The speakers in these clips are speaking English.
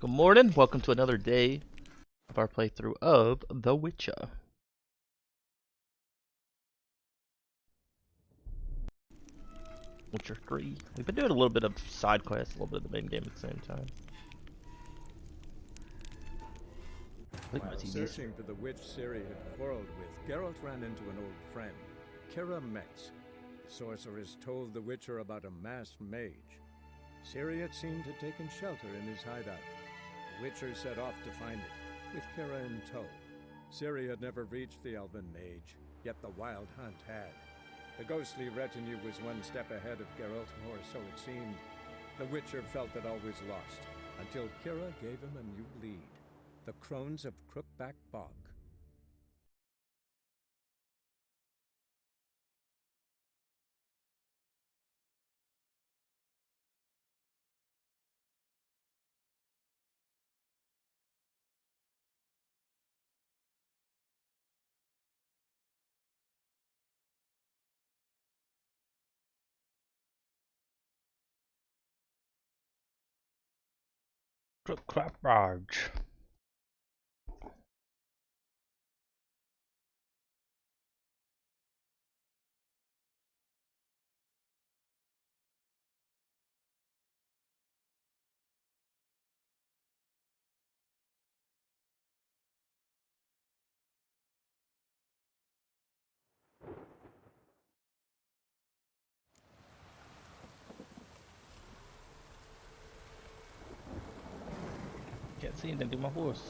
Good morning, welcome to another day of our playthrough of The Witcher. Witcher 3. We've been doing a little bit of side quests, a little bit of the main game at the same time. While searching for the witch Ciri had quarreled with, Geralt ran into an old friend, Kira Metz. The sorceress told the Witcher about a masked mage. Ciri, it seemed, had taken shelter in his hideout. The Witcher set off to find it, with Kira in tow. Ciri had never reached the elven mage, yet the wild hunt had. The ghostly retinue was one step ahead of Geralt, or so it seemed. The Witcher felt that all was lost, until Kira gave him a new lead. The Crones of Crookback Bog. Crap barge. Can't see anything through my horse.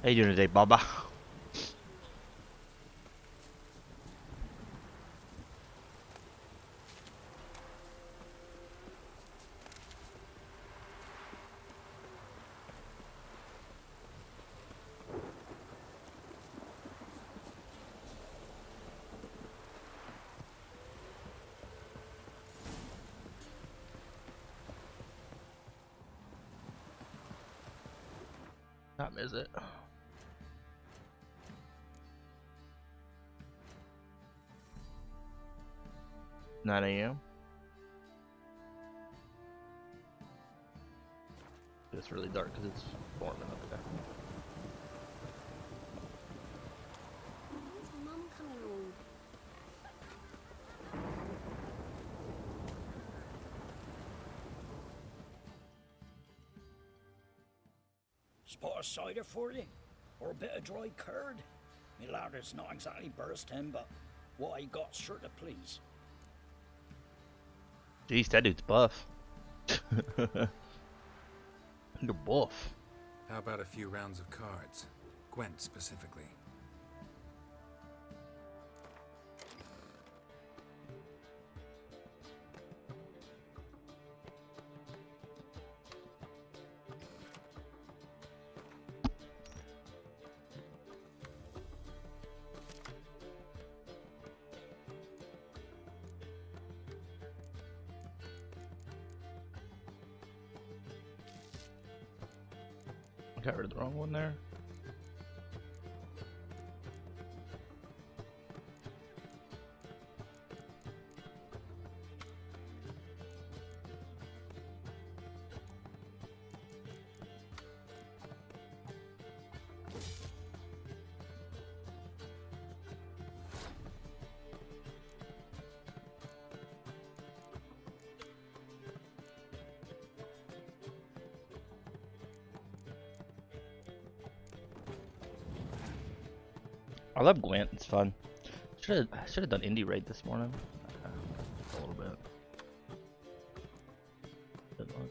How you doing today, Baba? What time is it? 9 a.m. It's really dark because it's forming up there. When's Mum coming home? Spot of cider for you? Or a bit of dry curd? Me lad, it's not exactly bursting, but what I got's sure to please. Jeez, that dude's buff. You're buff. How about a few rounds of cards? Gwent specifically. I got rid of the wrong one there. I love Gwent, it's fun. Should have done indie raid this morning. A little bit. It was.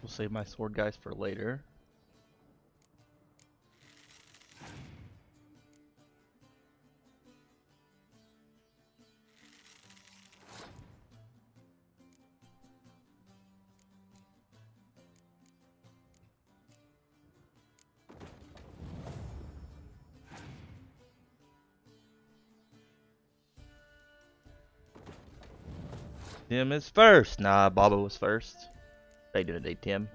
We'll save my sword guys for later. Tim is first. Nah, Baba was first. How you doing today, Tim?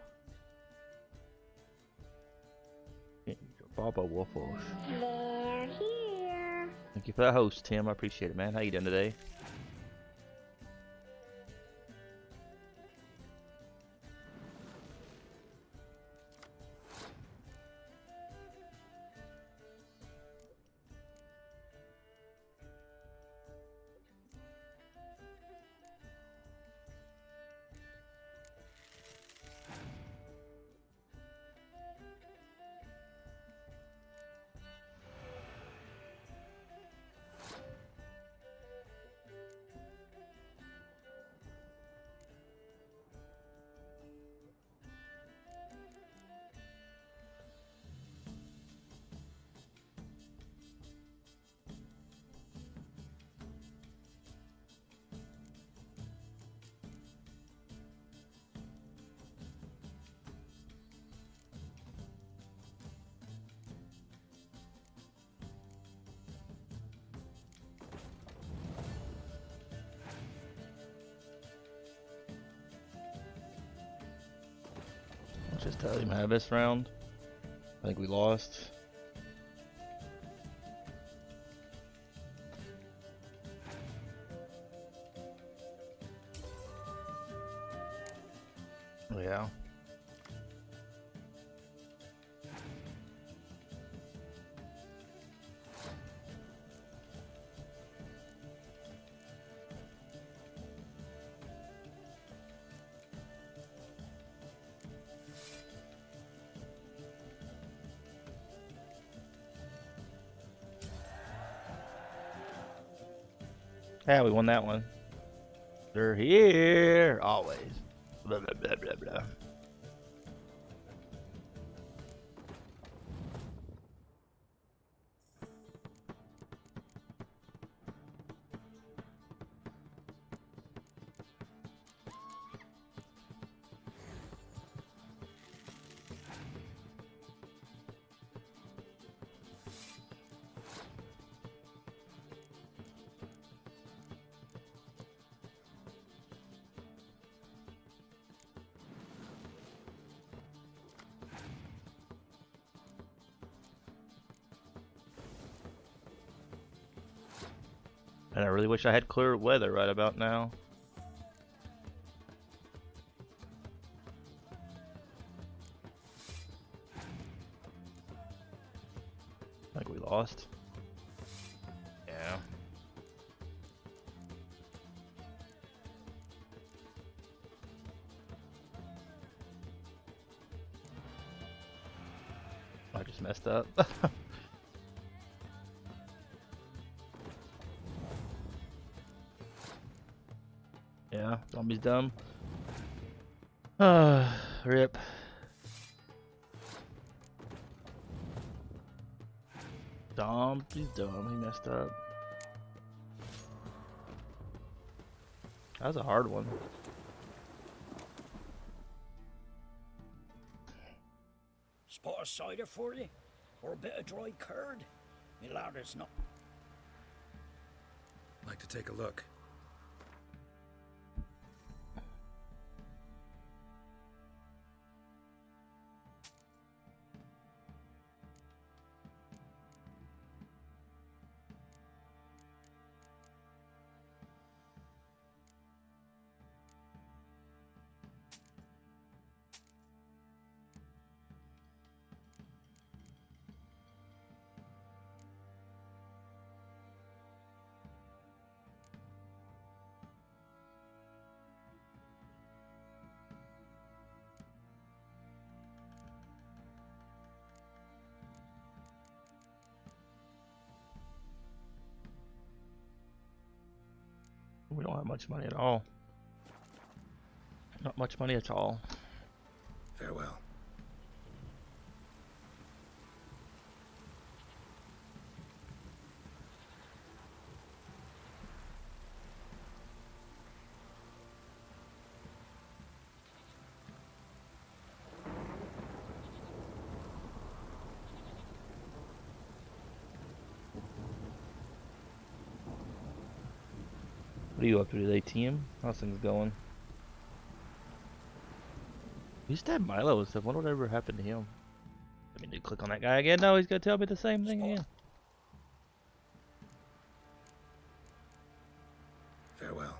Baba Waffles. They're here. Thank you for that host, Tim. I appreciate it, man. How you doing today? Just tell him have this round. I think we lost. Yeah. Yeah, we won that one. They're here always. Blah blah blah blah blah. And I really wish I had clear weather right about now. Like we lost. Yeah. I just messed up. Yeah, zombie's dumb. Rip. Zombie's dumb, he messed up. That was a hard one. Spot a cider for you? Or a bit of dry curd? Me lad, it's not. Like to take a look. We don't have much money at all. Not much money at all. Farewell. What are you up to today, team? How's things going? You stabbed Milo and stuff. Wonder whatever happened to him. I mean, to click on that guy again. No, he's gonna tell me the same thing again. Farewell.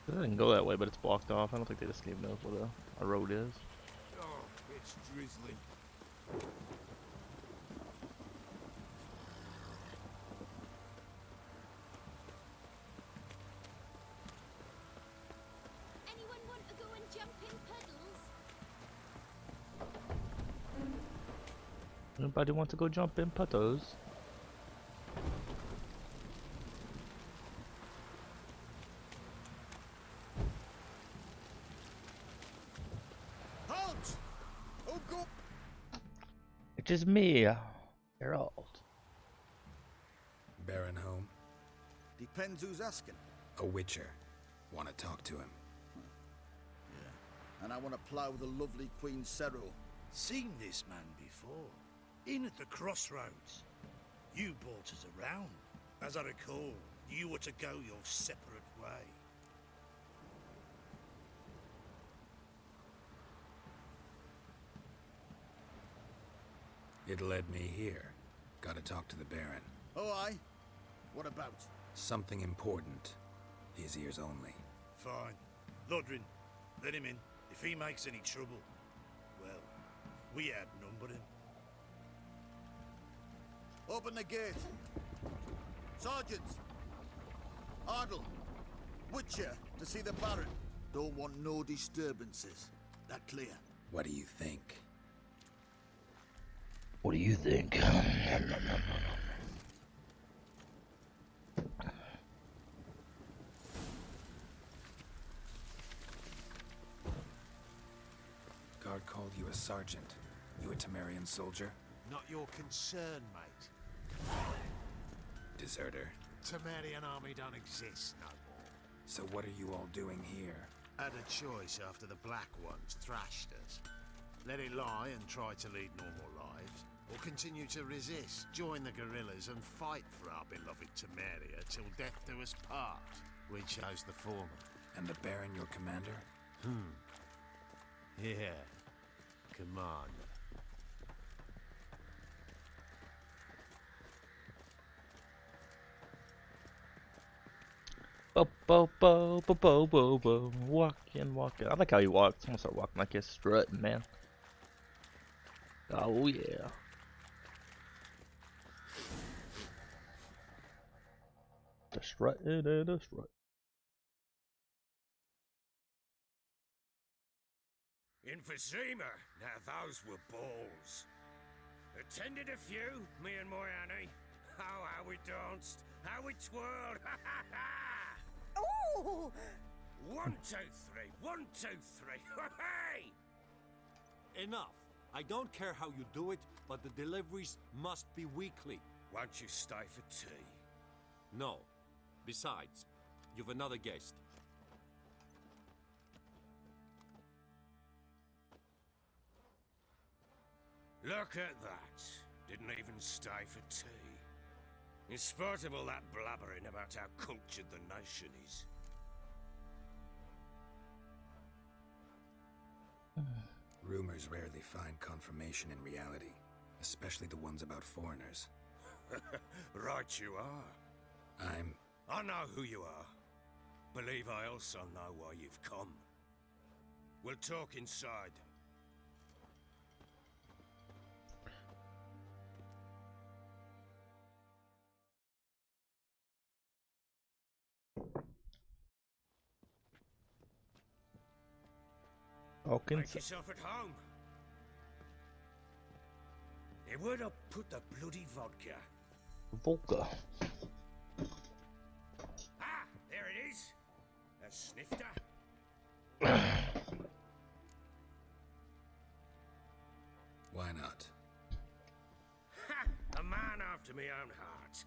I didn't go that way, but it's blocked off. I don't think they just even know what a road is. Oh, it's drizzling. Anyone want to go and jump in puddles? Anybody want to go jump in puddles? Halt! Oh, go! It is me, Geralt. Baron home? Depends who's asking. A witcher. Want to talk to him. And I want to plough the lovely Queen Cero. Seen this man before. In at the crossroads. You brought us around. As I recall, you were to go your separate way. It led me here. Gotta talk to the Baron. Oh, aye? What about? Something important. His ears only. Fine. Lodrin, let him in. If he makes any trouble, well, we outnumber him. Open the gate. Sergeants! Ardle! Witcher, to see the Baron. Don't want no disturbances. That clear? What do you think? What do you think? Guard called you a sergeant. You a Temerian soldier? Not your concern, mate. Deserter. Temerian army don't exist no more. So what are you all doing here? Had a choice after the Black Ones thrashed us. Let it lie and try to lead normal lives, or continue to resist, join the guerrillas and fight for our beloved Temeria till death do us part. We chose the former. And the Baron your commander? Yeah. Commander. Bo bo bo bo bo bo bo. Walking, walking. I like how he walks. I'm gonna start walking like he's strutting, man. Oh yeah. The strutting and the strut. Emphysema. Now those were balls. Attended a few, me and my Annie. Oh, how we danced, how we twirled. Ooh! 1, 2, 3. 1, 2, 3. Hey! Enough. I don't care how you do it, but the deliveries must be weekly. Won't you stay for tea? No. Besides, you've another guest. Look at that. Didn't even stay for tea. In spite of all that blabbering about how cultured the nation is. Rumors rarely find confirmation in reality, especially the ones about foreigners. Right you are. I know who you are. Believe I also know why you've come. We'll talk inside. Okay. Make yourself at home. Hey, where'd I put the bloody vodka? Volga. Ah, there it is. A snifter. Why not? Ha! A man after my own heart.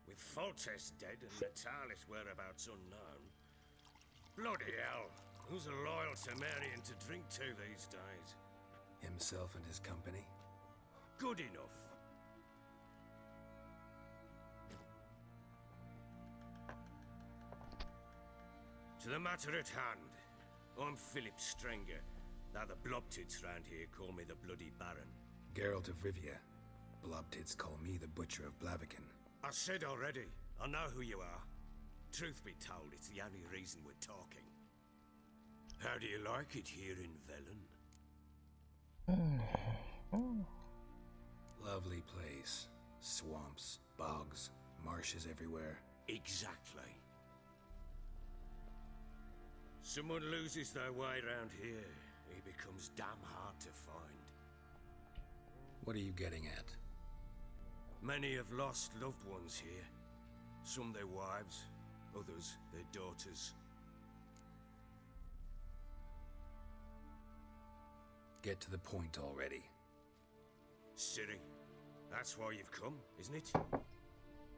With Foltest dead and Natalis whereabouts unknown. Bloody hell, who's a loyal Temerian to drink to these days? Himself and his company? Good enough. To the matter at hand, I'm Philip Strenger. Now the Blobtits round here call me the Bloody Baron. Geralt of Rivia. Blobtits call me the Butcher of Blaviken. I said already, I know who you are. Truth be told, it's the only reason we're talking. How do you like it here in Velen? Lovely place. Swamps, bogs, marshes everywhere. Exactly. Someone loses their way around here, he becomes damn hard to find. What are you getting at? Many have lost loved ones here. Some their wives, others their daughters. Get to the point already. Ciri, that's why you've come, isn't it?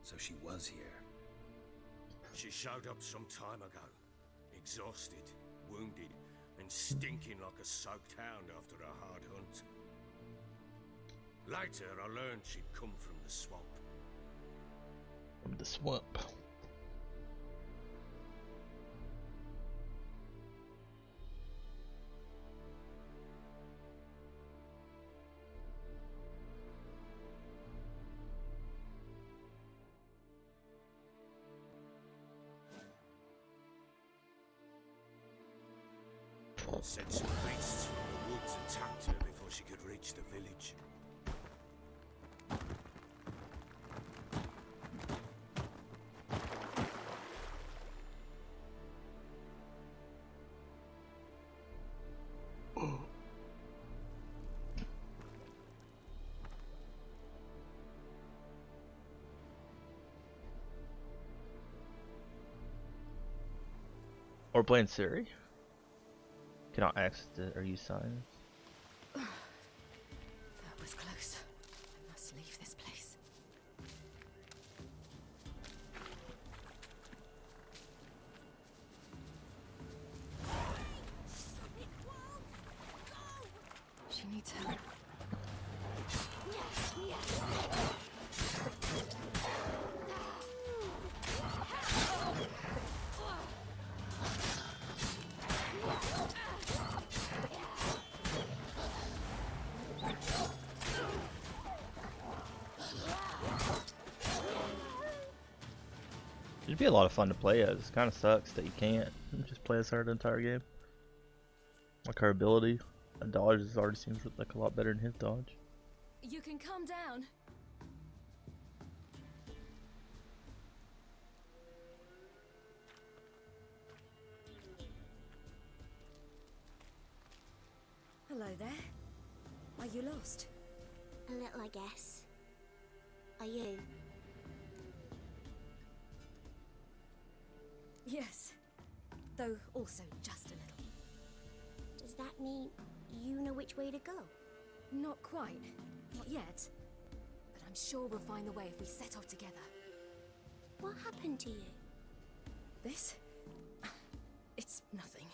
So she was here. She showed up some time ago. Exhausted, wounded, and stinking like a soaked hound after a hard hunt. Later, I learned she'd come from the swamp. From the swamp. Said some beasts from the woods attacked her before she could reach the village. Or playing Ciri. Cannot access it or use signs. That was close. I must leave this place. She needs help. It'd be a lot of fun to play as. It kind of sucks that you can't just play as her the entire game. Like her ability, a dodge already seems like a lot better than his dodge. You can calm down. Hello there. Are you lost? A little, I guess. Are you? Yes. Though also just a little. Does that mean you know which way to go? Not quite. Not yet. But I'm sure we'll find the way if we set off together. What happened to you? This? It's nothing.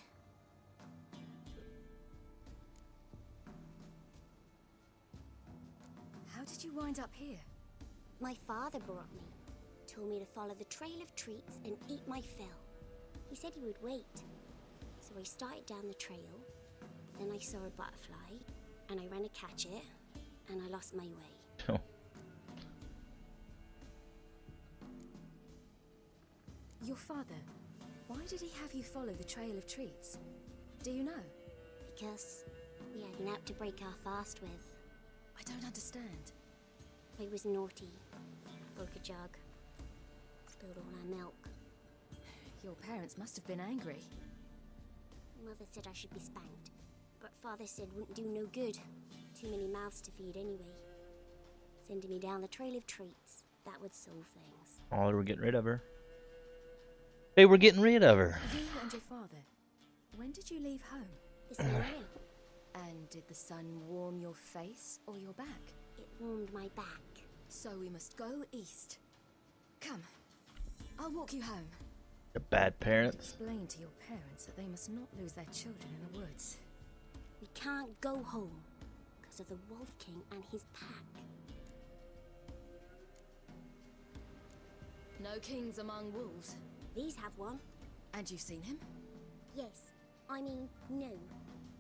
How did you wind up here? My father brought me. Told me to follow the trail of treats and eat my fill. He said he would wait. So I started down the trail. Then I saw a butterfly, and I ran to catch it, and I lost my way. Your father, why did he have you follow the trail of treats? Do you know? Because we had an app to break our fast with. I don't understand. I was naughty. Broke a jug. Spilled all our milk. Your parents must have been angry. Mother said I should be spanked, but Father said wouldn't do no good. Too many mouths to feed anyway. Sending me down the trail of treats. That would solve things. Oh, we're getting rid of her. Hey, we're getting rid of her. You and your father, when did you leave home? This morning. And did the sun warm your face or your back? It warmed my back. So we must go east. Come, I'll walk you home. The bad parents. Explain to your parents that they must not lose their children in the woods. We can't go home because of the Wolf King and his pack. No kings among wolves. These have one. And you've seen him? Yes. I mean, no.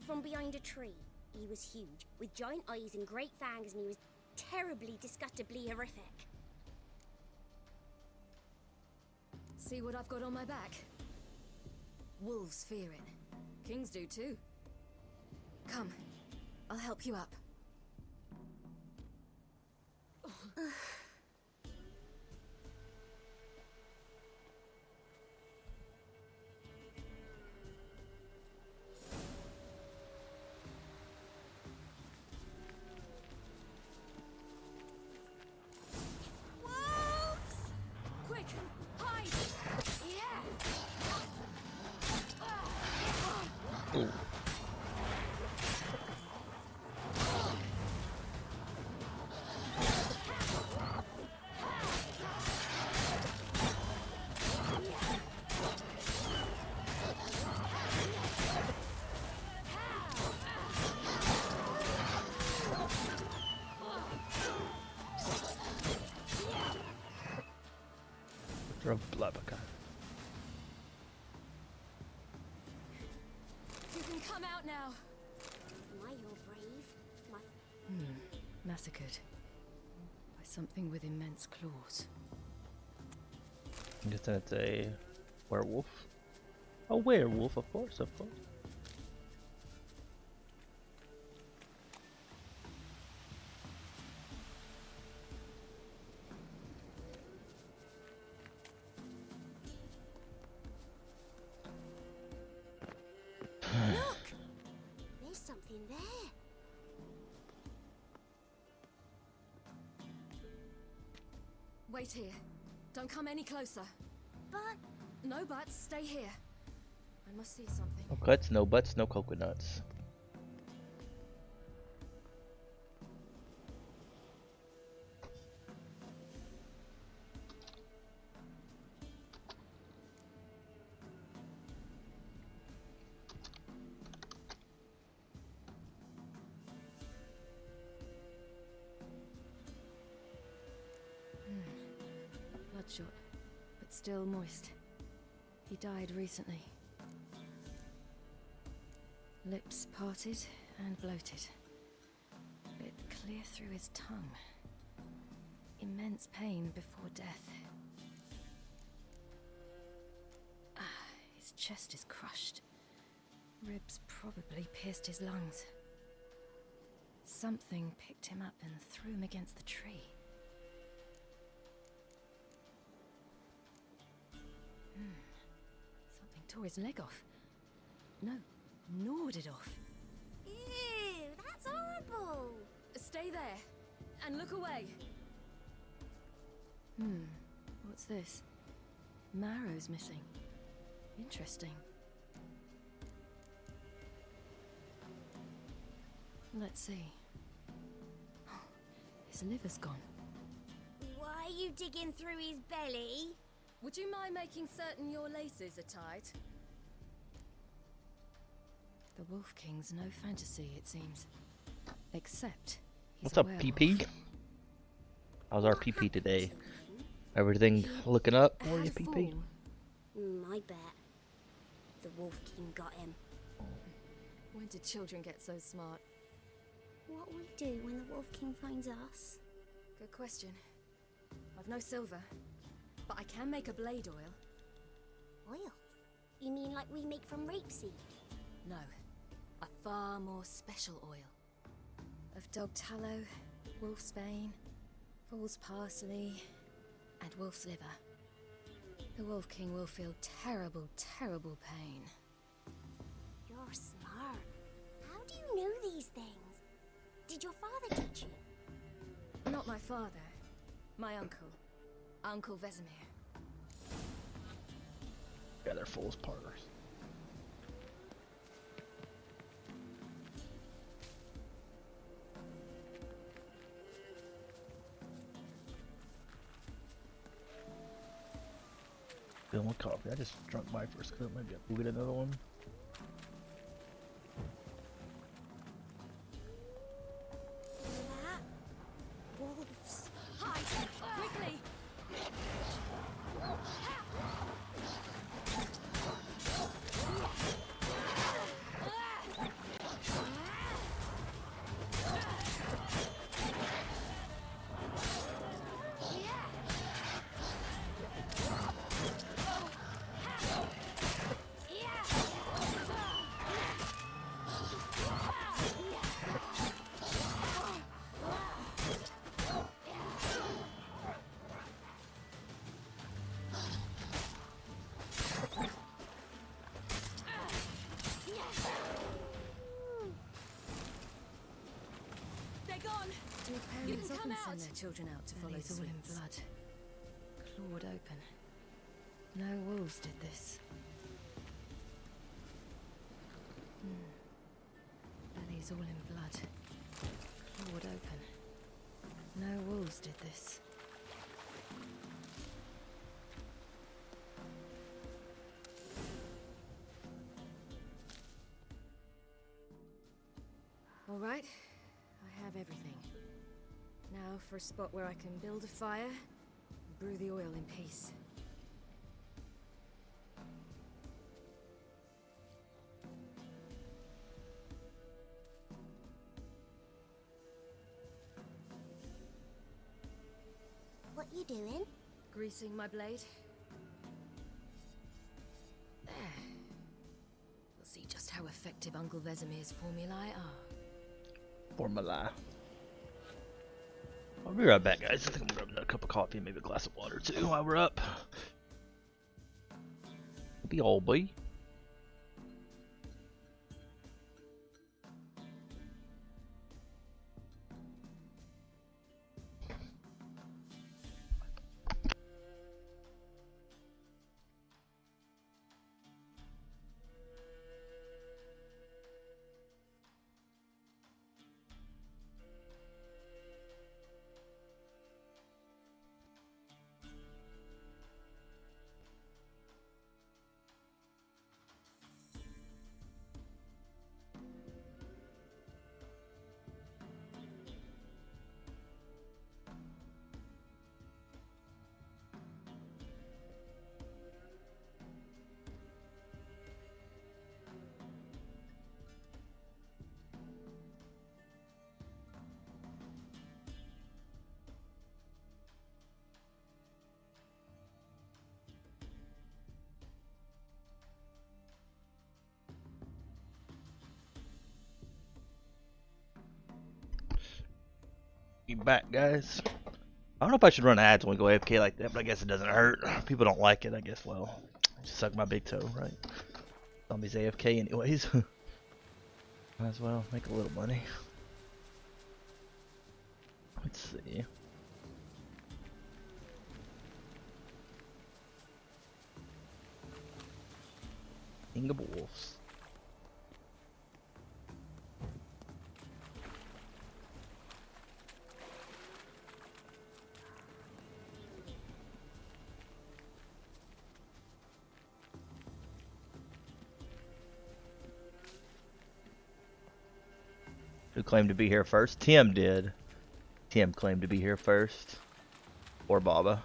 From behind a tree. He was huge, with giant eyes and great fangs, and he was terribly, disgustingly horrific. See what I've got on my back? Wolves fear it. Kings do too. Come, I'll help you up. Blabaca. You can come out now. Am I your brave? Massacred by something with immense claws. I'm guessing it's a werewolf. A werewolf, of course, of course. Look! There's something there. Wait here. Don't come any closer. But... No buts, stay here. I must see something. No cuts, no butts, no coconuts. Bloodshot, but still moist. He died recently. Lips parted and bloated. Bit clear through his tongue. Immense pain before death. His chest is crushed. Ribs probably pierced his lungs. Something picked him up and threw him against the tree. Something tore his leg off. No, gnawed it off. Ew, that's horrible. Stay there, and look away. What's this? Marrow's missing. Interesting. Let's see. His liver's gone. Why are you digging through his belly? Would you mind making certain your laces are tied? The Wolf King's no fantasy, it seems. Except he's What's a up, werewolf. PP? How's our PP today? Everything looking up for you, PP? I bet. The Wolf King got him. When did children get so smart? What will we do when the Wolf King finds us? Good question. I've no silver, but I can make a blade oil. Oil? You mean like we make from rapeseed? No, a far more special oil. Of dog tallow, wolf's bane, fool's parsley, and wolf's liver. The Wolf King will feel terrible, terrible pain. You're smart. How do you know these things? Did your father teach you? Not my father. My uncle. Uncle Vesemir. Yeah, they're fool's partners. Fill my coffee. I just drunk my first cup. Maybe I'll get another one. Wolves! Hide! Quickly! Do parents often send their children out to follow the all in blood? Clawed open. No wolves did this. Bellies all in blood. Clawed open. No wolves did this. All right, I have everything. Now for a spot where I can build a fire, and brew the oil in peace. What you doing? Greasing my blade. There. We'll see just how effective Uncle Vesemir's formulae are. Formula. I'll be right back, guys. I think I'm gonna grab another cup of coffee and maybe a glass of water too while we're up. Be all boy. You back, guys? I don't know if I should run ads when we go AFK like that, but I guess it doesn't hurt. People don't like it, I guess. Well, I just suck my big toe, right? Zombies AFK anyways. Might as well make a little money. Let's see. King of Wolves. Who claimed to be here first? Tim did. Tim claimed to be here first. Or Baba.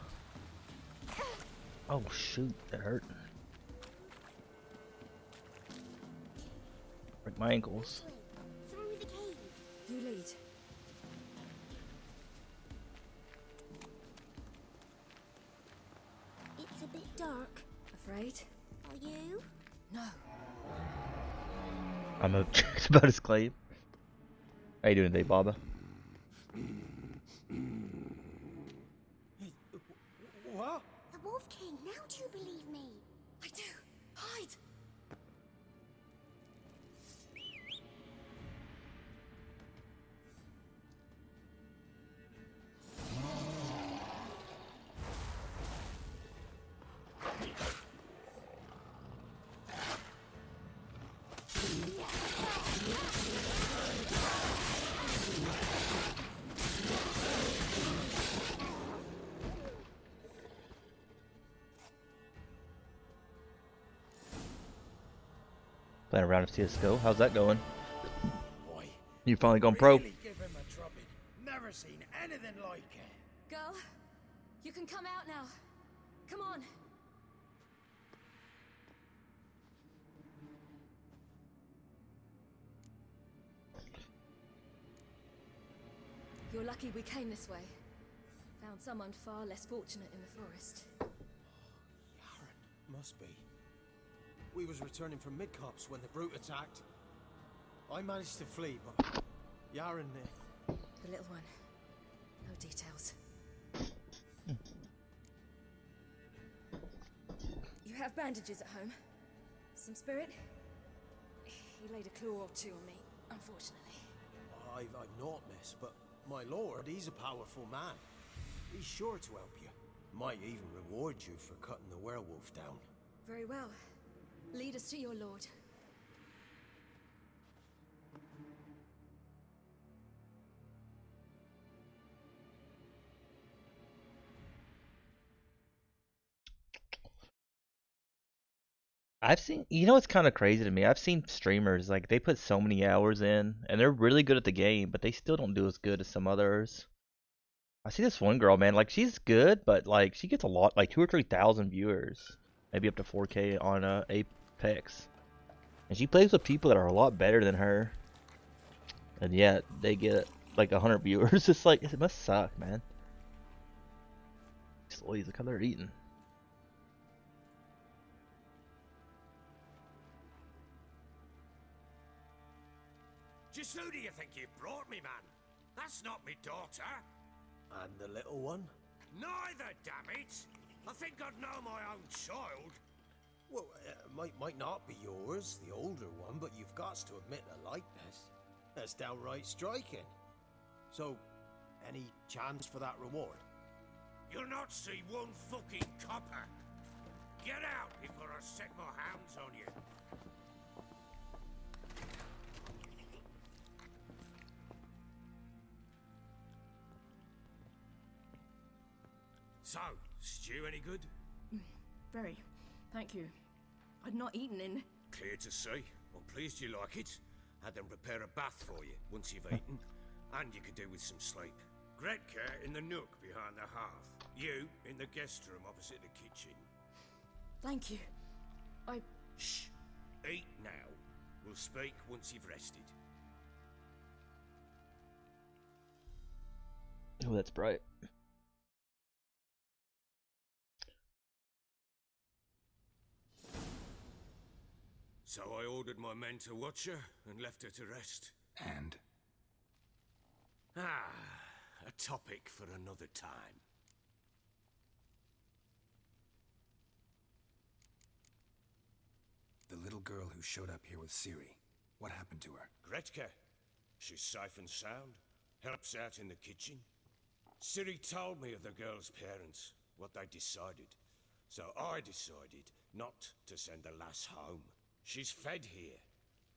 Oh shoot, that hurt. Break my ankles. Through the cave. You lead. It's a bit dark. Afraid? Are you? No. I'm about his claim. How you doing today, Baba? What? The Wolf King, now do you believe me? I do. Hide. Playing around in CSGO. How's that going? Boy, You finally gone pro? really give him a drubbing. Never seen anything like it. Girl, you can come out now. Come on. You're lucky we came this way. Found someone far less fortunate in the forest. Yaren, must be. We was returning from Midcops when the brute attacked. I managed to flee, but Yaren... The little one. No details. You have bandages at home? Some spirit? He laid a claw or two on me, unfortunately. I've naught, miss, but my lord, he's a powerful man. He's sure to help you. Might even reward you for cutting the werewolf down. Very well. Lead us to your lord. I've seen, you know, it's kind of crazy to me. I've seen streamers like they put so many hours in, and they're really good at the game, but they still don't do as good as some others. I see this one girl, man, like she's good, but like she gets a lot, like 2,000 or 3,000 viewers, maybe up to 4K on Apex, and she plays with people that are a lot better than her, and yet they get like 100 viewers. It's like it must suck, man. Slowly, look how they're eating. Just who do you think you brought me, man? That's not me daughter. And the little one? Neither, damn it! I think I'd know my own child. Well, might not be yours, the older one, but you've got to admit a likeness. That's downright striking. So, any chance for that reward? You'll not see one fucking copper. Get out before I set my hounds on you. So, stew any good? Very. Thank you. I'd not eaten in... Clear to see. I'm pleased you like it. Had them prepare a bath for you once you've eaten. And you could do with some sleep. Gretka in the nook behind the hearth. You in the guest room opposite the kitchen. Thank you. Shh. Eat now. We'll speak once you've rested. Oh, that's bright. So I ordered my men to watch her and left her to rest. And? A topic for another time. The little girl who showed up here with Ciri. What happened to her? Gretka. She's safe and sound. Helps out in the kitchen. Ciri told me of the girl's parents, what they decided. So I decided not to send the lass home. She's fed here.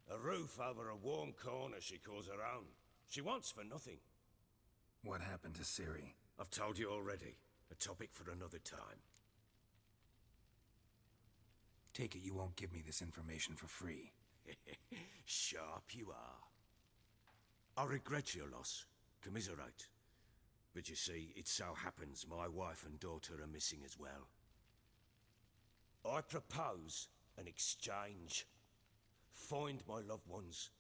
A roof over a warm corner she calls her own. She wants for nothing. What happened to Ciri? I've told you already. A topic for another time. Take it you won't give me this information for free. Sharp you are. I regret your loss. Commiserate. But you see, it so happens my wife and daughter are missing as well. I propose an exchange. Find my loved ones,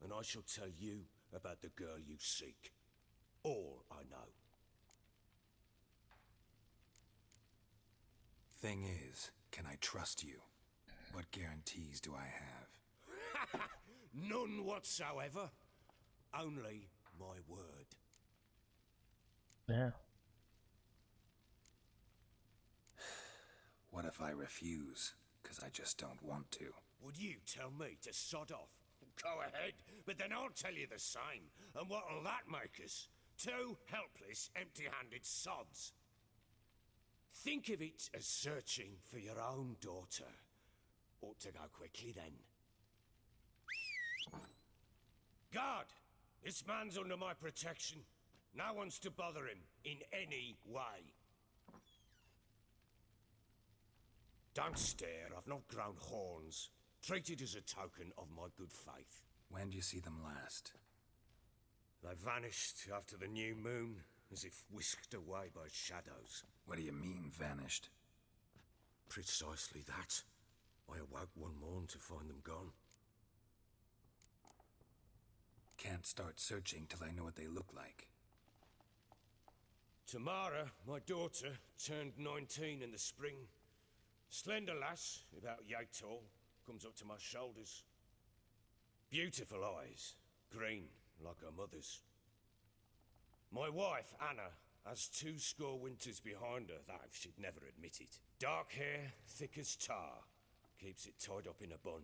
and I shall tell you about the girl you seek. All I know. Thing is, can I trust you? What guarantees do I have? None whatsoever. Only my word. Yeah. What if I refuse? Because I just don't want to. Would you tell me to sod off? Go ahead, but then I'll tell you the same. And what'll that make us? Two helpless, empty-handed sods. Think of it as searching for your own daughter. Ought to go quickly then. Guard! This man's under my protection. No one's to bother him in any way. Don't stare, I've not grown horns. Treat it as a token of my good faith. When do you see them last? They vanished after the new moon, as if whisked away by shadows. What do you mean, vanished? Precisely that. I awoke one morn to find them gone. Can't start searching till I know what they look like. Tamara, my daughter, turned 19 in the spring. Slender lass, about yay tall, comes up to my shoulders. Beautiful eyes, green like her mother's. My wife, Anna, has 2 winters behind her, though she'd never admit it. Dark hair, thick as tar, keeps it tied up in a bun.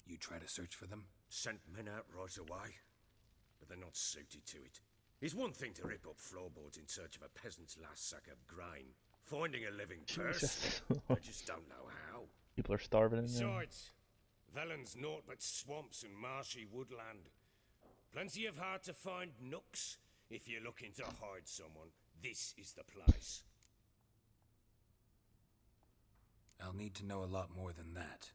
You try to search for them? Sent men out right away, but they're not suited to it. It's one thing to rip up floorboards in search of a peasant's last sack of grain. Finding a living person, I just don't know how. People are starving in there. Besides, Velen's naught but swamps and marshy woodland. Plenty of hard to find nooks. If you're looking to hide someone, this is the place. I'll need to know a lot more than that.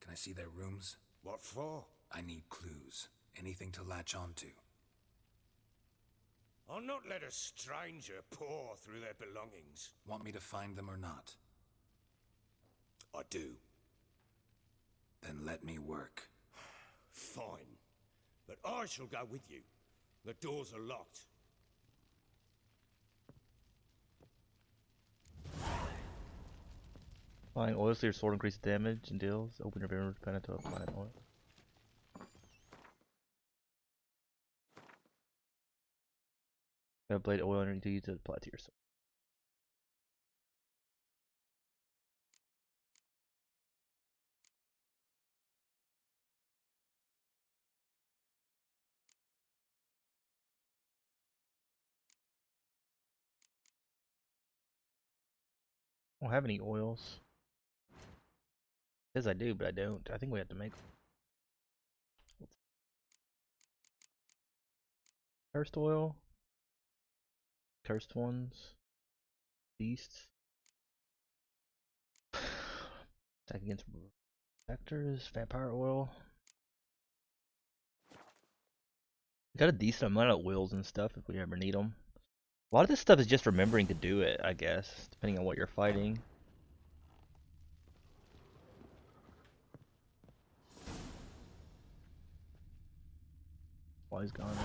Can I see their rooms? What for? I need clues. Anything to latch onto. I'll not let a stranger pore through their belongings. Want me to find them or not? I do. Then let me work. Fine. But I shall go with you. The doors are locked. Applying oil so your sword increases damage and deals. Open your inventory dependent to apply oil. You have blade oil and you use it to apply to your sword. I don't have any oils. It says I do, but I don't. I think we have to make cursed oil. Cursed ones. Beasts. Attack against vectors. Vampire oil. We got a decent amount of oils and stuff if we ever need them. A lot of this stuff is just remembering to do it, I guess, depending on what you're fighting. Why he's gone.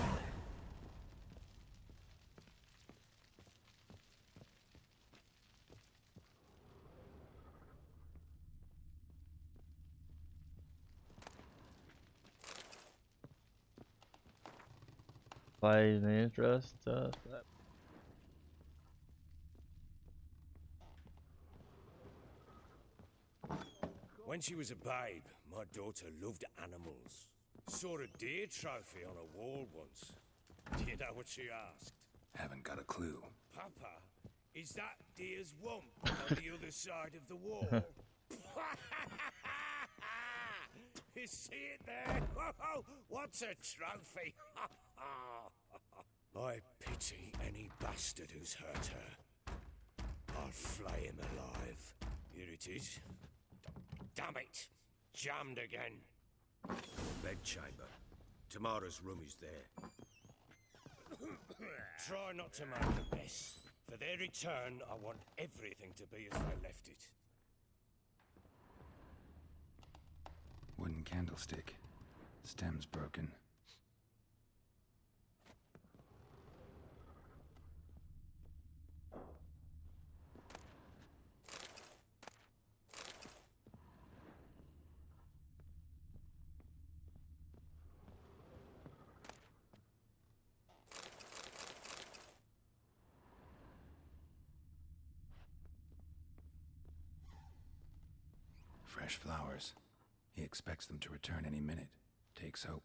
By the interest stuff. When she was a babe, my daughter loved animals. Saw a deer trophy on a wall once. Do you know what she asked? Haven't got a clue. Papa, is that deer's wump on the other side of the wall? You see it there? Oh, what's a trophy? I pity any bastard who's hurt her. I'll flay him alive. Here it is. Damn it! Jammed again. Bedchamber. Tamara's room is there. Try not to make a mess. For their return, I want everything to be as they left it. Wooden candlestick. Stem's broken. Fresh flowers. He expects them to return any minute. Takes hope.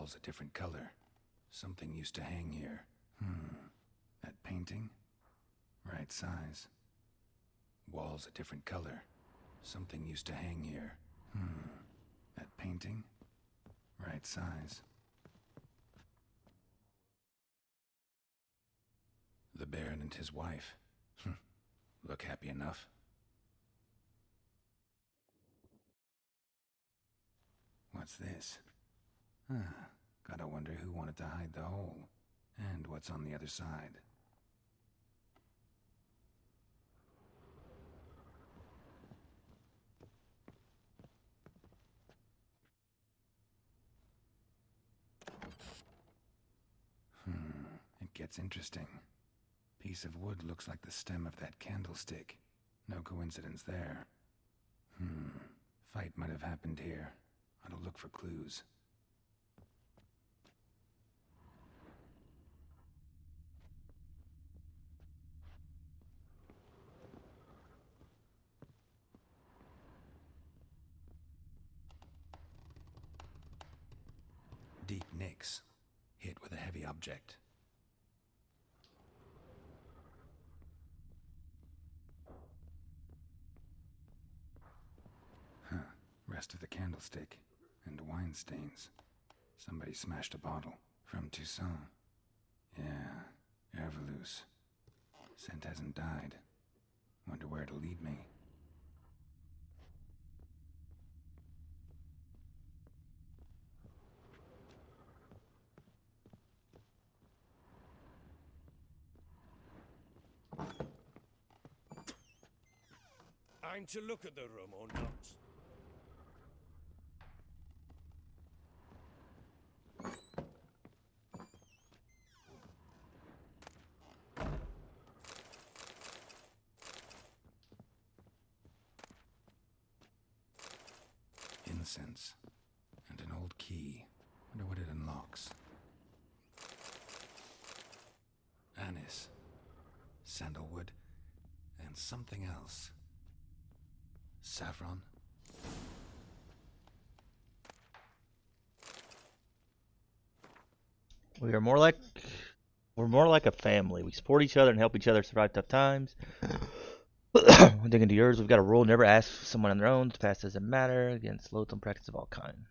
Walls a different color. Something used to hang here. That painting? Right size. Walls a different color. Something used to hang here. That painting? Right size. The Baron and his wife. Look happy enough. What's this? Gotta wonder who wanted to hide the hole. And what's on the other side. It gets interesting. Piece of wood looks like the stem of that candlestick. No coincidence there. Fight might have happened here. Ought to look for clues. Deep nicks. Hit with a heavy object. Rest of the candlestick. And wine stains. Somebody smashed a bottle. From Toussaint. Yeah, Herveloos. Scent hasn't died. Wonder where it'll lead me. I'm to look at the room or not? Incense. And an old key. Wonder what it unlocks. Anise. Sandalwood. And something else. Saffron. We're more like a family. We support each other and help each other survive tough times. When digging into yours, we've got a rule: never ask someone on their own. The past doesn't matter. Against loathsome practice of all kind.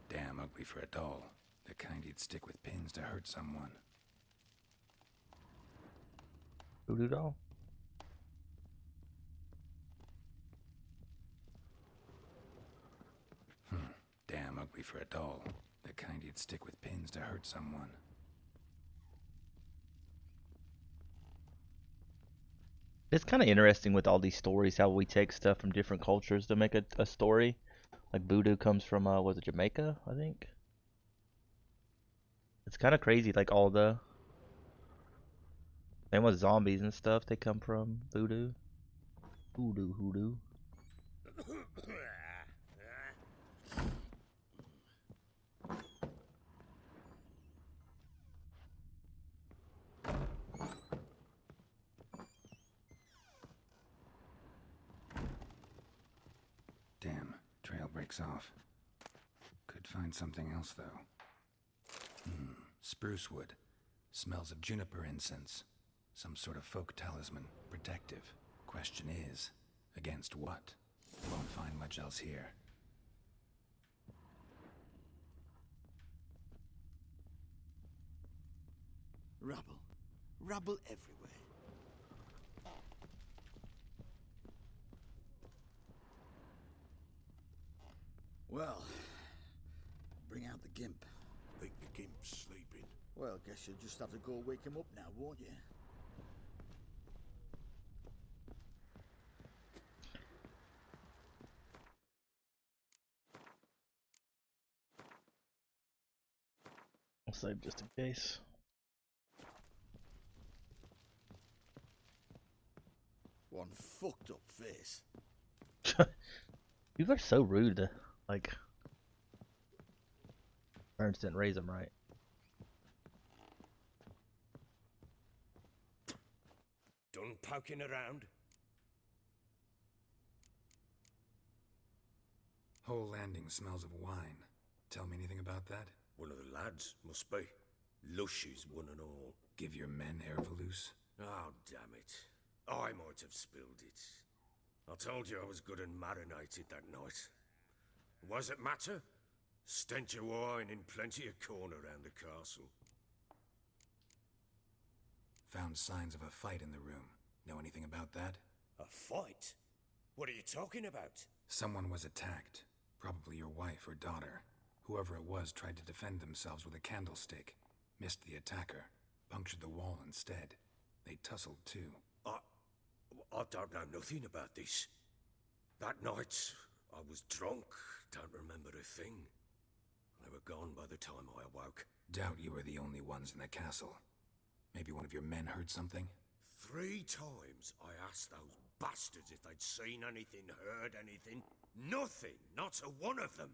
Damn ugly for a doll. The kind you'd stick with pins to hurt someone. Voodoo doll? Damn ugly for a doll. The kind you'd stick with pins to hurt someone. It's kind of interesting with all these stories how we take stuff from different cultures to make a story. Like voodoo comes from was it Jamaica, I think? It's kind of crazy, like all the same with zombies and stuff, they come from voodoo. Hoodoo. Damn, trail breaks off. Could find something else though. Spruce wood. Smells of juniper incense. Some sort of folk talisman. Protective. Question is, against what? Won't find much else here. Rubble. Rubble everywhere. Well, bring out the gimp. Think the gimp's sleeping. Well, guess you'll just have to go wake him up now, won't you? I'll save just in case. One one fucked up face. People are so rude. Like, parents didn't raise them right. Done poking around? Whole landing smells of wine. Tell me anything about that? One of the lads, must be. Lushes, one and all. Give your men Ervalus? Oh, damn it. I might have spilled it. I told you I was good and marinated that night. What does it matter? Stench of wine in plenty of corn around the castle. Found signs of a fight in the room. Know anything about that? A fight? What are you talking about? Someone was attacked. Probably your wife or daughter. Whoever it was tried to defend themselves with a candlestick. Missed the attacker. Punctured the wall instead. They tussled too. I don't know nothing about this. That night, I was drunk. Don't remember a thing. They were gone by the time I awoke. Doubt you were the only ones in the castle. Maybe one of your men heard something? 3 times I asked those bastards if they'd seen anything, heard anything. Nothing, not a one of them.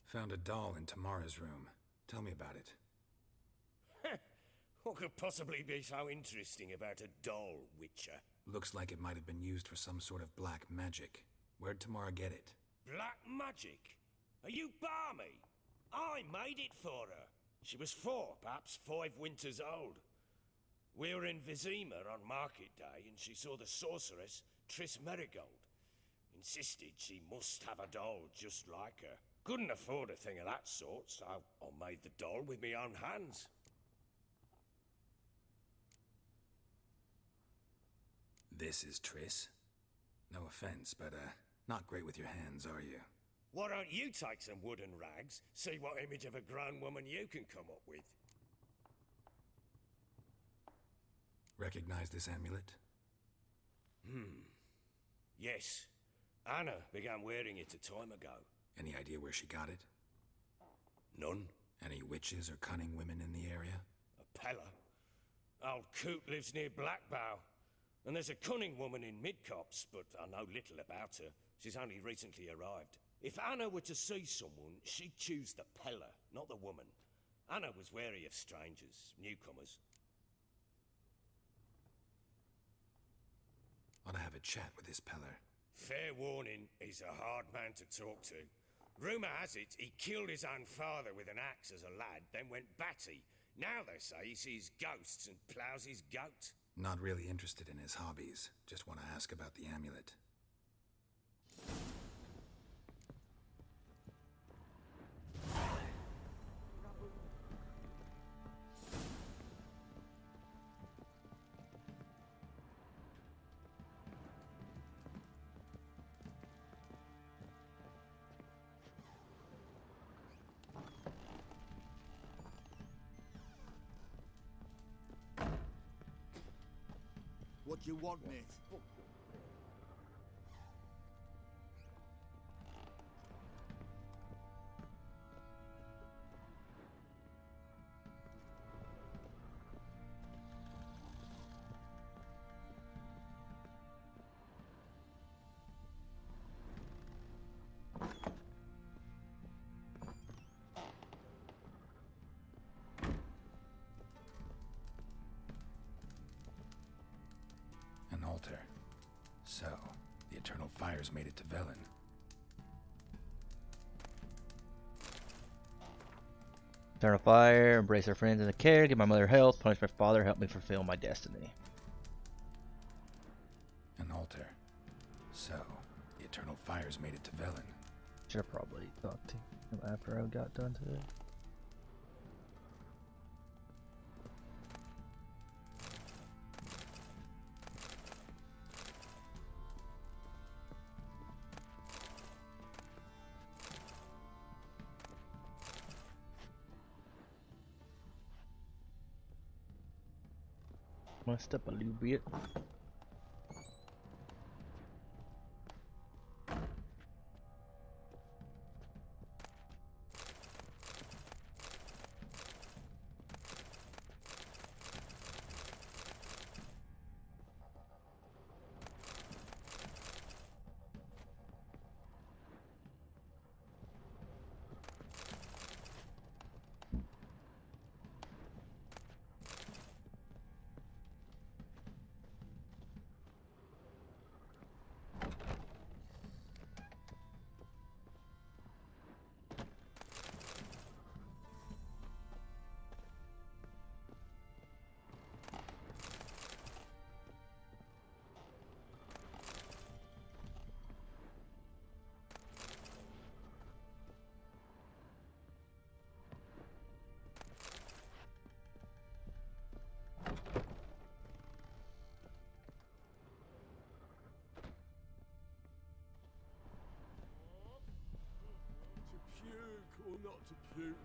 Found a doll in Tamara's room. Tell me about it. What could possibly be so interesting about a doll, Witcher? Looks like it might have been used for some sort of black magic. Where'd Tamara get it? Black magic? Are you balmy? I made it for her. She was 4, perhaps 5 winters old. We were in Vizima on market day, and she saw the sorceress, Triss Merigold. Insisted she must have a doll just like her. Couldn't afford a thing of that sort, so I made the doll with my own hands. This is Triss. No offense, but, not great with your hands, are you? Why don't you take some wooden rags, see what image of a grown woman you can come up with? Recognize this amulet? Yes. Anna began wearing it a time ago. Any idea where she got it? None. Any witches or cunning women in the area? A Pella. Old Coot lives near Blackbow. And there's a cunning woman in Midcopse, but I know little about her. She's only recently arrived. If Anna were to see someone, she'd choose the Pella, not the woman. Anna was wary of strangers, newcomers. Ought to have a chat with this Peller. Fair warning, he's a hard man to talk to. Rumour has it he killed his own father with an axe as a lad, then went batty. Now they say he sees ghosts and ploughs his goat. Not really interested in his hobbies. Just want to ask about the amulet. What do you want, mate? An altar. So, the Eternal Fires made it to Velen. Eternal fire, embrace our friends in the care, give my mother health, punish my father, help me fulfill my destiny. An altar. So, the Eternal Fires made it to Velen. Should have probably talked to him after I got done today. Messed up a little bit.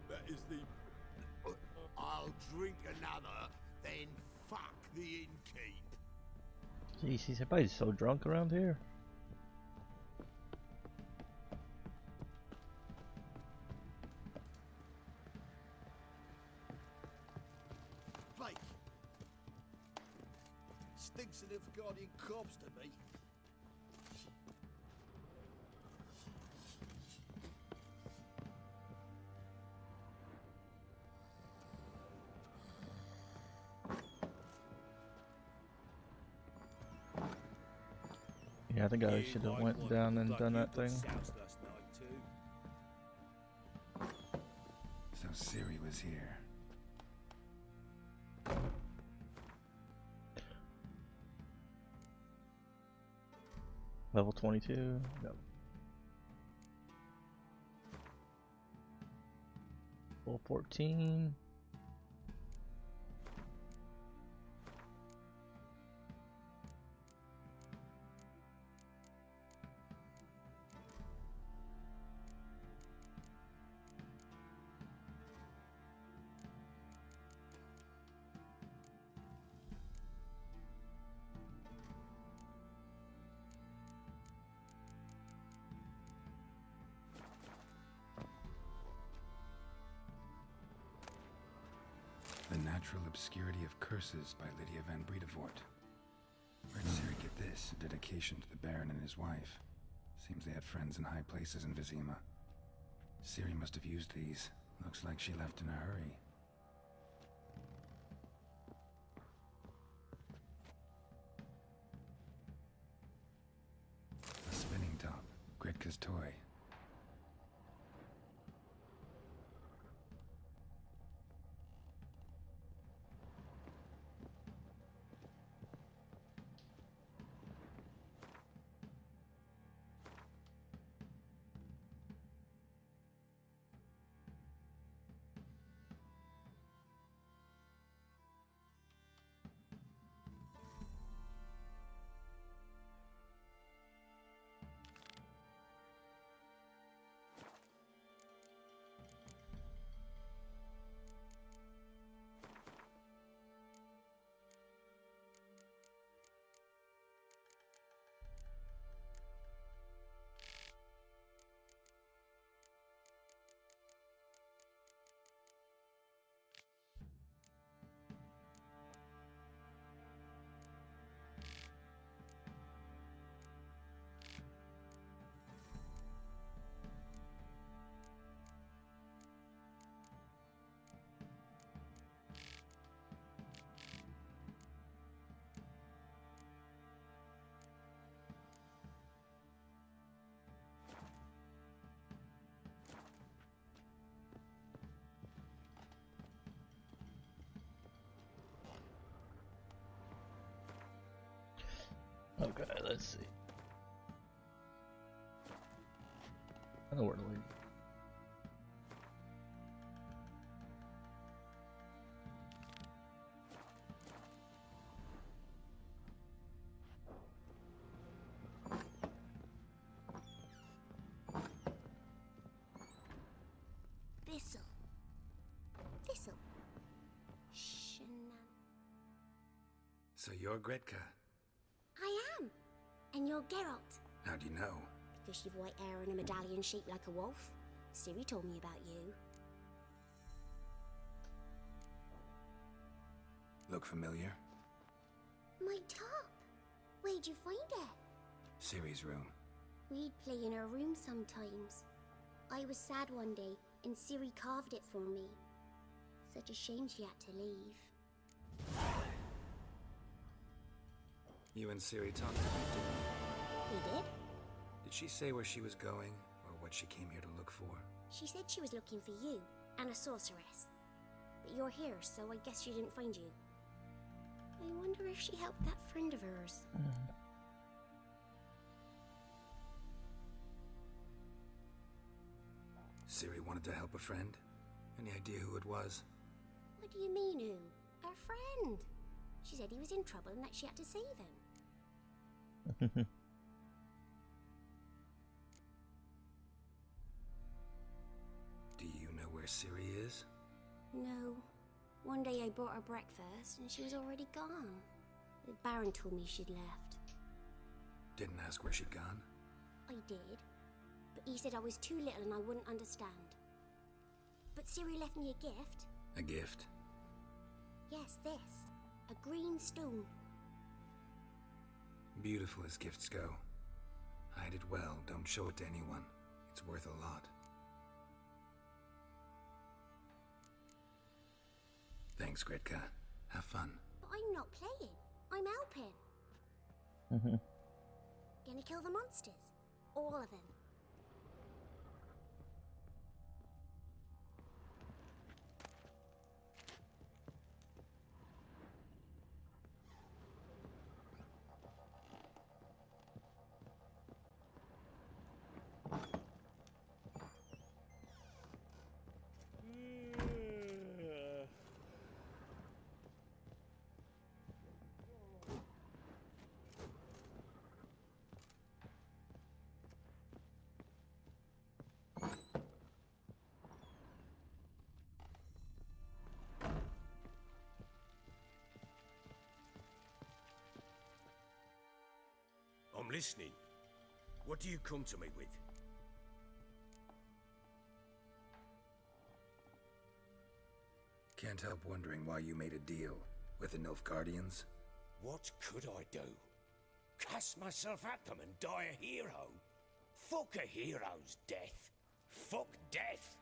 That is the... I'll drink another, then fuck the innkeep. Jeez, everybody's so drunk around here. Blake! Stinks of Nilfgaardian corpse to me. Yeah, I think I should have went down and done that thing. So Ciri was here. Level 22. Yep. Level 14. The Natural Obscurity of Curses by Lydia van Bredevoort. Where'd Ciri get this? A dedication to the Baron and his wife. Seems they had friends in high places in Vizima. Ciri must have used these. Looks like she left in a hurry. A spinning top. Gretka's toy. Okay, let's see. I know where to lead. Thistle. Thistle. Shenan. So you're Gretka. I am. And you're Geralt. How do you know? Because you've white hair and a medallion shaped like a wolf. Ciri told me about you. Look familiar? My top. Where'd you find it? Ciri's room. We'd play in her room sometimes. I was sad one day, and Ciri carved it for me. Such a shame she had to leave. You and Ciri talked to me, didn't you? We did? Did she say where she was going, or what she came here to look for? She said she was looking for you, and a sorceress. But you're here, so I guess she didn't find you. I wonder if she helped that friend of hers. Ciri wanted to help a friend? Any idea who it was? What do you mean, who? Our friend. She said he was in trouble and that she had to save him. Do you know where where Ciri is? No. One day I brought her breakfast and she was already gone. The Baron told me she'd left. Didn't ask where she'd gone? I did. But he said I was too little and I wouldn't understand. But Ciri left me a gift. A gift? Yes, this. A green stone. Beautiful as gifts go. Hide it well, don't show it to anyone. It's worth a lot. Thanks, Gretka. Have fun. But I'm not playing. I'm helping. Mm-hmm. Gonna kill the monsters. All of them. I'm listening. What do you come to me with? Can't help wondering why you made a deal with the Nilfgaardians. What could I do? Cast myself at them and die a hero? Fuck a hero's death. Fuck death.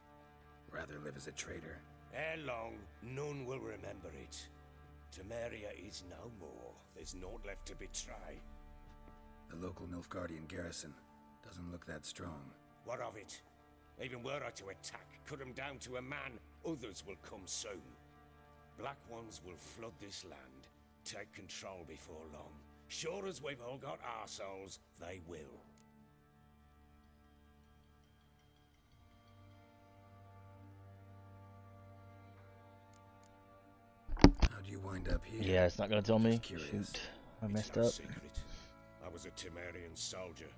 Rather live as a traitor. Ere long, none will remember it. Temeria is no more. There's naught left to betray. The local Nilfgaardian garrison doesn't look that strong. What of it? Even were I to attack, cut them down to a man, others will come soon. Black Ones will flood this land, take control before long. Sure as we've all got arseholes, they will. How'd you wind up here? Yeah, it's not gonna tell me. Curious. Shoot, I messed no up. Secret. I was a Temerian soldier.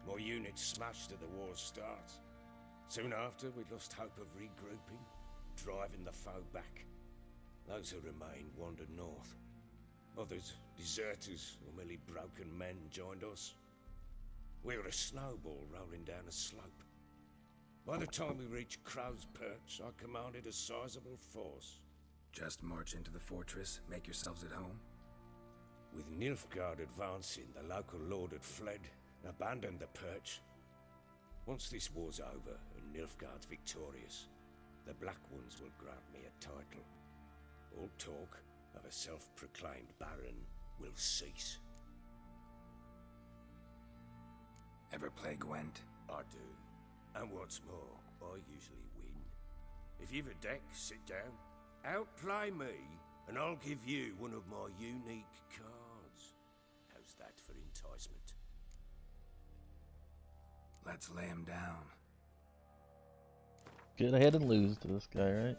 My unit smashed at the war's start. Soon after, we lost hope of regrouping, driving the foe back. Those who remained wandered north. Others, deserters or merely broken men, joined us. We were a snowball rolling down a slope. By the time we reached Crow's Perch, I commanded a sizable force. Just march into the fortress, make yourselves at home? With Nilfgaard advancing, the local lord had fled, abandoned the perch. Once this war's over and Nilfgaard's victorious, the Black Ones will grant me a title. All talk of a self-proclaimed baron will cease. Ever play Gwent? I do. And what's more, I usually win. If you've a deck, sit down. Outplay me, and I'll give you one of my unique cards. How's that for enticement? Let's lay him down. Get ahead and lose to this guy, right?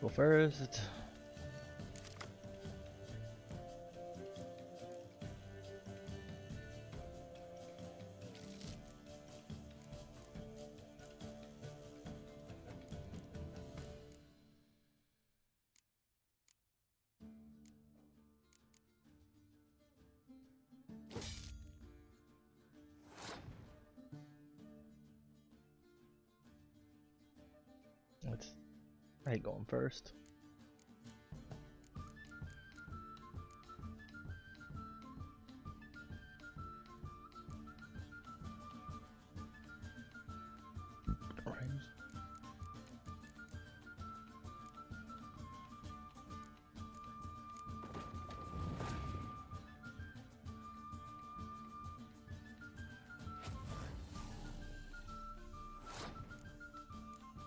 Go first. I hate going first.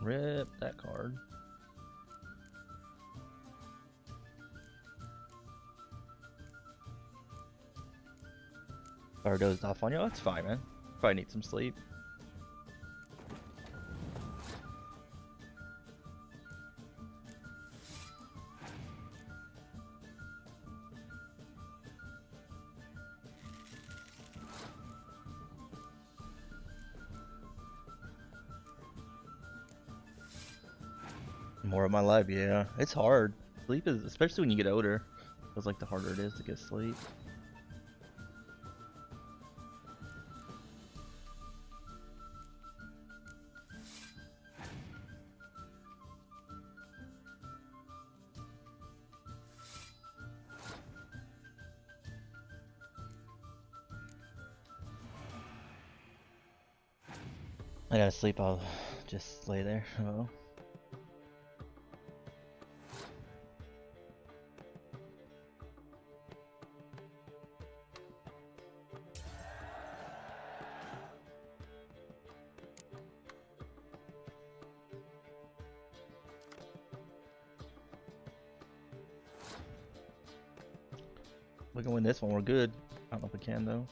Rip that card. Or dozed off on you. That's fine, man. Probably need some sleep. More of my life, yeah. It's hard. Sleep is, especially when you get older, feels like the harder it is to get sleep. I gotta sleep, I'll just lay there. Oh. We can win this one, we're good. I don't know if we can though.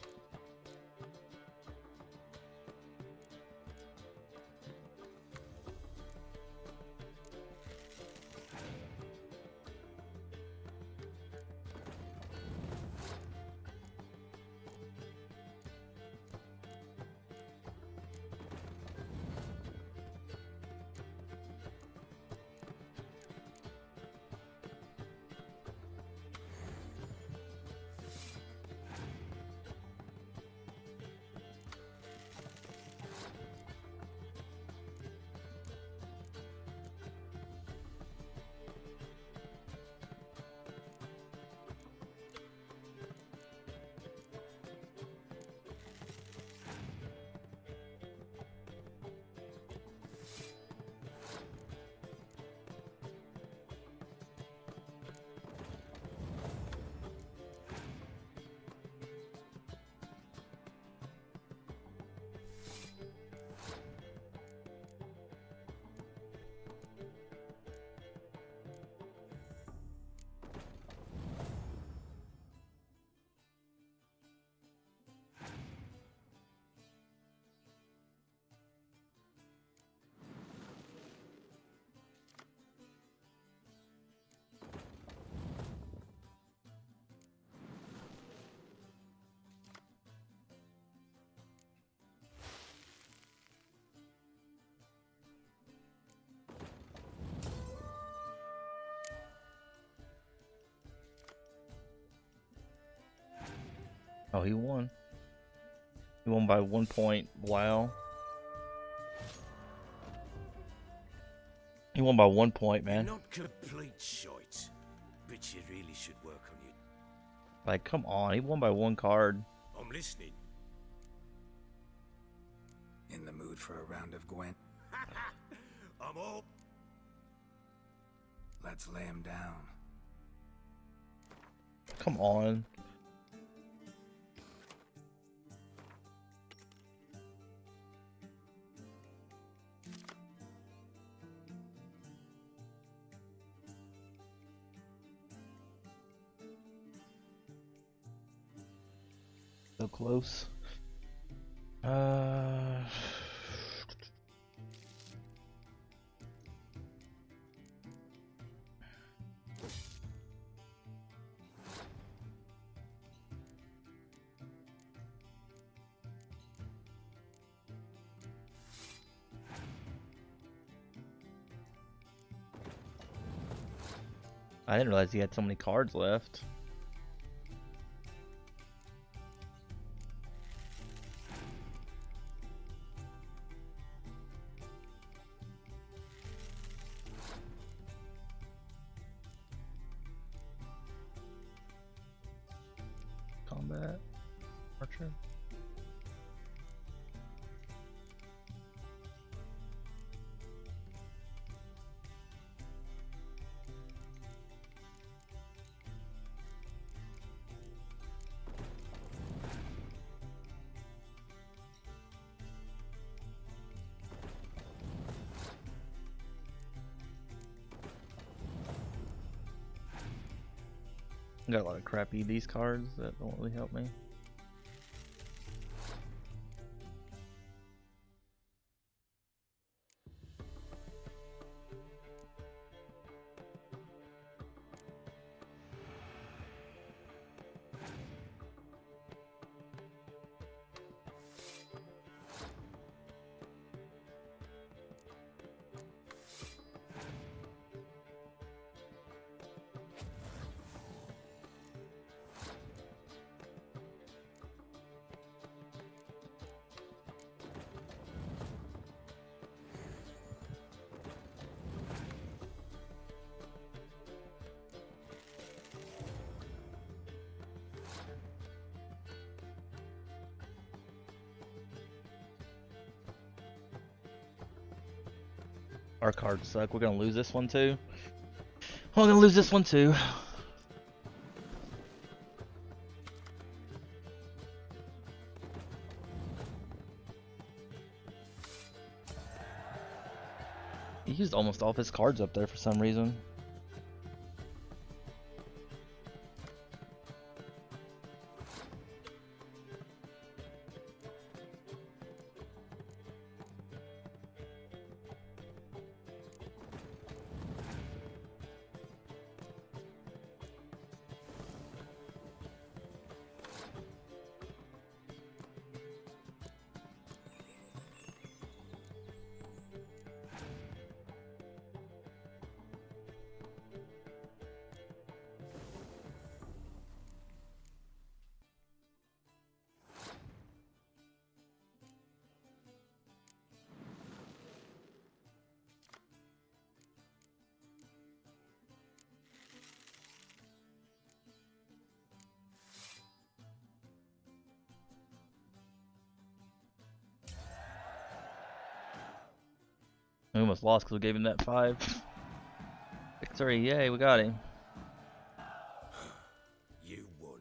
Oh, he won. He won by 1 point. Wow. He won by 1 point, man. You're not complete shite, but you really should work on it. Like, come on. He won by 1 card. I'm listening. In the mood for a round of Gwent? I'm all. Let's lay him down. Come on. So close. I didn't realize he had so many cards left. Combat. Archer. Got a lot of crappy these cards that don't really help me. Our cards suck. We're gonna lose this one too. We're gonna lose this one too. He used almost all of his cards up there for some reason. We almost lost because we gave him that 5. Victory, yay, we got him. You won.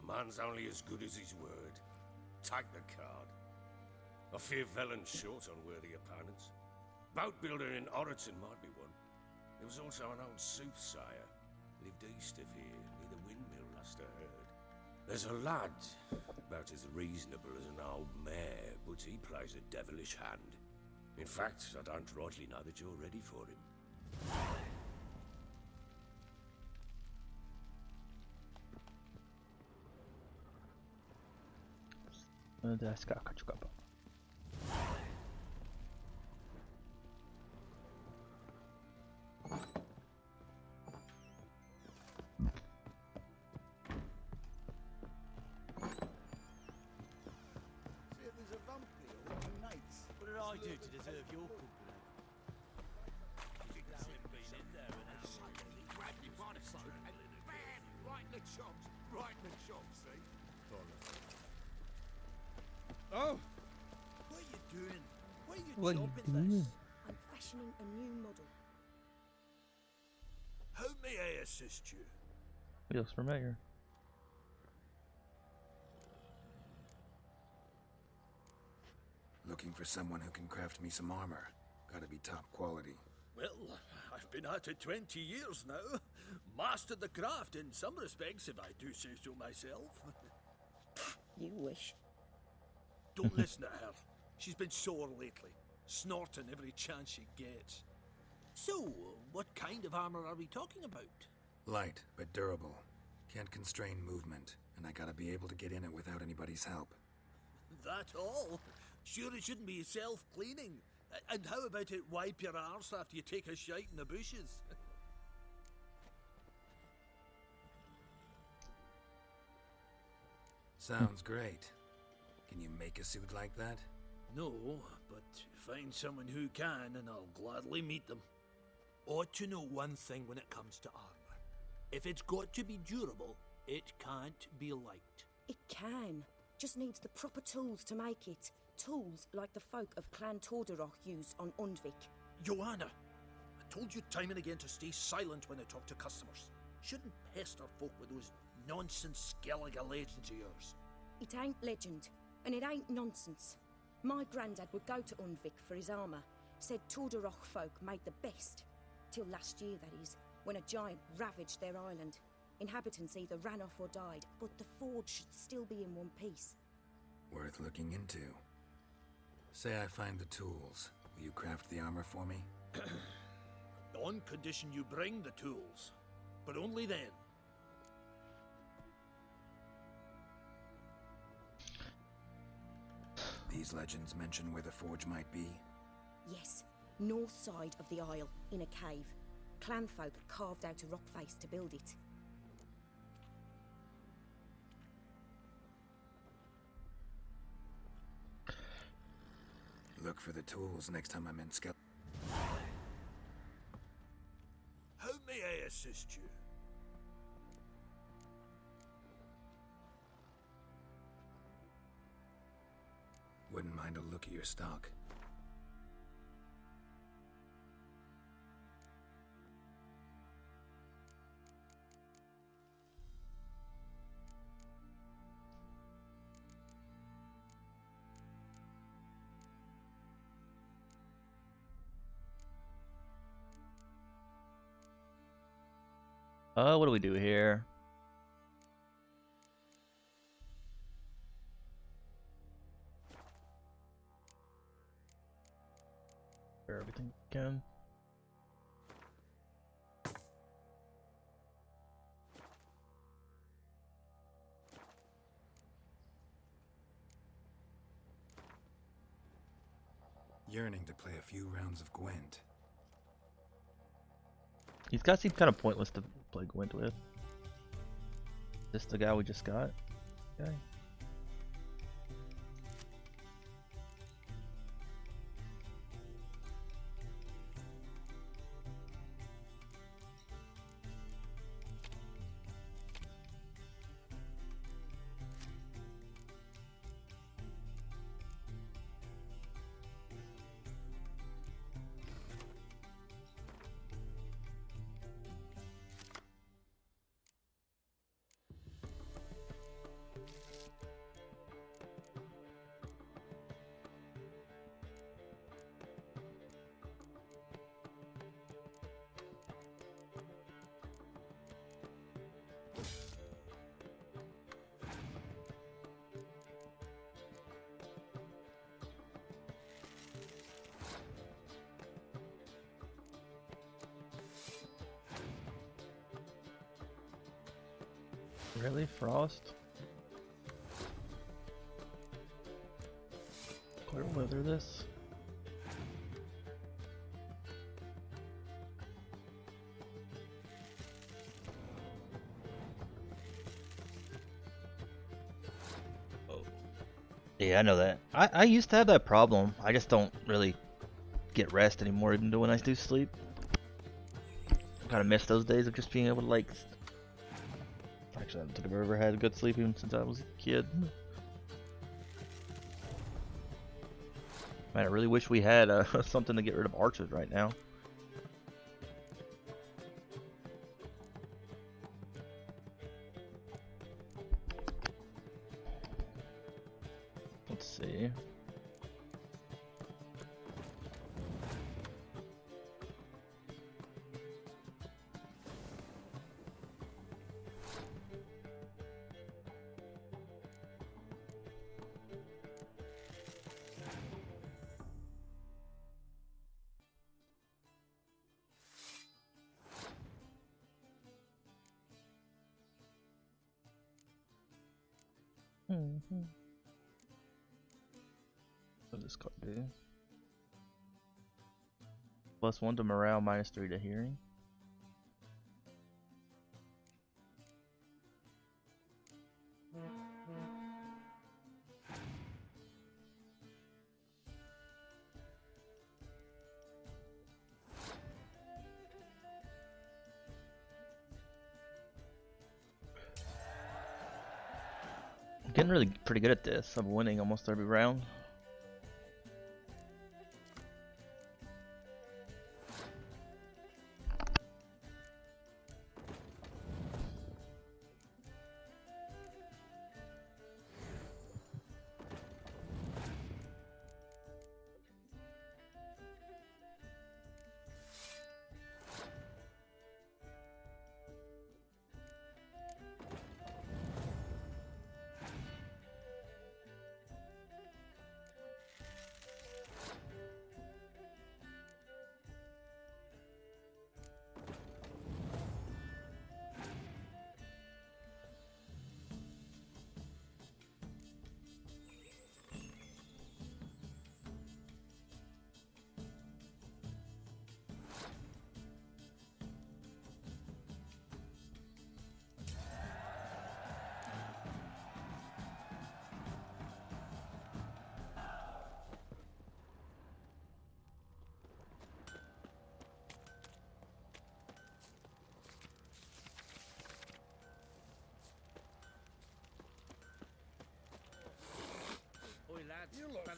A man's only as good as his word. Take the card. I fear Velen's short on worthy opponents. Boat builder in Oroton might be one. There was also an old soothsayer. Lived east of here, near the windmill, last I heard. There's a lad, about as reasonable as an old mare, but he plays a devilish hand. In fact, I don't rightly know that you're ready for him. What did I do to deserve your company? Oh! What are you doing? What are you What are you chopping doing? this? I'm fashioning a new model. How may I assist you? He looks familiar. Looking for someone who can craft me some armor. Gotta be top quality. Well, I've been at it 20 years now. Mastered the craft in some respects, if I do say so myself. You wish. Don't listen to her. She's been sore lately, snorting every chance she gets. So, what kind of armor are we talking about? Light, but durable. Can't constrain movement, and I gotta be able to get in it without anybody's help. That all? Sure it shouldn't be self-cleaning. And how about it wipe your arse after you take a shite in the bushes? Sounds great. Can you make a suit like that? No, but find someone who can and I'll gladly meet them. Ought to know one thing when it comes to armor. If it's got to be durable, it can't be light. It can. Just needs the proper tools to make it. Tools like the folk of Clan Tordaroch use on Undvik. Joanna, I told you time and again to stay silent when I talk to customers. Shouldn't pester folk with those nonsense Skellige legends of yours. It ain't legend, and it ain't nonsense. My granddad would go to Undvik for his armour. Said Tordaroch folk made the best. Till last year, that is, when a giant ravaged their island. Inhabitants either ran off or died, but the forge should still be in one piece. Worth looking into. Say I find the tools. Will you craft the armor for me? On condition you bring the tools. But only then. These legends mention where the forge might be? Yes, north side of the Isle, in a cave. Clanfolk carved out a rock face to build it. Look for the tools next time I'm in Skell. How may I assist you? Wouldn't mind a look at your stock. What do we do here? Where everything can. Yearning to play a few rounds of Gwent. These guys seem kind of pointless to play Gwent with. This the guy we just got? Okay. Really? Frost? Clear weather this? Oh. Yeah, I know that. I used to have that problem. I just don't really get rest anymore, even when I do sleep. I kind of miss those days of just being able to, like... Actually, I don't think I've ever had good sleep even since I was a kid. Man, I really wish we had something to get rid of archers right now. Let's see. What does this card do? +1 to morale, -3 to hearing. Getting really pretty good at this. I'm winning almost every round.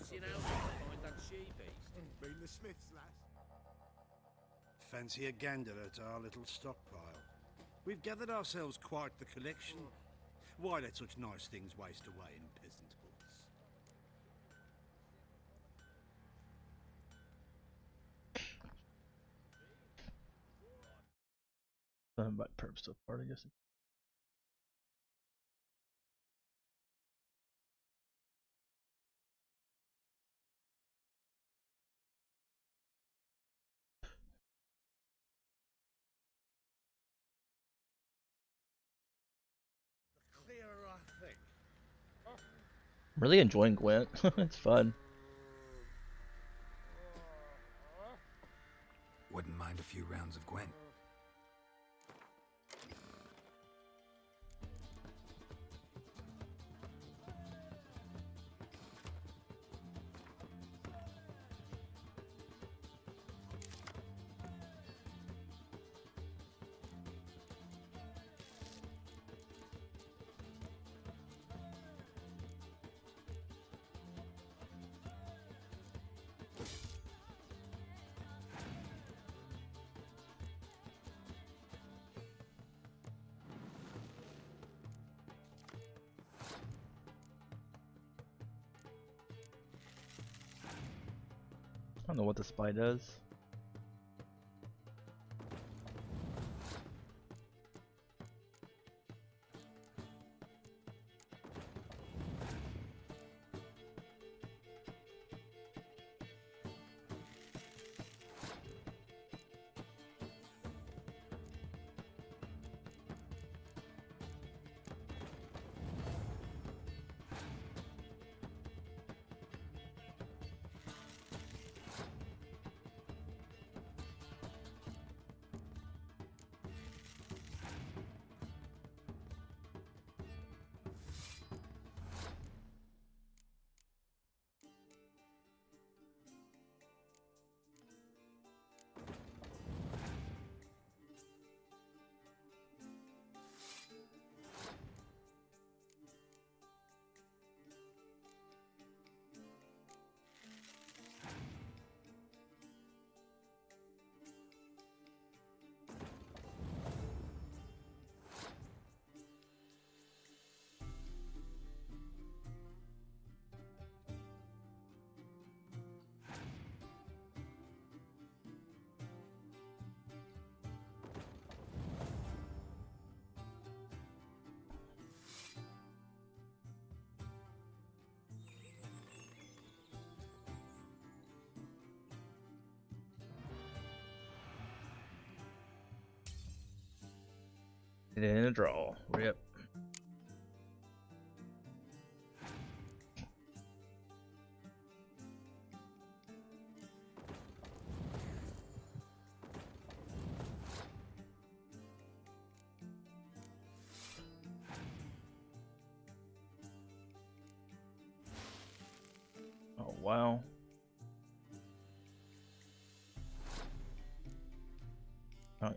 fancying out behind that she-beast? Been the Smiths, lass? Fancy a gander at our little stockpile. We've gathered ourselves quite the collection. Why let such nice things waste away in peasant huts? About purpose of part, I guess. Clearer, I think. I'm really enjoying Gwent. It's fun. Wouldn't mind a few rounds of Gwent. I don't know what the spy does. Get it in a draw. Rip. Oh wow.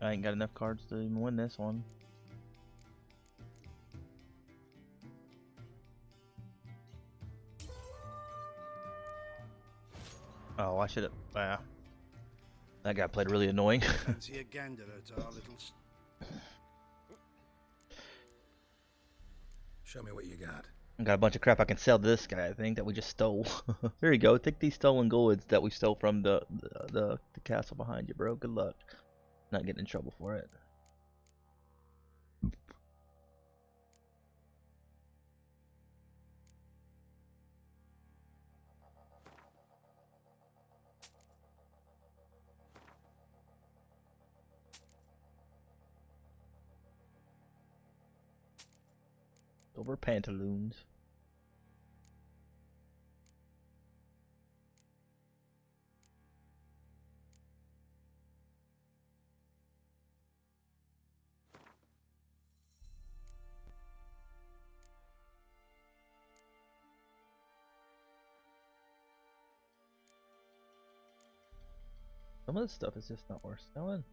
I ain't got enough cards to even win this one. Oh, I should have. That guy played really annoying. Fancy a gander at our little. Show me what you got. I got a bunch of crap I can sell to this guy, I think, that we just stole. Here you go. Take these stolen goods that we stole from the castle behind you, bro. Good luck. Not getting in trouble for it. Over pantaloons. Some of this stuff is just not worth selling.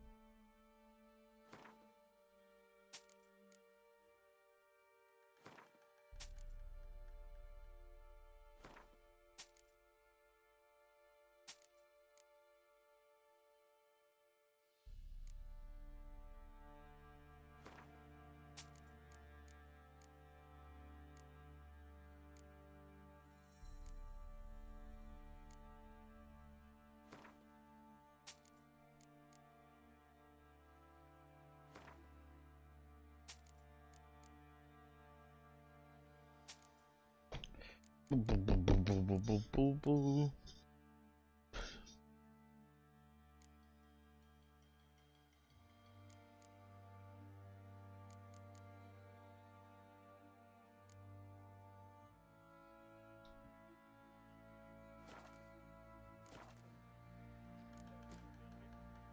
Boom, boom, boom, boom, boom, boom, boom, boom, boom.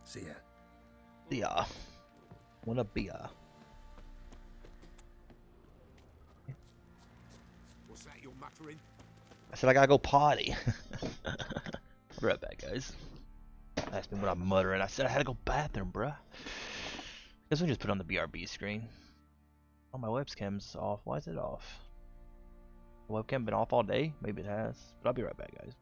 See ya. Yeah. Wanna be a. What's that you're muttering? I said I gotta go potty. Be right back, guys. Asked me what I'm muttering. I said I had to go bathroom, bruh. Guess we just put on the BRB screen. Oh, my webcam's off. Why is it off? The webcam been off all day? Maybe it has. But I'll be right back, guys.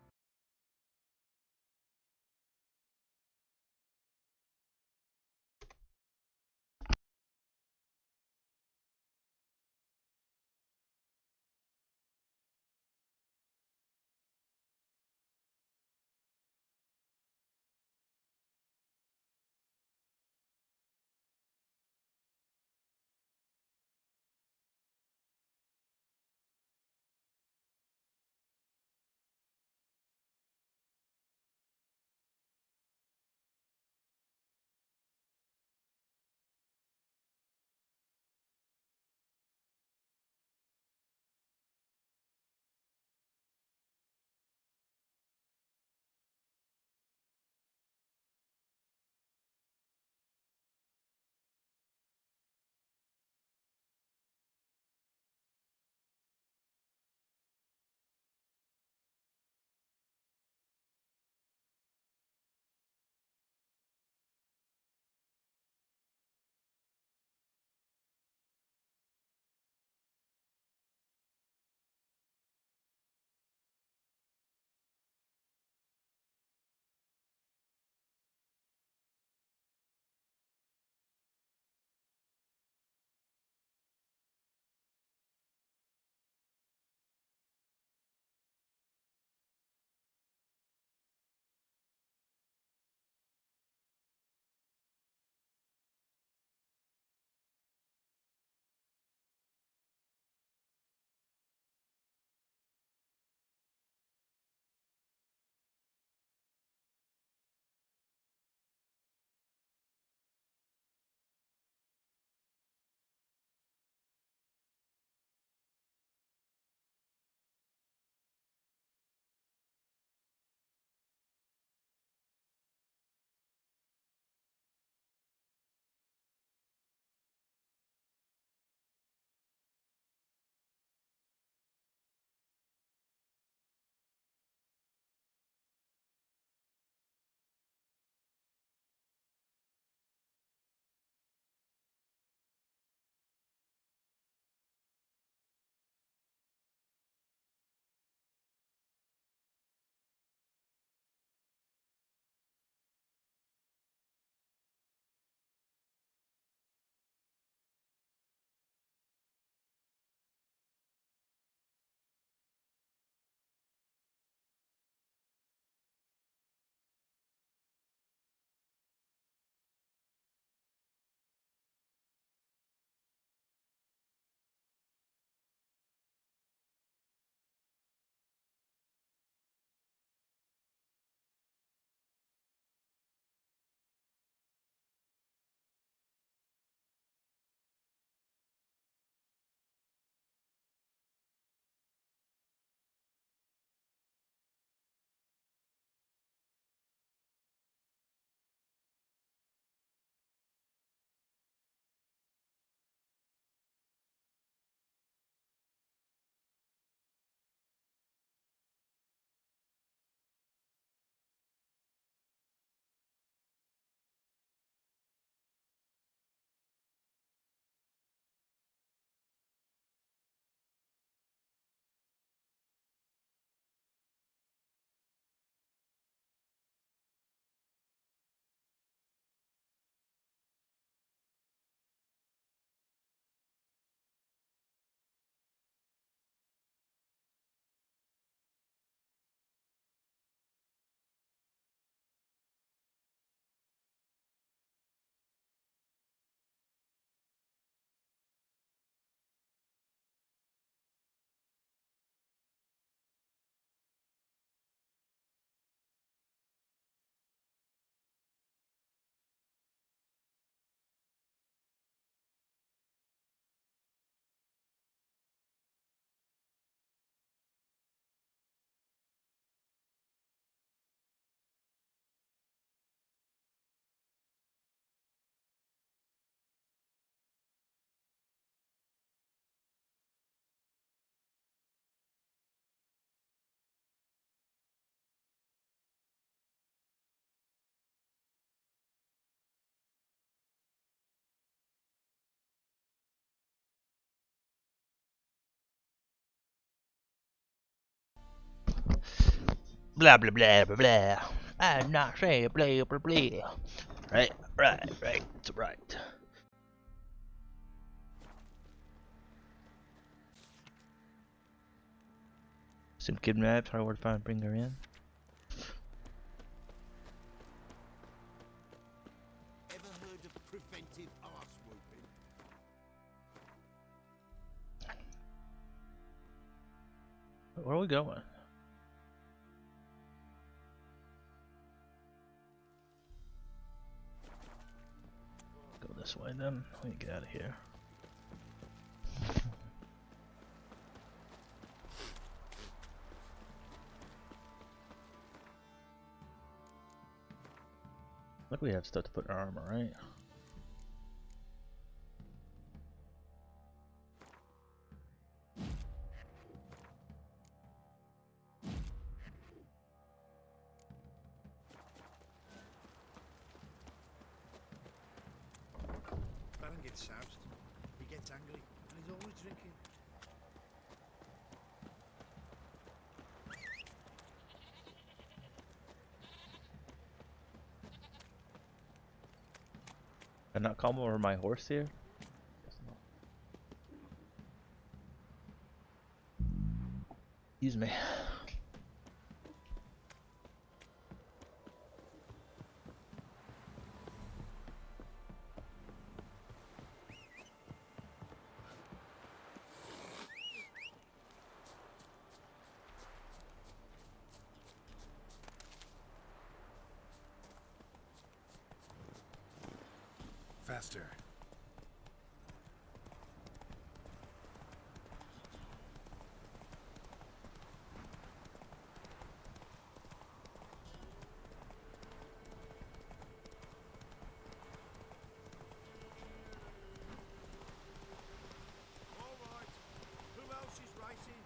Blah blah blah blah blah. I'm not saying blah blah blah. Right, it's right. Some kidnapped, hard to find, bring her in. Ever heard of preventive arse whooping? Where are we going? Go this way then. Let me get out of here. Look, we have stuff to put in our armor, right? Baron gets soused. He gets angry, and he's always drinking. Can I not come over my horse here? Excuse me. Faster. All right. Who else is racing?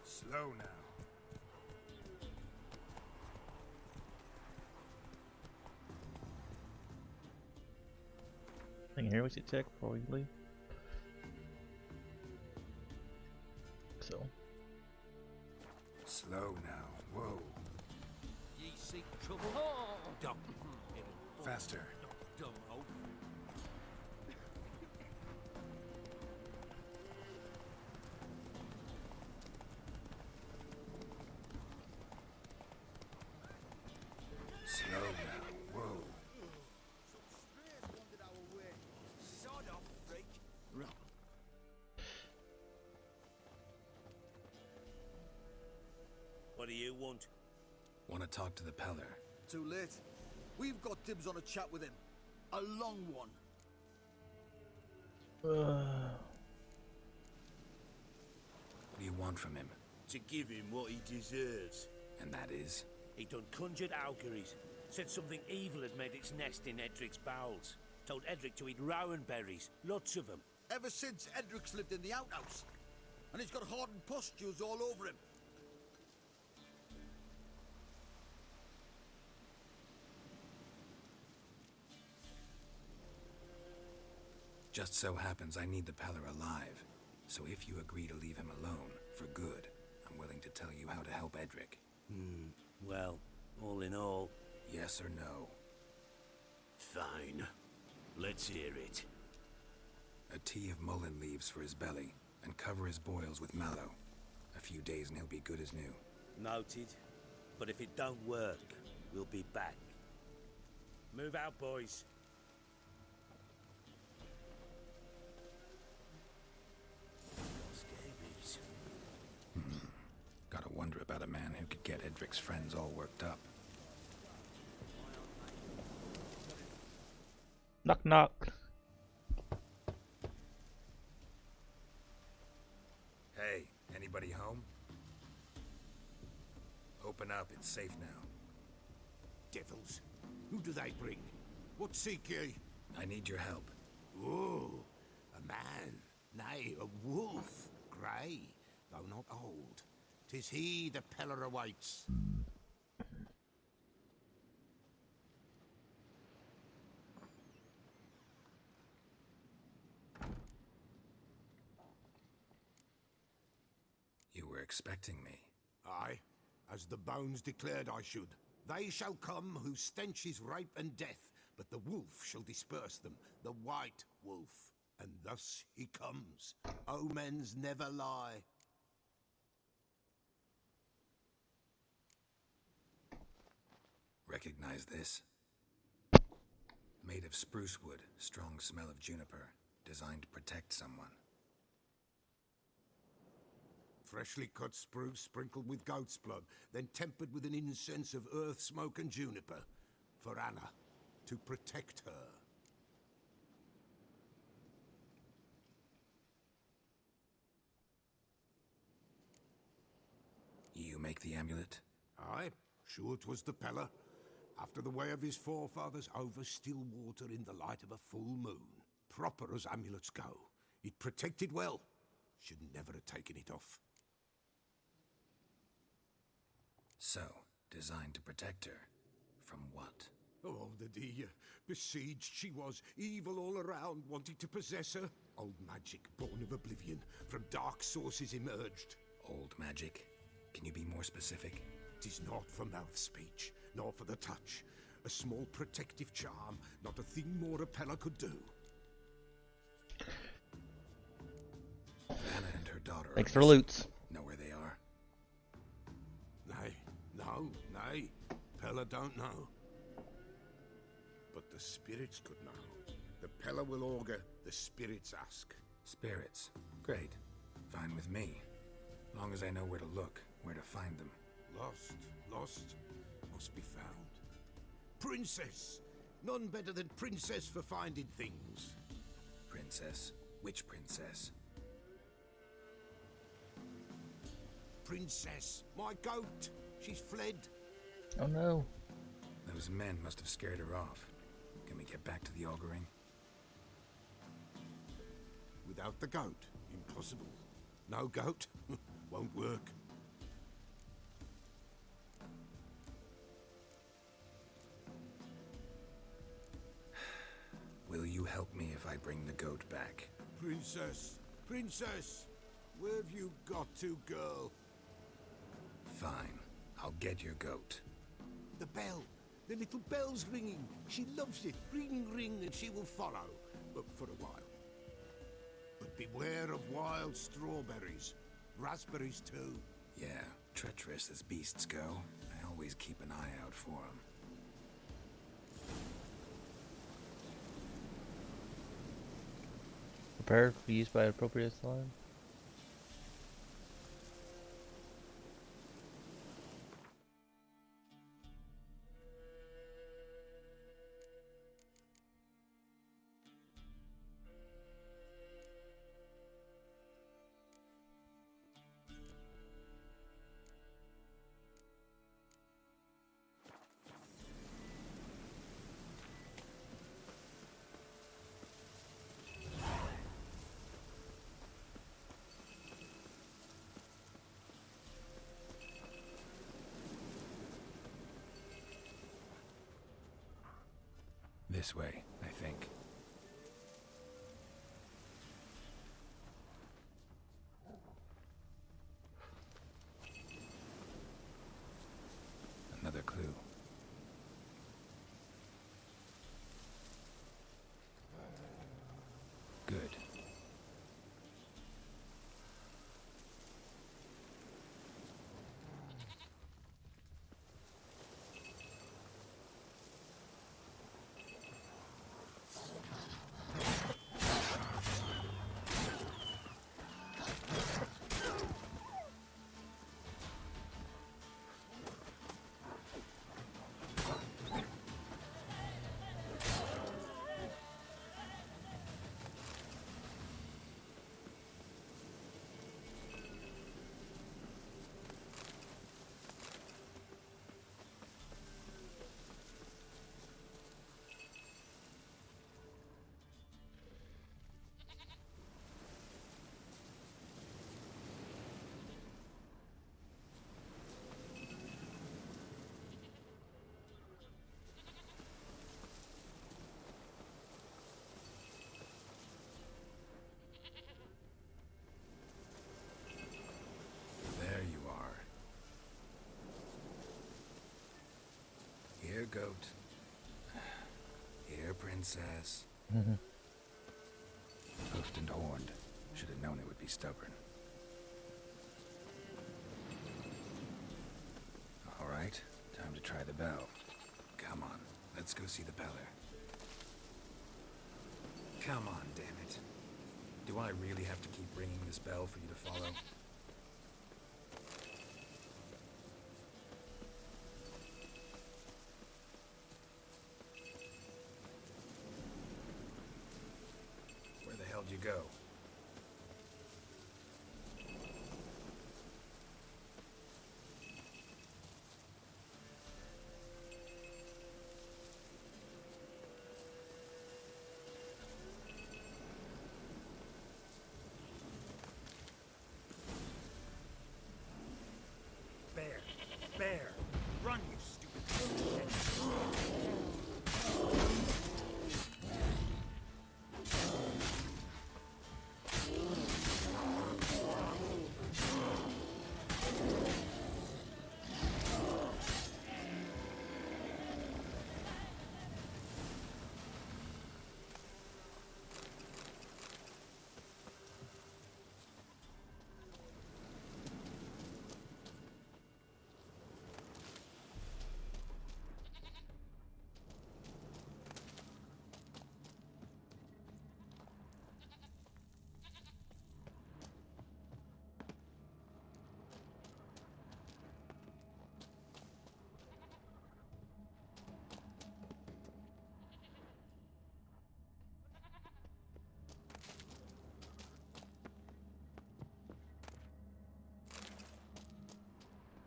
Slow now. Anything here we should check before we leave? So. Slow now. Whoa. Ye seek trouble? Dump. Faster. Dumb old. Slow now. Whoa. Sod off, freak. What do you want? Want to talk to the Peller? Too late. We've got dibs on a chat with him. A long one. What do you want from him? To give him what he deserves. And that is? He done conjured auguries. Said something evil had made its nest in Edric's bowels. Told Edric to eat rowan berries. Lots of them. Ever since Edric's lived in the outhouse. And he's got hardened pustules all over him. Just so happens I need the Peller alive. So if you agree to leave him alone, for good, I'm willing to tell you how to help Edric. Well, all in all... Yes or no? Fine. Let's hear it. A tea of mullein leaves for his belly, and cover his boils with mallow. A few days and he'll be good as new. Noted. But if it don't work, we'll be back. Move out, boys. Scabies. Gotta wonder about a man who could get Edric's friends all worked up. Knock knock. Hey, anybody home? Open up, it's safe now. Devils. Who do they bring? What seek ye? I need your help. Ooh, a man. Nay, a wolf. Grey, though not old. 'Tis he the Peller awaits. expecting me. Aye, as the bones declared I should. They shall come whose stench is rape and death, but the wolf shall disperse them, the white wolf. And thus he comes. Omens never lie. Recognize this? Made of spruce wood, strong smell of juniper, designed to protect someone. Freshly cut spruce sprinkled with goat's blood, then tempered with an incense of earth, smoke and juniper. For Anna, to protect her. You make the amulet? Aye, sure 'twas the Pella. After the way of his forefathers, over still water in the light of a full moon. Proper as amulets go. It protected well. Should never have taken it off. So, designed to protect her. From what? Oh, the dear. Besieged she was, evil all around, wanting to possess her. Old magic, born of oblivion, from dark sources emerged. Old magic? Can you be more specific? 'Tis not for mouth speech, nor for the touch. A small protective charm, not a thing more a Pella could do. Anna and her daughter. Thanks for loots. Know where they are? Nay. Pella don't know. But the spirits could know. The Pella will augur, the spirits ask. Spirits. Great. Fine with me. Long as I know where to look, where to find them. Lost, must be found. Princess! None better than Princess for finding things. Princess? Which princess? Princess, my goat! She's fled. Oh no. Those men must have scared her off. Can we get back to the auguring? Without the goat, impossible. No goat, won't work. Will you help me if I bring the goat back? Princess! Where have you got to, girl? Fine. I'll get your goat. The bell! The little bell's ringing. She loves it. Ring, ring, and she will follow. But for a while. But beware of wild strawberries. Raspberries, too. Yeah, treacherous as beasts go. I always keep an eye out for them. Prepared for use by appropriate time. This way, I think. Another clue. Good. princess. Mm-hmm. Hoofed and horned. Should have known it would be stubborn. All right, time to try the bell. Come on, let's go see the Peller. Come on, damn it. Do I really have to keep ringing this bell for you to follow? Where the hell did you go? Bear! Run, you stupid shit!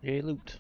Yay, loot.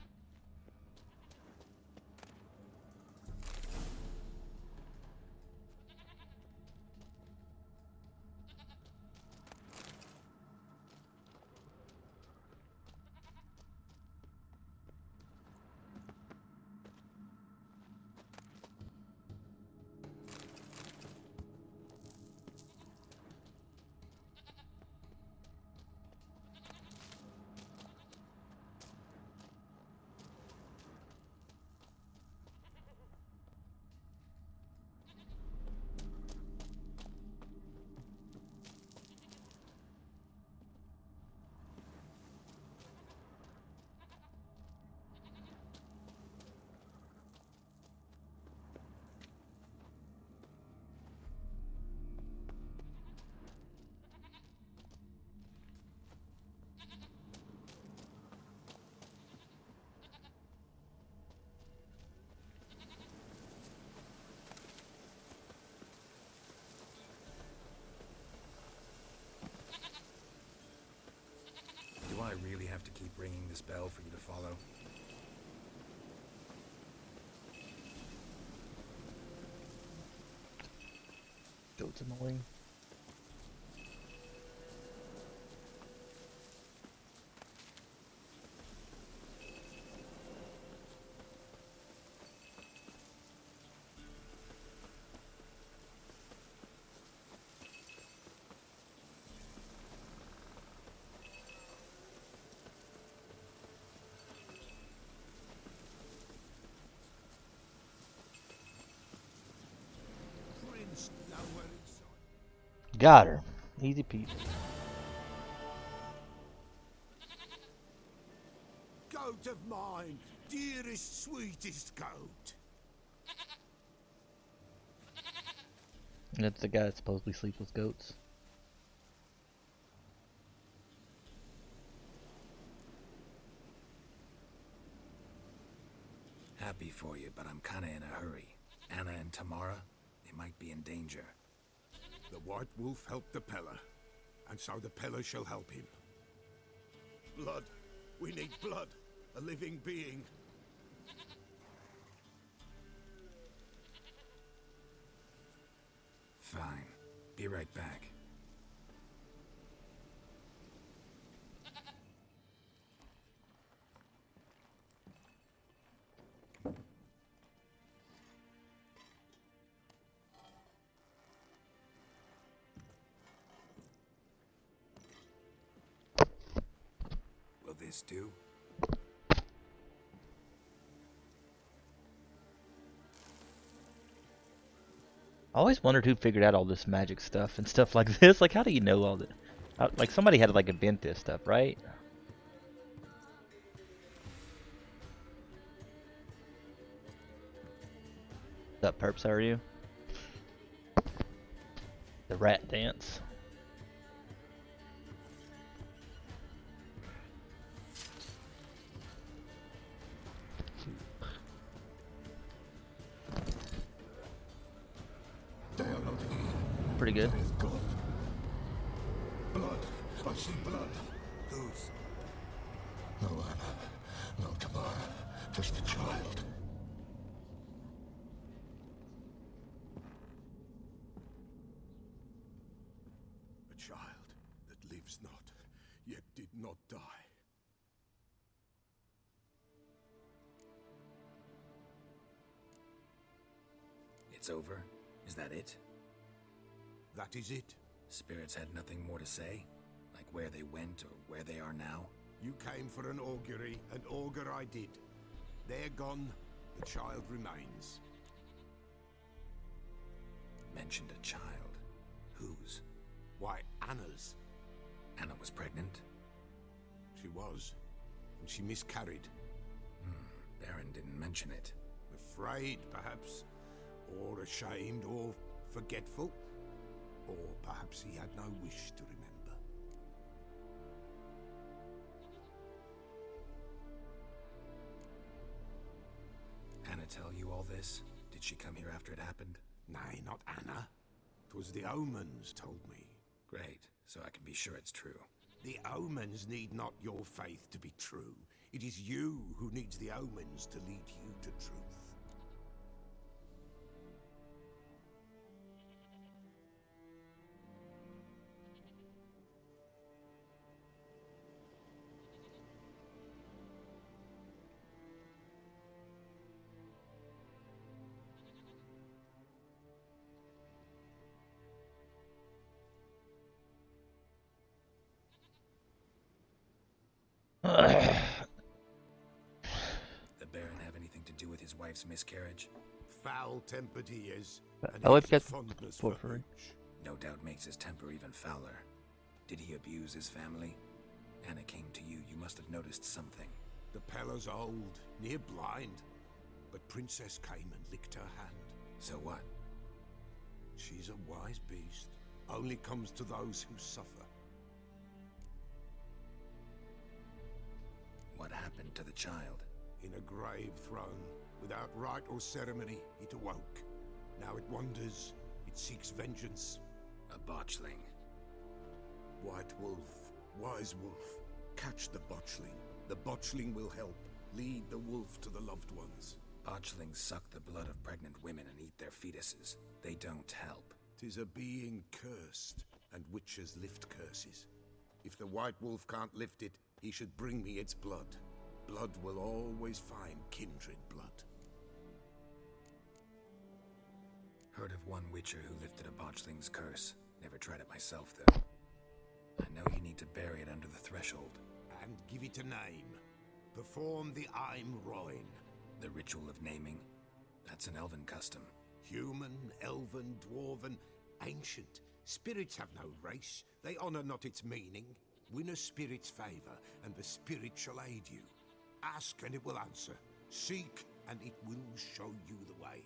Do I really have to keep ringing this bell for you to follow? Goat's annoying. Prince, nowhere in sight. Got her. Easy peasy. Goat of mine, dearest, sweetest goat. That's the guy that supposedly sleeps with goats. Happy for you, but I'm kinda in a hurry. Anna and Tamara, they might be in danger. The White Wolf helped the Peller, and so the Peller shall help him. Blood. We need blood. A living being. Fine. Be right back. Will this do? I always wondered who figured out all this magic stuff and stuff like this. Like, how do you know all that? Like, somebody had to like invent this stuff, right? What's up, perps? How are you? The rat dance. Pretty good. Blood. I see blood. Whose? No Anna. No Tamara. Just the child. A child that lives not, yet did not die. It's over? Is that it? That is it. Spirits had nothing more to say? Like where they went or where they are now? You came for an augury, and augur I did. They're gone, the child remains. Mentioned a child. Whose? Why, Anna's. Anna was pregnant? She was, and she miscarried. Baron didn't mention it. Afraid, perhaps, or ashamed, or forgetful. Or perhaps he had no wish to remember. Anna tell you all this? Did she come here after it happened? Nay, not Anna. 'Twas the omens told me. Great, so I can be sure it's true. The omens need not your faith to be true. It is you who needs the omens to lead you to truth. The Baron have anything to do with his wife's miscarriage? Foul-tempered he is, and Oh, has I've a got fondness for for free. hooch. No doubt makes his temper even fouler. Did he abuse his family? Anna came to you, you must have noticed something. The Pella's old, near blind, but Princess came and licked her hand. So what? She's a wise beast, only comes to those who suffer. What happened to the child? In a grave thrown, without rite or ceremony, it awoke. Now it wanders, it seeks vengeance. A botchling. White wolf, wise wolf, catch the botchling. The botchling will help, lead the wolf to the loved ones. Botchlings suck the blood of pregnant women and eat their fetuses. They don't help. 'Tis a being cursed, and witches lift curses. If the white wolf can't lift it, he should bring me its blood. Blood will always find kindred blood. Heard of one witcher who lifted a botchling's curse. Never tried it myself, though. I know you need to bury it under the threshold. And give it a name. Perform the Aim Roin. The ritual of naming? That's an elven custom. Human, elven, dwarven, ancient. Spirits have no race. They honor not its meaning. Win a spirit's favor, and the spirit shall aid you. Ask, and it will answer. Seek, and it will show you the way.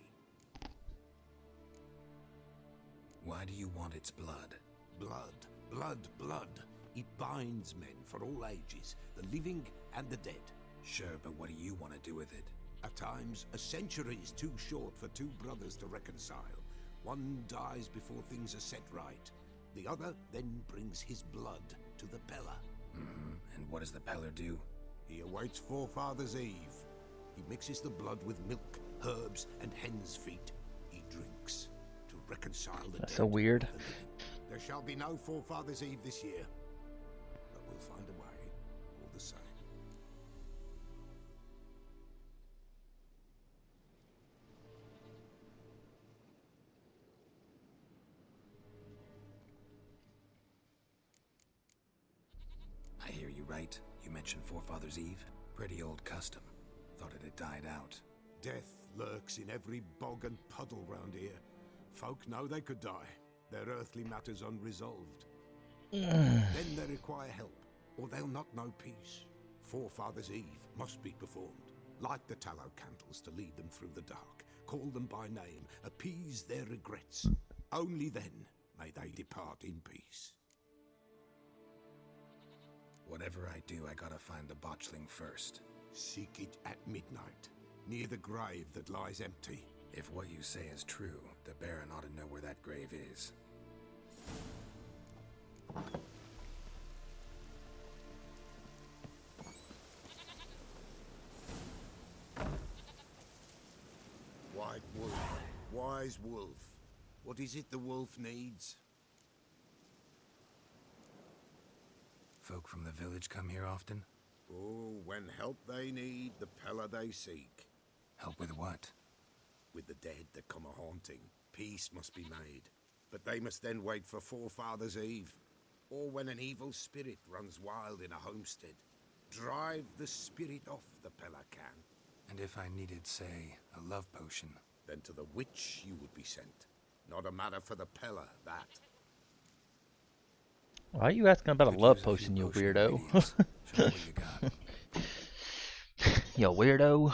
Why do you want its blood? Blood, blood, blood. It binds men for all ages, the living and the dead. Sure, but what do you want to do with it? At times, a century is too short for two brothers to reconcile. One dies before things are set right. The other then brings his blood to the Pella. And what does the Peller do? He awaits Forefathers' Eve. He mixes the blood with milk, herbs, and hen's feet. He drinks to reconcile the That's dead so weird. with the living. There shall be no Forefathers' Eve this year, but we'll find a way, all the same. I hear you right. You mentioned Forefathers' Eve. Pretty old custom. Thought it had died out. Death lurks in every bog and puddle round here. Folk know they could die, their earthly matters unresolved. Mm. Then they require help, or they'll not know peace. Forefathers' Eve must be performed. Light the tallow candles to lead them through the dark. Call them by name, appease their regrets. Only then may they depart in peace. Whatever I do, I gotta find the botchling first. Seek it at midnight, near the grave that lies empty. If what you say is true, the Baron ought to know where that grave is. White Wolf, wise wolf. What is it the wolf needs? Folk from the village come here often? Oh, when help they need, the Pella they seek. Help with what? With the dead that come a-haunting, peace must be made. But they must then wait for Forefathers' Eve, or when an evil spirit runs wild in a homestead. Drive the spirit off, the Pella can. And if I needed, say, a love potion? Then to the witch you would be sent. Not a matter for the Pella, that. Why are you asking about a love potion, you weirdo? Show me what you got. You weirdo.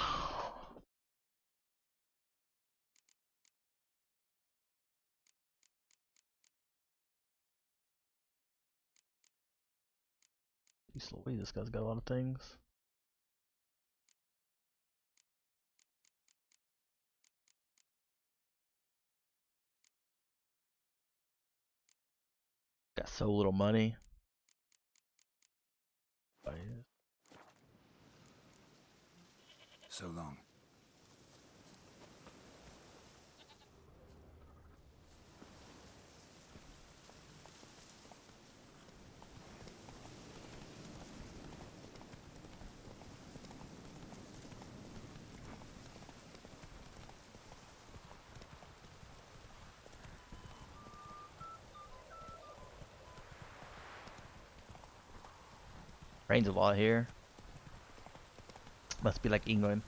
Jeez Louise, this guy's got a lot of things. Got so little money. So long. Rains a lot here. Must be like England.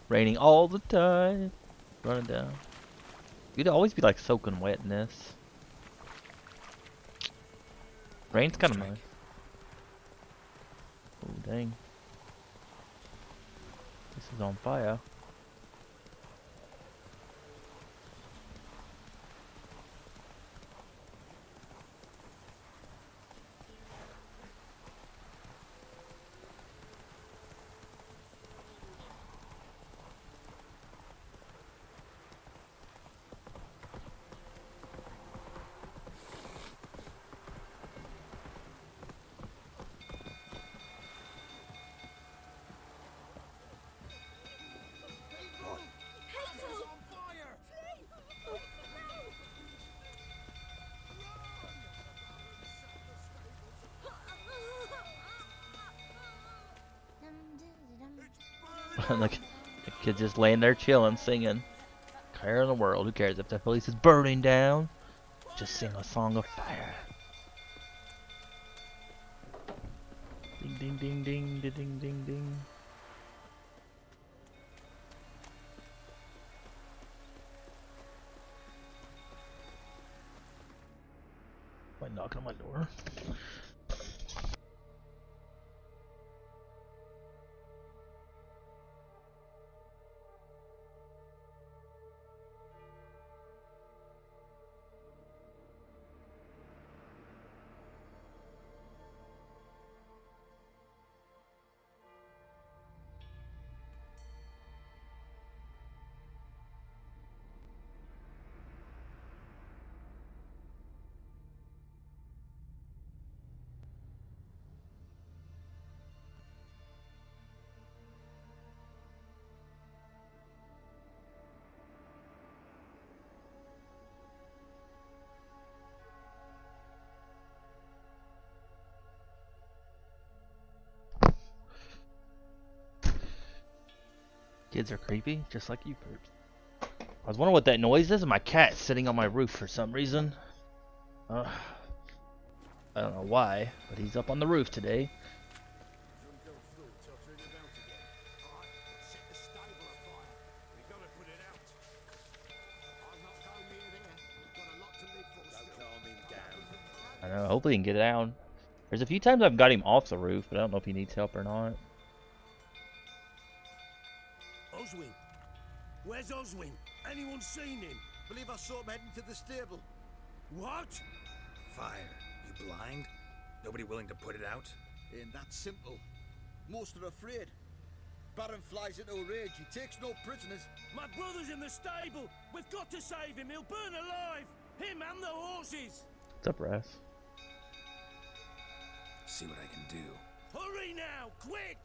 Raining all the time. Running down. You'd always be like soaking wet in this. Rain's kind of nice. Oh dang. This is on fire. Like, the kid just laying there chilling, singing. Care in the world, who cares if the place is burning down? Just sing a song of fire. Ding ding ding ding ding ding ding ding. Somebody knocking on my door. Kids are creepy, just like you perps. I was wondering what that noise is, and my cat's sitting on my roof for some reason. I don't know why, but he's up on the roof today. Hopefully he can get it down. There's a few times I've got him off the roof, but I don't know if he needs help or not. Oswin! Where's Oswin? Anyone seen him? Believe I saw him heading to the stable. What? Fire. You blind? Nobody willing to put it out? Ain't that simple. Most are afraid. Baron flies into a rage. He takes no prisoners. My brother's in the stable. We've got to save him. He'll burn alive. Him and the horses. What's up, Ras? See what I can do. Hurry now, quick!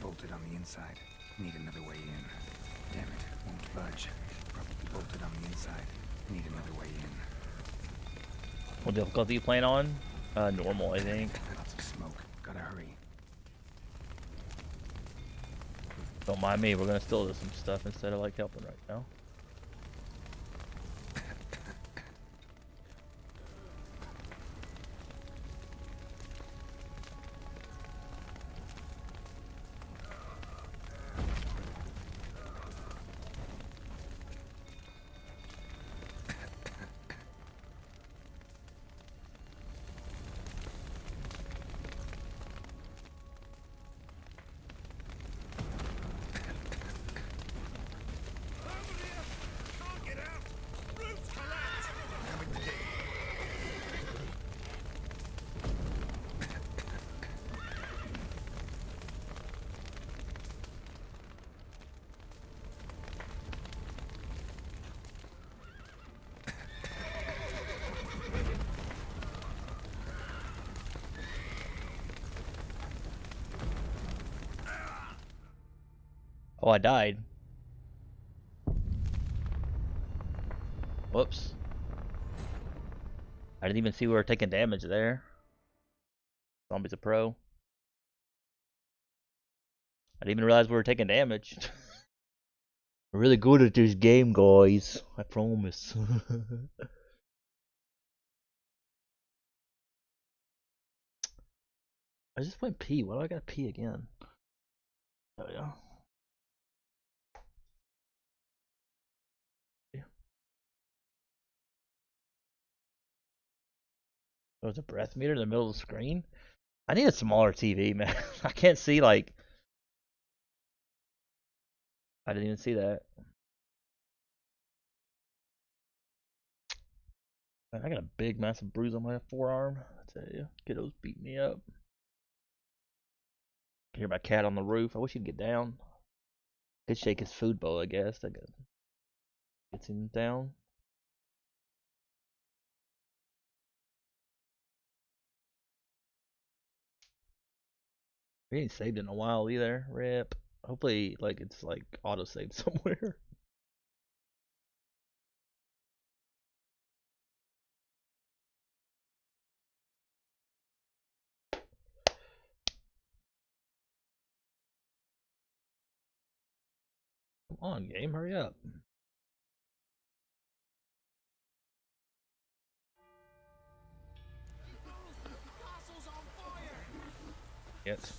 Bolted on the inside. Need another way in. Damn it, won't budge. Probably bolted on the inside. Need another way in. What difficulty you playing on? Normal, I think. Lots of smoke. Gotta hurry. Don't mind me, we're gonna still do some stuff instead of like helping right now. Oh, I died. Whoops. I didn't even see we were taking damage there. Zombie's a pro. I didn't even realize we were taking damage. We're really good at this game, guys. I promise. I just went pee. Why do I gotta pee again? Oh yeah. Oh, there's a breath meter in the middle of the screen? I need a smaller TV, man. I can't see, like... I didn't even see that. Man, I got a big, massive bruise on my forearm. I tell you, kiddos beat me up. Can hear my cat on the roof. I wish he'd get down. Could shake his food bowl, I guess. That gets him down. We ain't saved in a while either. Rip. Hopefully, like, it's like auto saved somewhere. Come on, game, hurry up. Yes.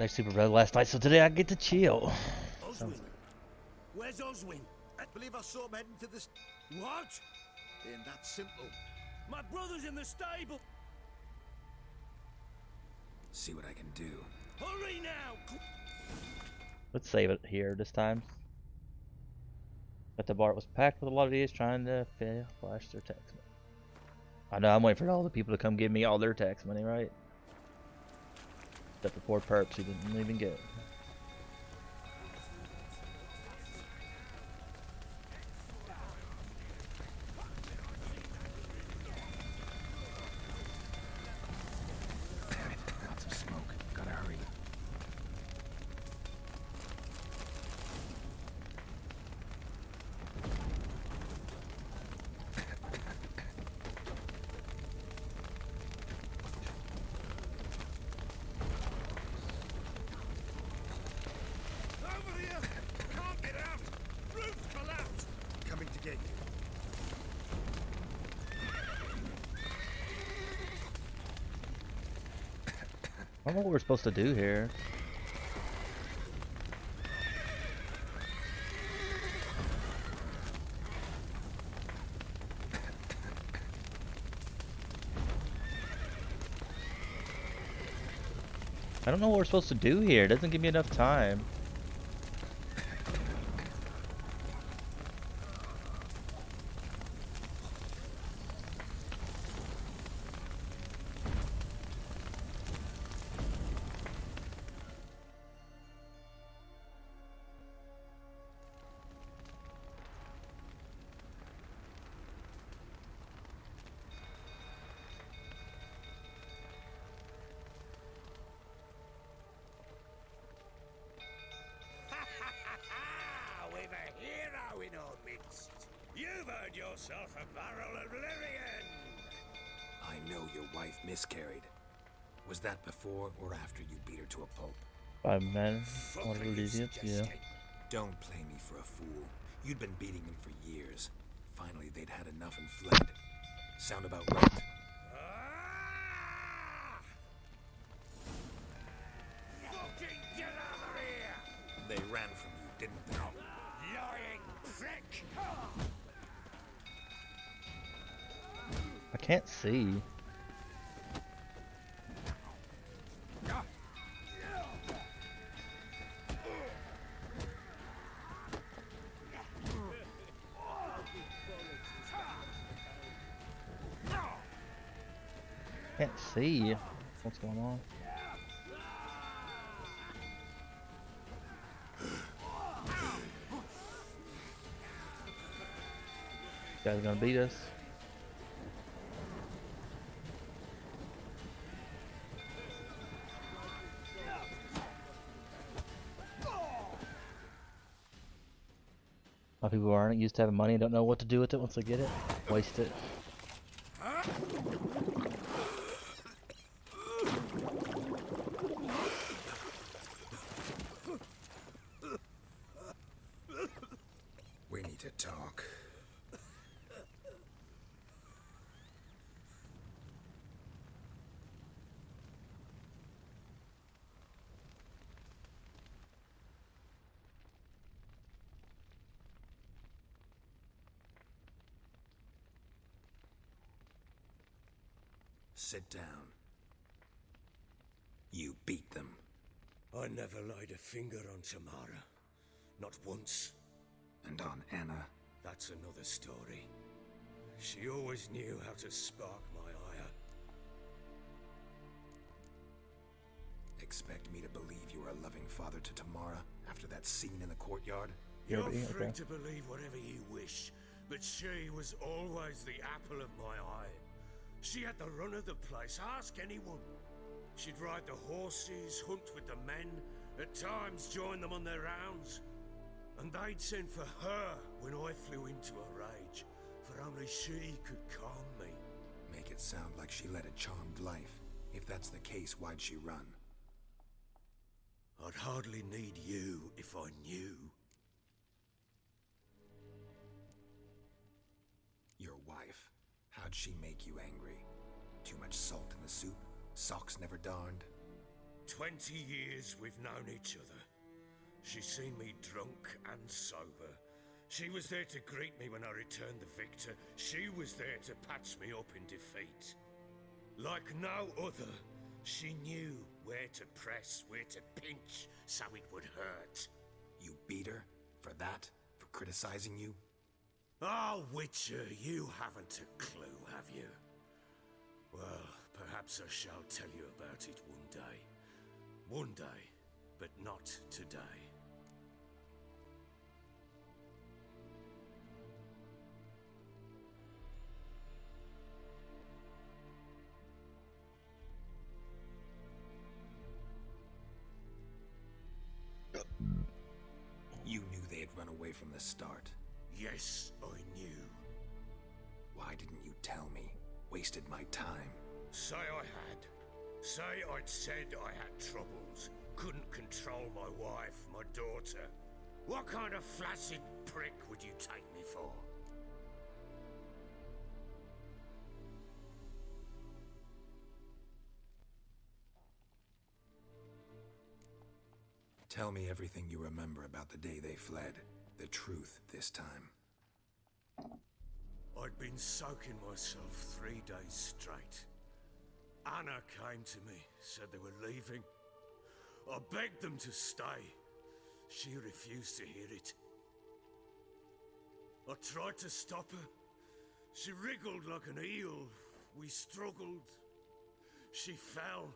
Nice super bad last night, so today I get to chill. Oswin! Where's Oswin? Believe I saw him heading to the... What? Ain't that simple. My brother's in the stable. See what I can do. Hurry now! Let's save it here this time. But the bar was packed with a lot of idiots trying to flash their tax money. I know, I'm waiting for all the people to come give me all their tax money, right? Except for poor perps who didn't even get it. Lots of smoke. Gotta hurry. Over here! Can't get out! Roof collapsed! Coming to get you. I don't know what we're supposed to do here. I don't know what we're supposed to do here. It doesn't give me enough time. We've a hero in our midst. You've earned yourself a barrel of Lyrian. I know your wife miscarried. Was that before or after you beat her to a pulp? 5 men, one of the idiots, yeah. Don't play me for a fool. You'd been beating them for years. Finally, they'd had enough and fled. Sound about right? Fucking get over here! They ran from you, didn't they? Lying prick! I can't see. Can't see what's going on. You guys gonna beat us? A lot of people aren't used to having money and don't know what to do with it once they get it. Waste it. We need to talk. Sit down. You beat them. I never laid a finger on Tamara. Not once. And on Anna? That's another story. She always knew how to spark my ire. Expect me to believe you were a loving father to Tamara after that scene in the courtyard? You're free to believe whatever you wish, but she was always the apple of my eye. She had the run of the place, ask anyone. She'd ride the horses, hunt with the men, at times join them on their rounds. And they'd send for her when I flew into a rage, for only she could calm me. Make it sound like she led a charmed life. If that's the case, why'd she run? I'd hardly need you if I knew. Your wife. How'd she make you angry? Too much salt in the soup? Socks never darned? 20 years we've known each other. She's seen me drunk and sober, She was there to greet me when I returned the victor. She was there to patch me up in defeat. Like no other, she knew where to press, where to pinch, so it would hurt. You beat her? For that? For criticizing you? Oh, Witcher, you haven't a clue, have you? Well, perhaps I shall tell you about it one day. One day, but not today. You knew they had run away from the start. Yes, I knew. Why didn't you tell me? Wasted my time. Say I had. Say I'd said I had troubles. Couldn't control my wife, my daughter. What kind of flaccid prick would you take me for? Tell me everything you remember about the day they fled. The truth this time. I'd been soaking myself 3 days straight. Anna came to me, said they were leaving. I begged them to stay. She refused to hear it. I tried to stop her. She wriggled like an eel. We struggled. She fell.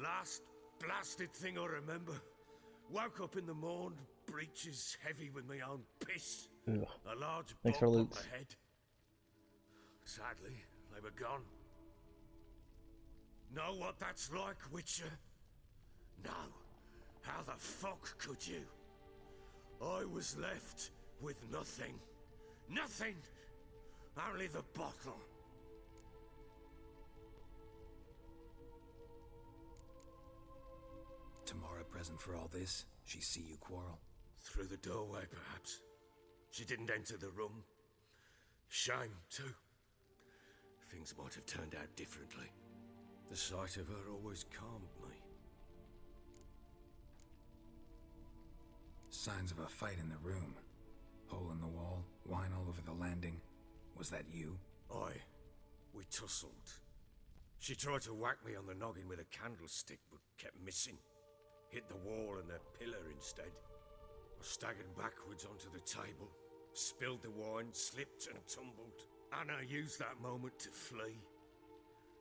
Last blasted thing I remember. Woke up in the morn, breeches heavy with my own piss. Ugh. A large Thanks bump for on loot. my head. Sadly, they were gone. Know what that's like, Witcher? No. How the fuck could you? I was left with nothing. Nothing! Only the bottle. Tamara present for all this? She see you quarrel? Through the doorway, perhaps. She didn't enter the room. Shame, too. Things might have turned out differently. The sight of her always calmed me. Signs of a fight in the room. Hole in the wall, wine all over the landing. Was that you? Aye. We tussled. She tried to whack me on the noggin with a candlestick, but kept missing. Hit the wall and the pillar instead. I staggered backwards onto the table, spilled the wine, slipped and tumbled. Anna used that moment to flee.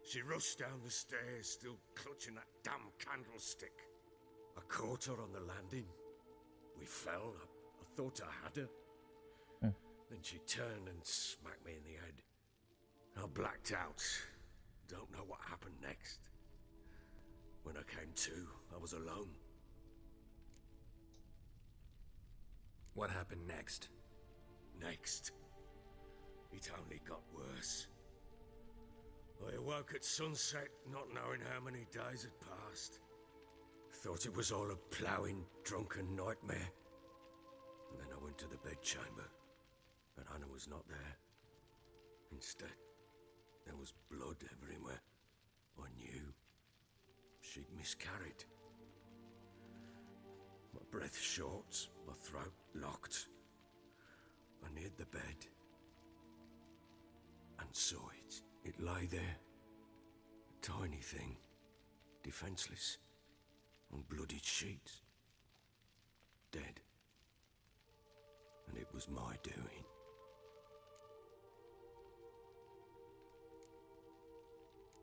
She rushed down the stairs, still clutching that damn candlestick. I caught her on the landing. We fell. I thought I had her. Then she turned and smacked me in the head. I blacked out. Don't know what happened next. When I came to, I was alone. What happened next? Next? It only got worse. I awoke at sunset, not knowing how many days had passed. Thought it was all a ploughing, drunken nightmare. And then I went to the bedchamber, but Anna was not there. Instead, there was blood everywhere. I knew she'd miscarried. My breath short, my throat locked. I neared the bed and saw it. It lay there, a tiny thing, defenseless, on bloodied sheets, dead. And it was my doing.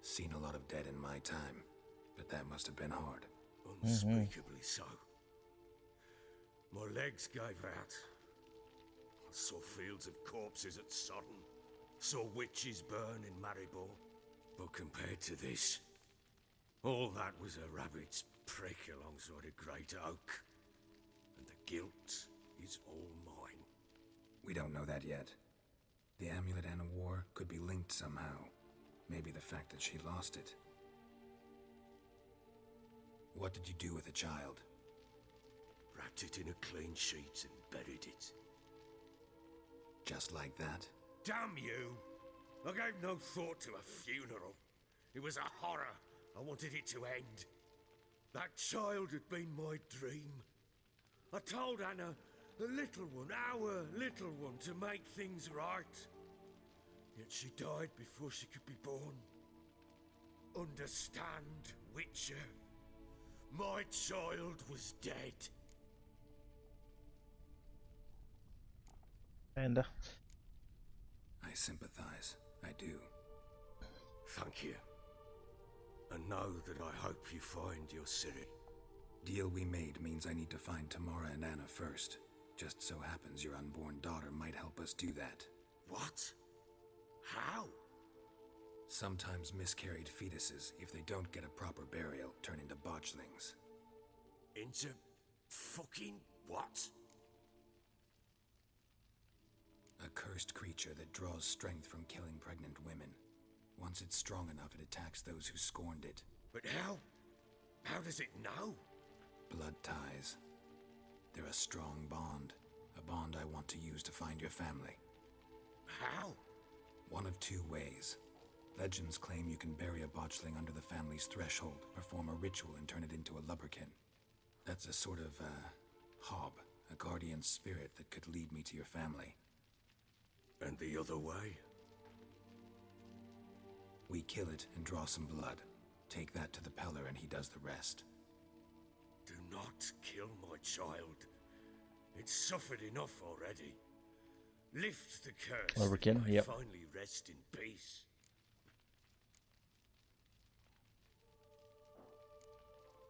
Seen a lot of dead in my time, but that must have been hard. Unspeakably so. My legs gave out. I saw fields of corpses at Sodden. Saw witches burn in Maribor. But compared to this, all that was a rabbit's prick alongside a great oak. And the guilt is all mine. We don't know that yet. The amulet Anna wore could be linked somehow. Maybe the fact that she lost it. What did you do with the child? Wrapped it in a clean sheet and buried it. Just like that? Damn you! I gave no thought to a funeral. It was a horror. I wanted it to end. That child had been my dream. I told Anna The little one, our little one, to make things right. Yet she died before she could be born. Understand, Witcher? My child was dead. And I sympathize. I do. Thank you. And know that I hope you find your Ciri. Deal we made means I need to find Tamara and Anna first. Just so happens your unborn daughter might help us do that. What? How? Sometimes miscarried fetuses, if they don't get a proper burial, turn into botchlings. Into fucking what? A cursed creature that draws strength from killing pregnant women. Once it's strong enough, it attacks those who scorned it. But how? How does it know? Blood ties. They're a strong bond. A bond I want to use to find your family. How? One of two ways. Legends claim you can bury a botchling under the family's threshold, perform a ritual, and turn it into a lubberkin. That's a sort of, hob, a guardian spirit that could lead me to your family. And the other way? We kill it and draw some blood. Take that to the Peller and he does the rest. Do not kill my child. It's suffered enough already. Lift the curse. Lubberkin, that I yep. finally rest in peace.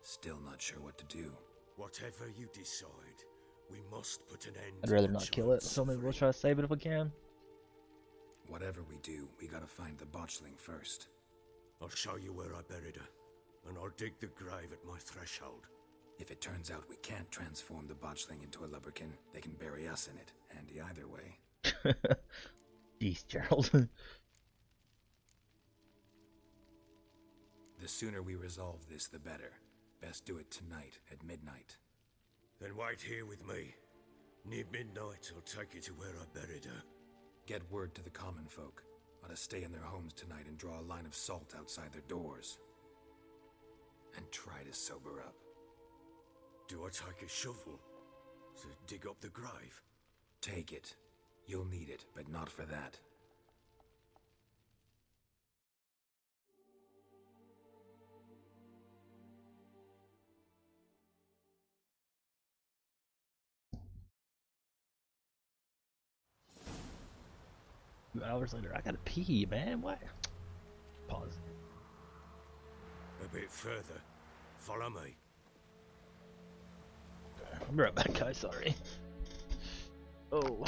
Still not sure what to do. Whatever you decide, we must put an end I'd rather to not kill it, so maybe we'll try to save it if we can. Whatever we do, we gotta find the botchling first. I'll show you where I buried her, and I'll dig the grave at my threshold. If it turns out we can't transform the botchling into a lubberkin, they can bury us in it. Handy either way. Jeez, Gerald. The sooner we resolve this, the better. Best do it tonight, at midnight. Then wait here with me. Near midnight, I'll take you to where I buried her. Get word to the common folk. Let us stay in their homes tonight and draw a line of salt outside their doors. And try to sober up. Do I take a shovel to dig up the grave? Take it. You'll need it, but not for that. Few hours later, I gotta pee, man. What? Pause. A bit further. Follow me. I'll be right back, guys. Sorry. Oh.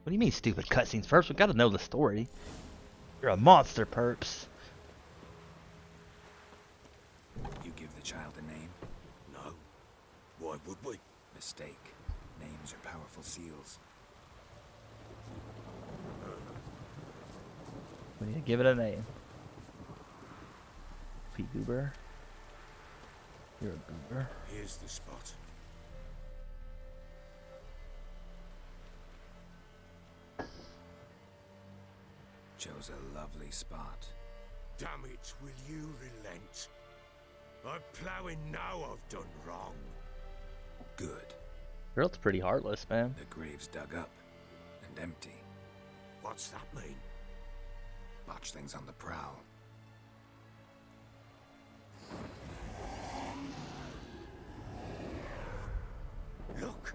What do you mean stupid cutscenes? First, we gotta know the story. You're a monster, Perps. You give the child a name? No. Why would we? Mistake. Names are powerful seals. We need to give it a name. Pete Goober. You're a goober. Here's the spot. Chose a lovely spot. Damn it, will you relent? I'm ploughing now I've done wrong. Good. Girl's pretty heartless, man. The grave's dug up and empty. What's that mean? Botchlings on the prowl. Look!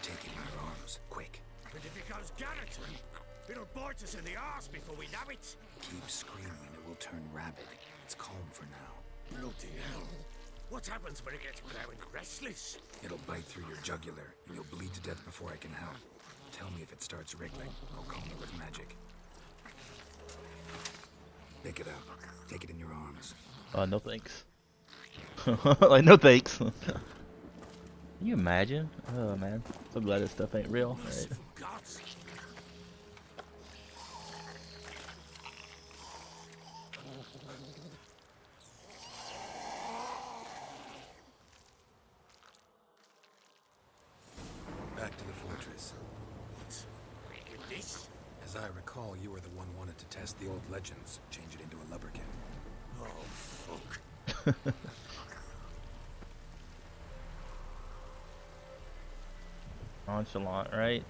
Take it in your arms, quick. And if it goes Garrison, it'll bite us in the arse before we know it. Keep screaming and it will turn rabid. It's calm for now. Bloody hell. What happens when it gets plowing restless? It'll bite through your jugular, and you'll bleed to death before I can help. Tell me if it starts wriggling. I'll calm it with magic. Pick it up. Take it in your arms. No thanks. Like, no thanks. Can you imagine? Oh man, so glad this stuff ain't real. Right. Back to the fortress. This? As I recall, you were the one wanted to test the old legends, change it into a lubberkin. Oh, fuck. Nonchalant, right?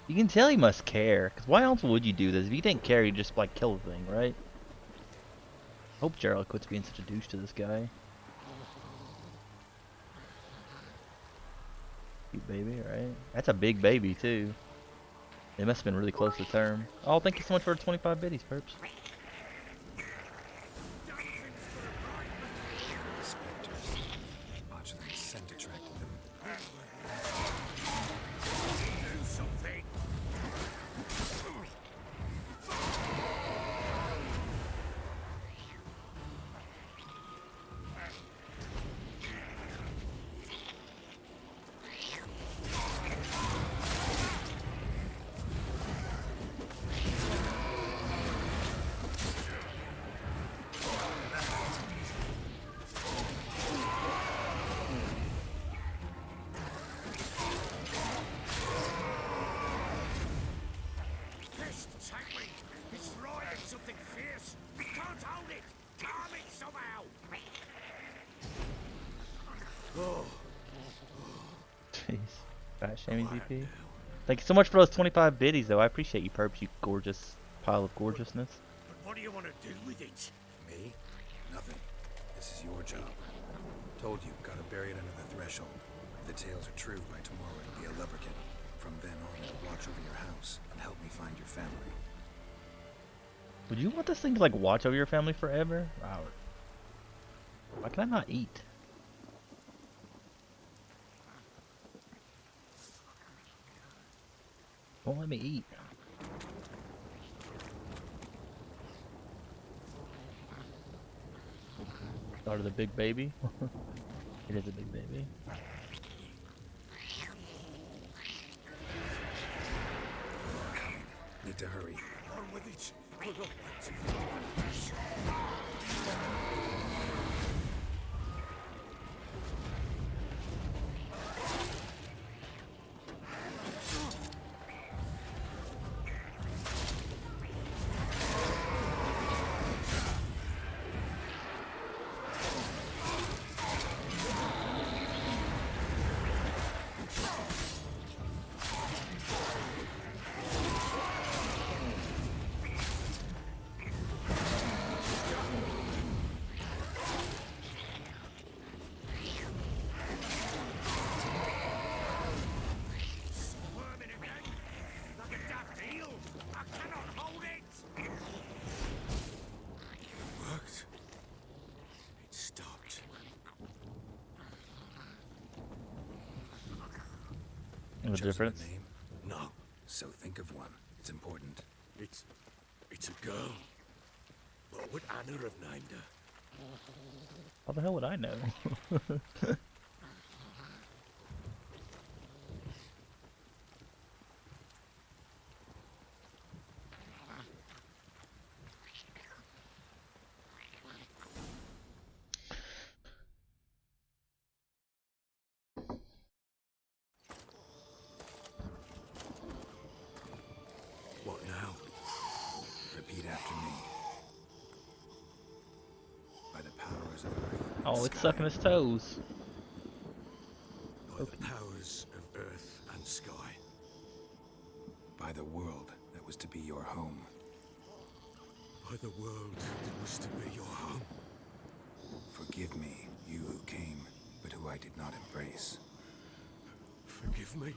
You can tell he must care, because why else would you do this? If you didn't care, you'd just, like, kill the thing, right? Hope Gerald quits being such a douche to this guy. Cute baby, right? That's a big baby, too. They must have been really close to term. Oh, thank you so much for the 25 biddies, perps. Spectres. Botchling's scent attracted them. Do something. Jeez. Fat shaming GP. Thank you so much for those 25 biddies, though. I appreciate you, perps, you gorgeous pile of gorgeousness. But what do you want to do with it? Me? Nothing. This is your job. Told you, gotta bury it under the threshold. If the tales are true, by tomorrow it'll be a lubberkin. From then on, it'll watch over your house and help me find your family. Would you want this thing to, like, watch over your family forever? Wow. Why can I not eat? Won't let me eat. Started a big baby. It is a big baby. Need to hurry. On with it. No chosen difference. a name? No. So think of one. It's important. It's a girl. What would Anna have named her? How the hell would I know? What now? Repeat after me. By the powers of Earth. Oh, it's sucking his toes. By the powers of earth and sky. By the world that was to be your home. By the world that was to be your home. Forgive me, you who came, but who I did not embrace. Forgive me.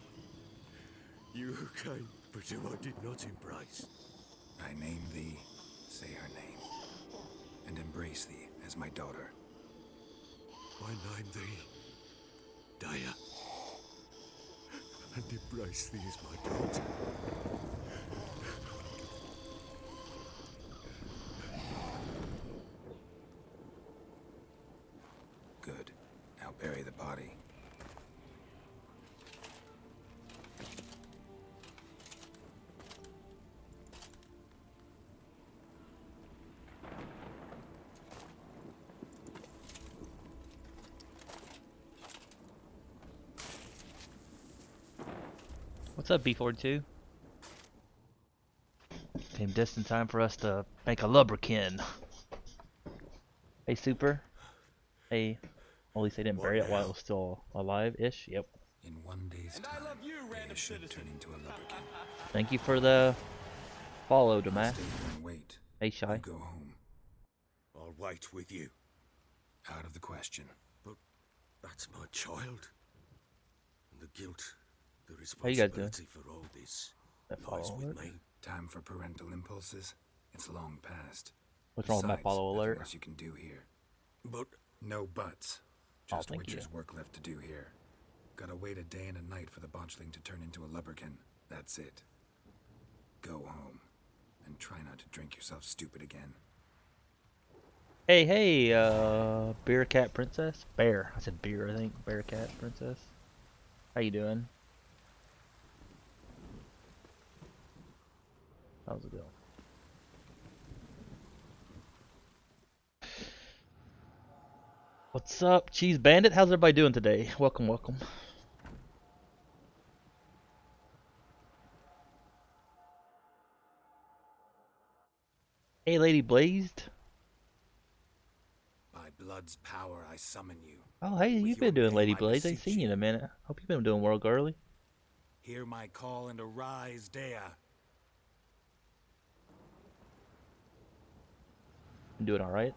You who came, but who I did not embrace. I name thee, say her name, and embrace thee as my daughter. I name thee Daya, and embrace thee as my daughter. Good. Now bury the body. What's up, B42? Came just in time for us to make a lubricant. Hey, Super. Hey. At least they didn't bury it while it was still alive-ish. Yep. In one day's time, Daya should turn into a lubricant. Thank you for the follow, Damas. Stay here and wait. Hey, Shy. Go home. I'll wait with you. Out of the question. But that's my child. And the guilt, the How you guys doing? responsibility for all this That lies follow with alert? me. Time for parental impulses? It's long past. What's wrong with my Besides, follow nothing alert? else you can do here. But no buts. Oh, Just thank Witcher's you. work left to do here. Gotta wait a day and a night for the botchling to turn into a lubberkin. That's it. Go home. And try not to drink yourself stupid again. Hey, hey, Bear Cat Princess? Bear. I said beer, I think. Bear Cat Princess. How you doing? How's it going? What's up, Cheese Bandit? How's everybody doing today? Welcome, welcome. Hey, Lady Blazed. By blood's power, I summon you. Oh, hey, you've been doing Lady Blaze. I ain't seen you in a minute. Hope you've been doing World Girly. Hear my call and arise, Dea. I'm doing alright.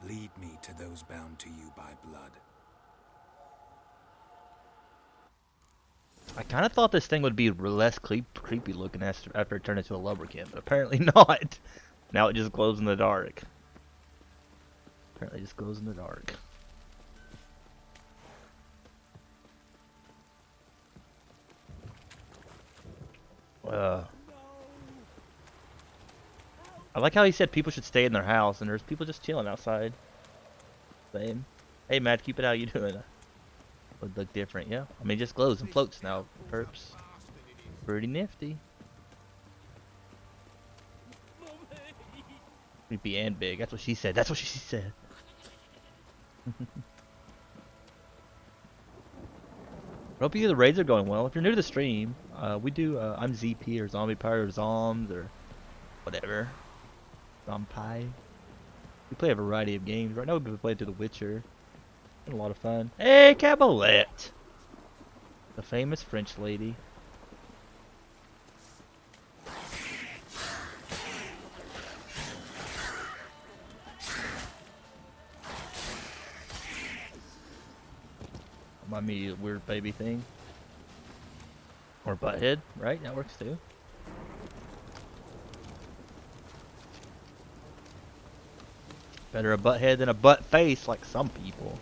Lead me to those bound to you by blood. I kind of thought this thing would be less creepy looking after it turned into a lubricant, but apparently not. Now it just glows in the dark. Apparently it just glows in the dark. I like how he said people should stay in their house, and there's people just chilling outside. Same. Hey, Matt, keep it how you doing? Would look different, yeah. I mean, it just glows and floats now, perps. Pretty nifty. Creepy and big. That's what she said. That's what she said. I hope you the raids are going well. If you're new to the stream, we do. I'm ZP or Zombie Pyre or Zoms or whatever. Zombie. We play a variety of games. Right now we've been playing through The Witcher. Been a lot of fun. Hey, Cabalette! The famous French lady. Remind me of a weird baby thing. Or butthead, right? That works too. Better a butthead than a butt face, like some people.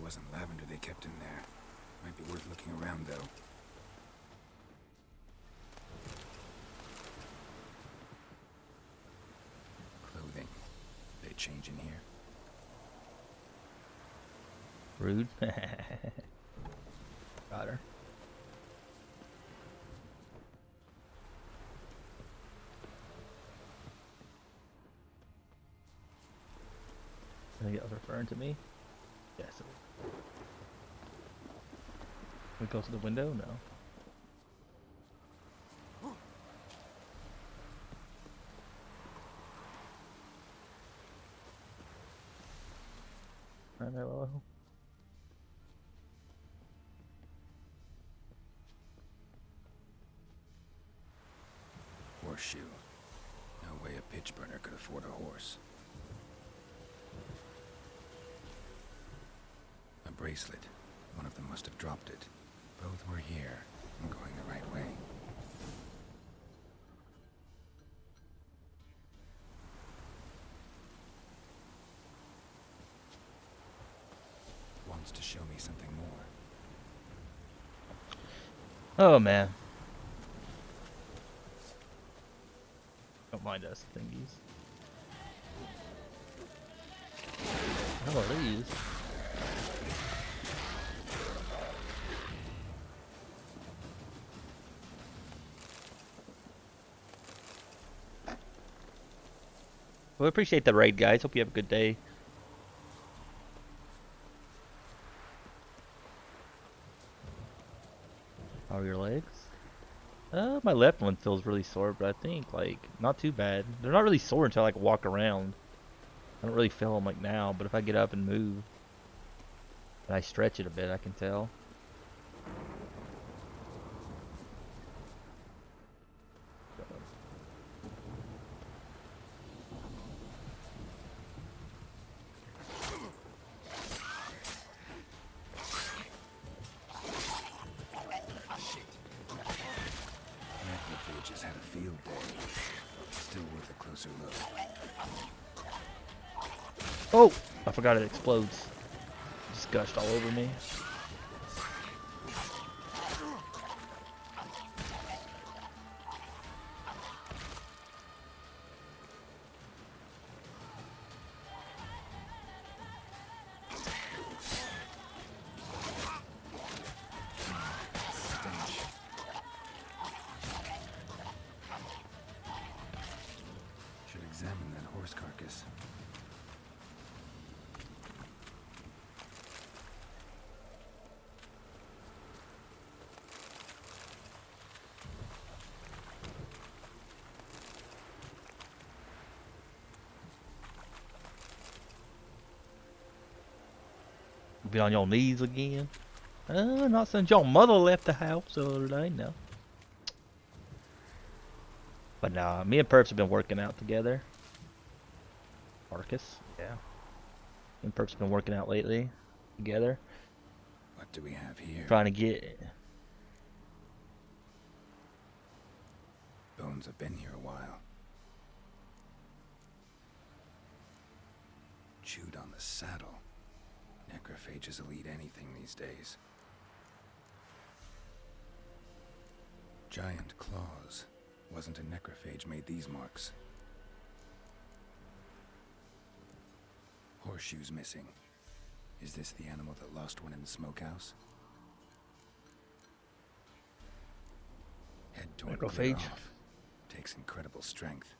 wasn't lavender they kept in there. Might be worth looking around, though. Clothing. They change in here? Rude. Got her. I think it was referring to me. Yes. We go to the window? No. Right there, Willow. Horseshoe. No way a pitch burner could afford a horse. A bracelet. One of them must have dropped it. Both were here. I'm going the right way. Wants to show me something more. Oh man. Don't mind us thingies. How are these? We appreciate the raid, guys. Hope you have a good day. How are your legs? My left one feels really sore, but I think like not too bad. They're not really sore until I like walk around. I don't really feel them like now, but if I get up and move and I stretch it a bit, I can tell. Necrophages had a field day. Still worth a closer look. Oh! I forgot it explodes. Just gushed all over me. Should examine that horse carcass. Be on your knees again. Not since your mother left the house the other day, no. But nah, me and Perps have been working out together. Marcus, yeah. Me and Perps have been working out lately together. What do we have here? Trying to get. Bones have been here a while. Chewed on the saddle. Necrophages will eat anything these days. Giant claws. Wasn't a necrophage made these marks. Horseshoes missing. Is this the animal that lost one in the smokehouse? Head torn clear Necrophage. off. Takes incredible strength.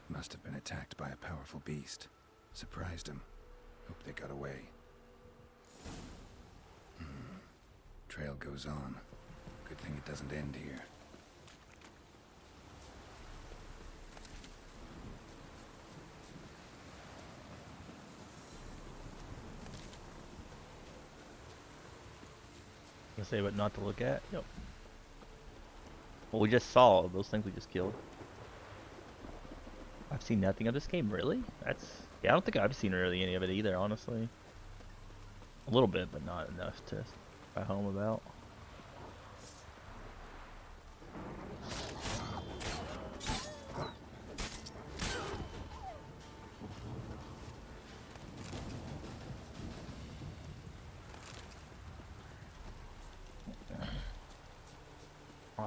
Must have been attacked by a powerful beast. Surprised him. Hope they got away. Trail goes on. Good thing it doesn't end here. Gonna say what not to look at? Yep. Well, we just saw those things we just killed. I've seen nothing of this game, really? That's... Yeah, I don't think I've seen really any of it either, honestly. A little bit, but not enough to write home about.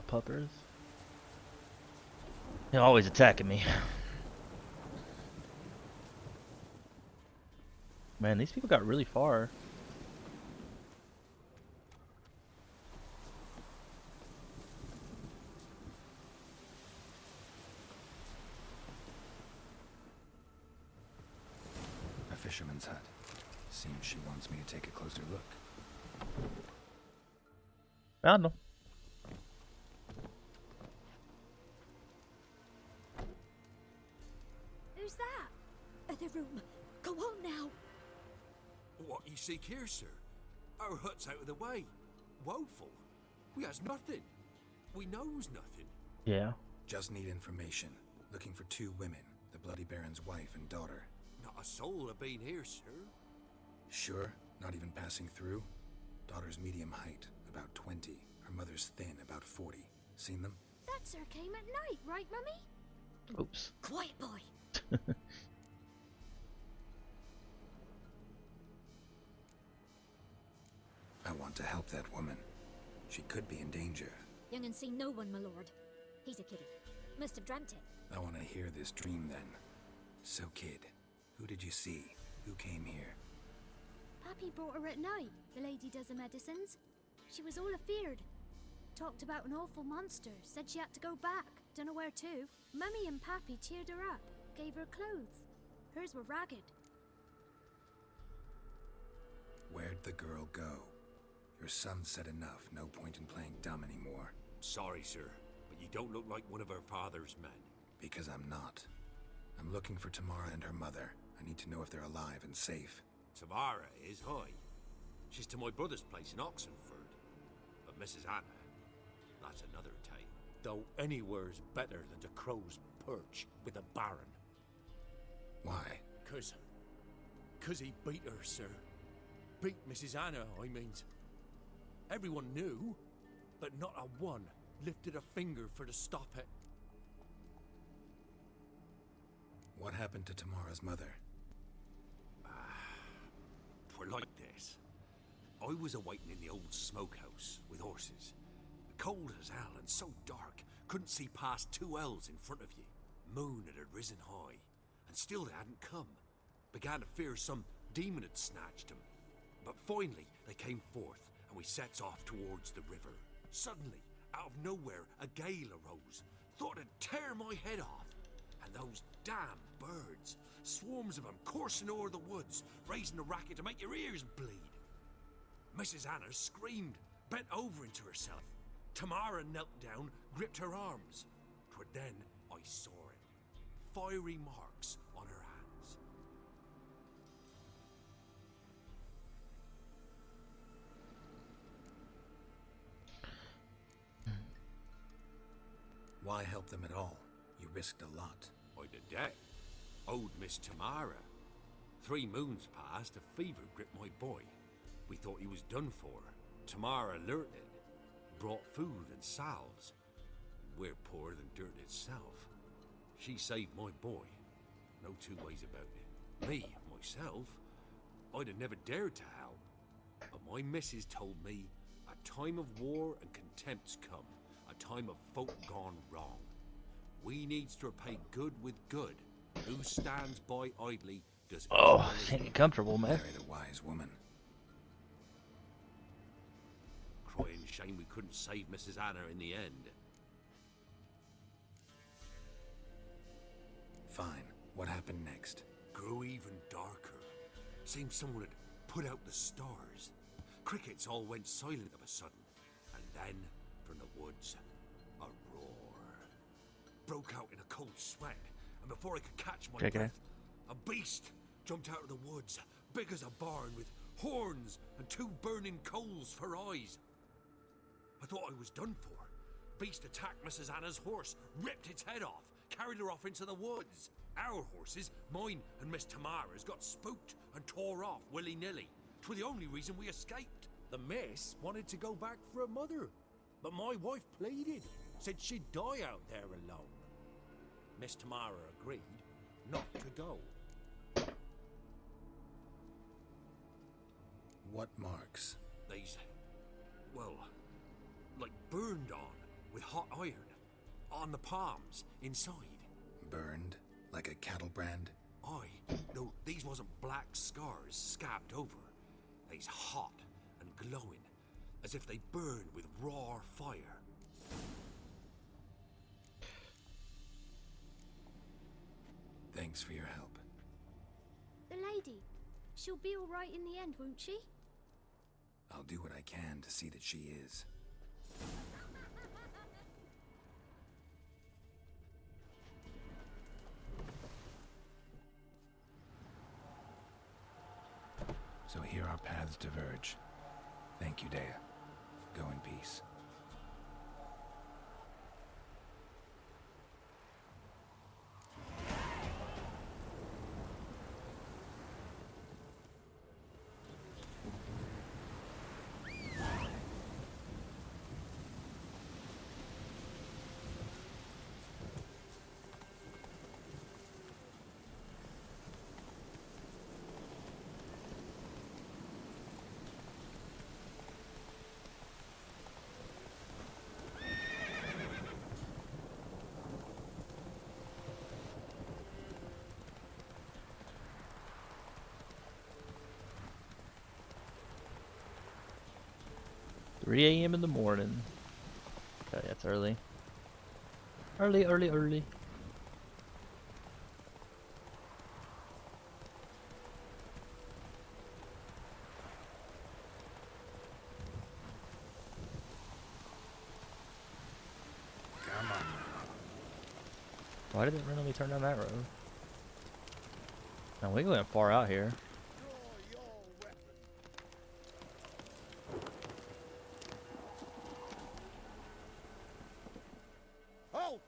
puppers. They're always attacking me. Man, these people got really far. A fisherman's hut. Seems she wants me to take a closer look. Found them. Who's that? Other room. Go on now. What you seek here, sir? Our hut's out of the way. Woeful. We has nothing. We knows nothing. Yeah. Just need information. Looking for 2 women, the Bloody Baron's wife and daughter. Not a soul have been here, sir. Sure? Not even passing through? Daughter's medium height, about 20. Her mother's thin, about 40. Seen them? That sir came at night, right, Mummy? Oops. Quiet, boy. I want to help that woman. She could be in danger. Young and see no one, my lord. He's a kiddie. Must have dreamt it. I want to hear this dream then. So, kid, who did you see? Who came here? Pappy brought her at night, the lady does the medicines. She was all afeared. Talked about an awful monster, said she had to go back, dunno where to. Mummy and Pappy cheered her up, gave her clothes. Hers were ragged. Where'd the girl go? Your son said enough, no point in playing dumb anymore. Sorry, sir, but you don't look like one of our father's men. Because I'm not. I'm looking for Tamara and her mother. I need to know if they're alive and safe. Tamara is high. She's to my brother's place in Oxenford. But Mrs. Anna, that's another tale. Though anywhere's better than the Crow's Perch with a baron. Why? Cause he beat her, sir. Beat Mrs. Anna, I means. Everyone knew, but not a one lifted a finger for to stop it. What happened to Tamara's mother? Twere like this. I was awaiting in the old smokehouse with horses. Cold as hell and so dark, couldn't see past 2 ells in front of you. Moon had risen high, and still they hadn't come. Began to fear some demon had snatched them. But finally, they came forth, and we sets off towards the river. Suddenly, out of nowhere, a gale arose. Thought it'd tear my head off. And those damn birds, swarms of them coursing o'er the woods, raising a racket to make your ears bleed. Mrs. Anna screamed, bent over into herself. Tamara knelt down, gripped her arms. 'Twere then I saw it. Fiery marks on her hands. Why help them at all? You risked a lot. I'd a debt. Owed Miss Tamara. 3 moons passed, a fever gripped my boy. We thought he was done for. Tamara alerted. Brought food and salves. We're poorer than dirt itself. She saved my boy. No 2 ways about it. Me, myself, I'd have never dared to help. But my missus told me a time of war and contempt's come. A time of folk gone wrong. We needs to repay good with good. Who stands by idly does. Oh, can't get comfortable, man. Married a wise woman. Crying shame we couldn't save Mrs. Anna in the end. Fine. What happened next? Grew even darker. Seemed someone had put out the stars. Crickets all went silent of a sudden. And then, from the woods, a roar. Broke out in a cold sweat. And before I could catch my breath, a beast jumped out of the woods, big as a barn, with horns and 2 burning coals for eyes. I thought I was done for. Beast attacked Mrs. Anna's horse, ripped its head off, carried her off into the woods. Our horses, mine and Miss Tamara's, got spooked and tore off willy-nilly. 'Twere the only reason we escaped. The miss wanted to go back for her mother, but my wife pleaded, said she'd die out there alone. Miss Tamara agreed not to go. What marks? These, well, like burned on, with hot iron on the palms inside. Burned like a cattle brand? Aye. No, these wasn't black scars scabbed over. They's hot and glowing, as if they burn with raw fire. Thanks for your help. The lady, she'll be all right in the end, won't she? I'll do what I can to see that she is. So here our paths diverge. Thank you, Dea. Go in peace. $3 a.m. in the morning. Okay, that's early. Early. Come on now. Why did it randomly turn down that road? Now we went far out here. Halt!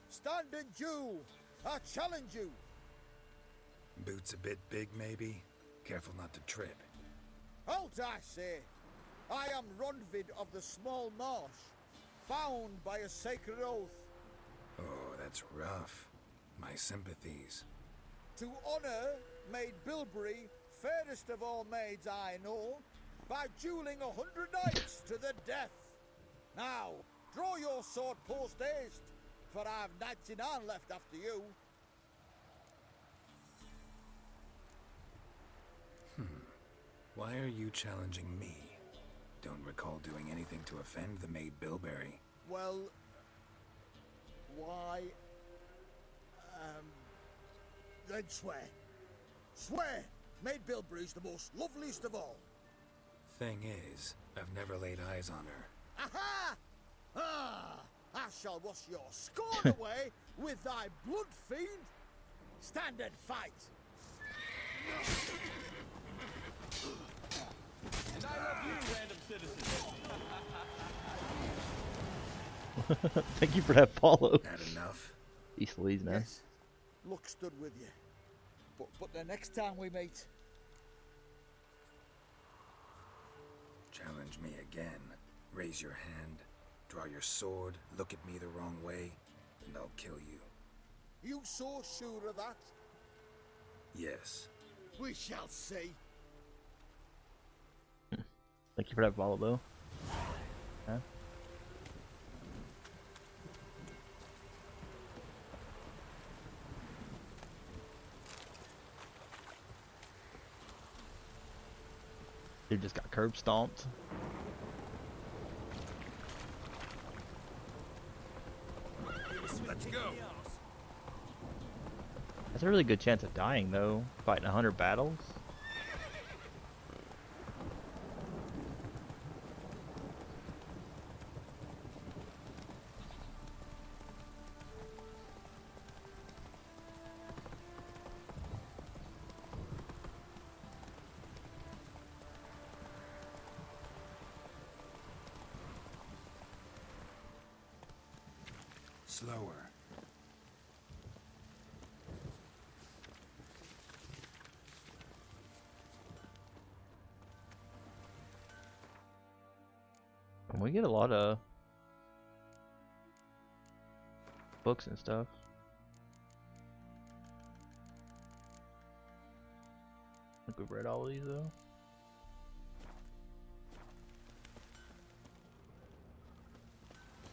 Stand and Jew! I challenge you! Boots a bit big, maybe? Careful not to trip. Halt, I say! I am Ronvid of the Small Marsh, found by a sacred oath. Oh, that's rough. My sympathies. To honor Maid Bilberry, fairest of all maids I know, by dueling 100 knights to the death. Now, draw your sword post haste, for I've 99 left after you. Why are you challenging me? Don't recall doing anything to offend the Maid Bilberry. Well, why? Then swear. Swear! Maid Bilberry's the most loveliest of all. Thing is, I've never laid eyes on her. Aha! Ah! I shall wash your scorn away with thy blood, fiend! Stand and fight! And I love you, random citizen. Thank you for that follow. Had enough? East Louise, man. Yes. Luck stood with you. But the next time we meet... Challenge me again. Raise your hand, draw your sword, look at me the wrong way, and I'll kill you. You so sure of that? Yes. We shall see. Thank you for that follow, though. Huh? Dude just got curb stomped. Let's go. That's a really good chance of dying, though. Fighting 100 battles. Slower. And we get a lot of books and stuff. I think we've read all of these though.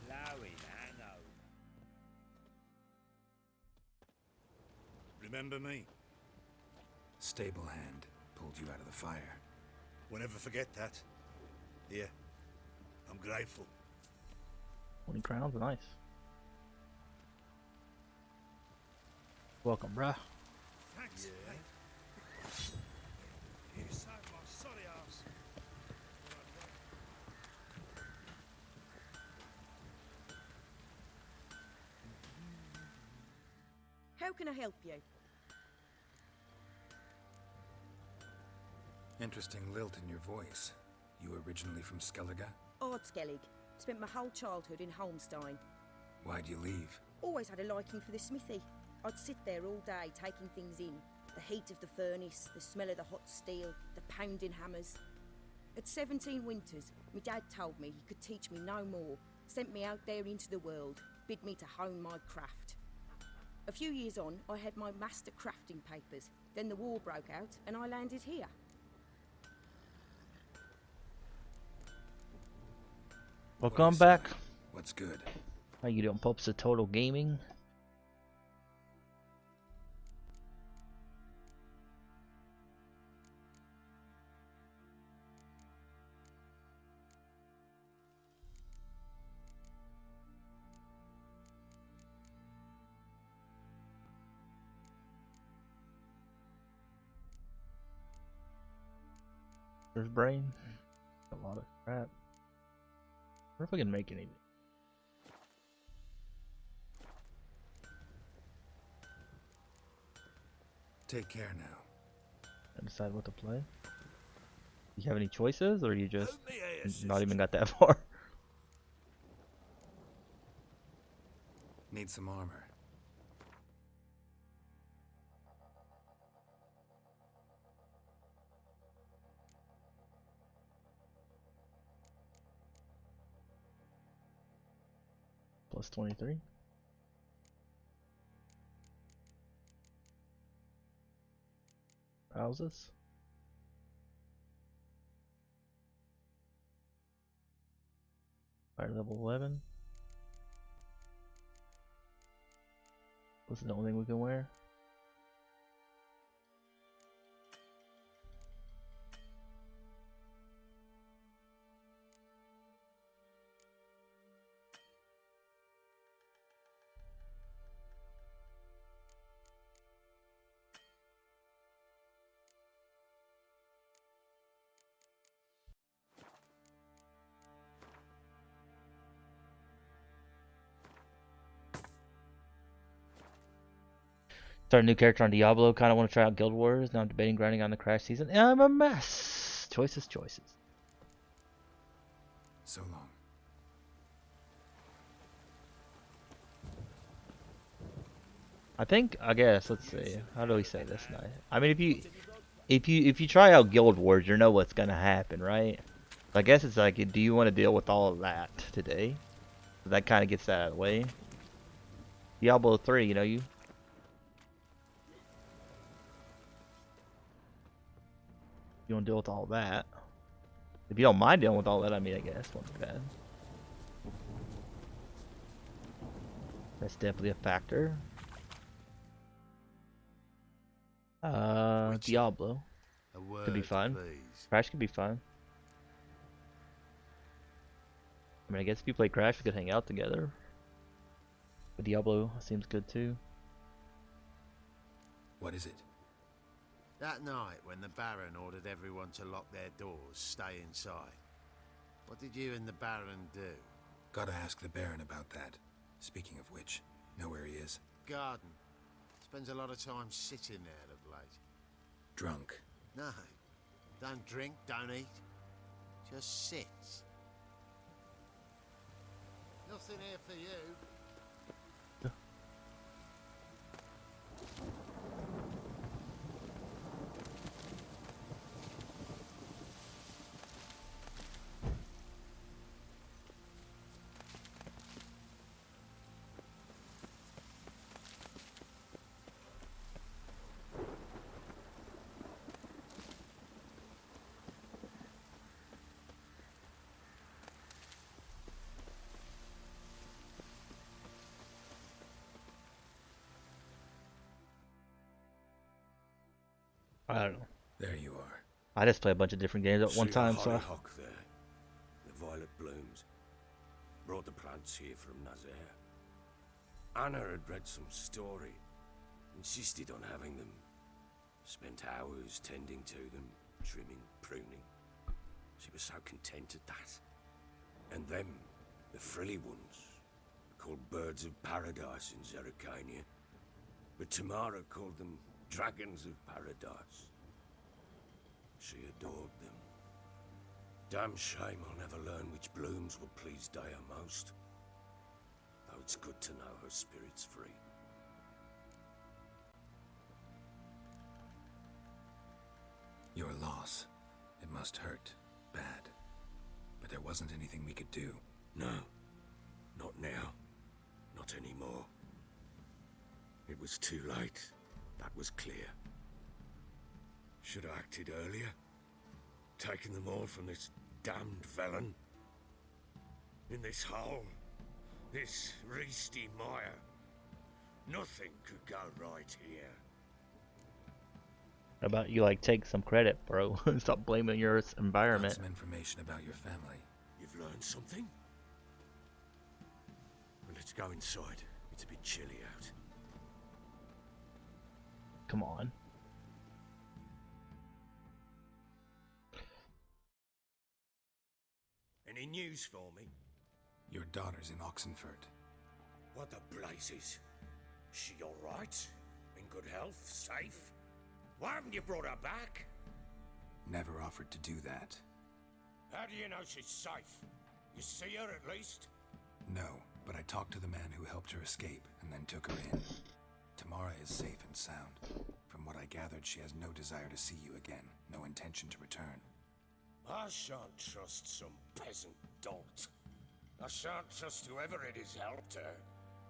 Chloe, Remember me? Stable hand pulled you out of the fire. Won't ever forget that. Here, I'm grateful. 20 crowns, nice. Welcome, bruh. Thanks, mate. You saved my sorry ass. How can I help you? Interesting lilt in your voice. You originally from Skellige? Ardskellig. Spent my whole childhood in Holmstein. Why'd you leave? Always had a liking for the smithy. I'd sit there all day taking things in. The heat of the furnace, the smell of the hot steel, the pounding hammers. At 17 winters, my dad told me he could teach me no more. Sent me out there into the world, bid me to hone my craft. A few years on, I had my master crafting papers. Then the war broke out and I landed here. Welcome back. What's good? How you doing, Pops of Total Gaming? There's brain. A lot of crap. I wonder if I can make any. Take care now. And decide what to play. You have any choices, or you just not even got that far? Need some armor. Plus 23. Houses. Fire level 11. This is the only thing we can wear. Start a new character on Diablo. Kind of want to try out Guild Wars. Now I'm debating grinding on the Crash season. I'm a mess. Choices. So long. I guess, let's see. How do we say this now? I mean, if you try out Guild Wars, you know what's gonna happen, right? So I guess it's like, do you want to deal with all of that today? So that kind of gets that out of the way. Diablo 3, you know, you don't deal with all that. If you don't mind dealing with all that, I mean, I guess not bad. That's definitely a factor. Diablo could be fun. Crash could be fun. I mean, I guess if you play Crash, we could hang out together. But Diablo seems good too. What is it? That night when the Baron ordered everyone to lock their doors, stay inside. What did you and the Baron do? Gotta ask the Baron about that. Speaking of which, know where he is? Garden. Spends a lot of time sitting there of late. Drunk. No. Don't drink, don't eat. Just sits. Nothing here for you. I don't know. There you are. I just play a bunch of different games at one See time, the so. hollyhock there, the violet blooms. Brought the plants here from Nazaire. Anna had read some story, insisted on having them. Spent hours tending to them, trimming, pruning. She was so content at that. And them, the frilly ones, called birds of paradise in Zerrikania. But Tamara called them dragons of paradise. She adored them. Damn shame I'll never learn which blooms will please Dea most. Though it's good to know her spirit's free. Your loss. It must hurt. Bad. But there wasn't anything we could do. No. Not now. Not anymore. It was too late. That was clear. Should have acted earlier. Taken them all from this damned felon. In this hole. This reesty mire. Nothing could go right here. How about you, like, take some credit, bro? Stop blaming your environment. Got some information about your family. You've learned something? Well, let's go inside. It's a bit chilly out. Come on. Any news for me? Your daughter's in Oxenfurt. What the blazes? She alright? In good health? Safe? Why haven't you brought her back? Never offered to do that. How do you know she's safe? You see her at least? No, but I talked to the man who helped her escape and then took her in. Tamara is safe and sound. From what I gathered, she has no desire to see you again. No intention to return. I shan't trust some peasant dolt. I shan't trust whoever it is helped her.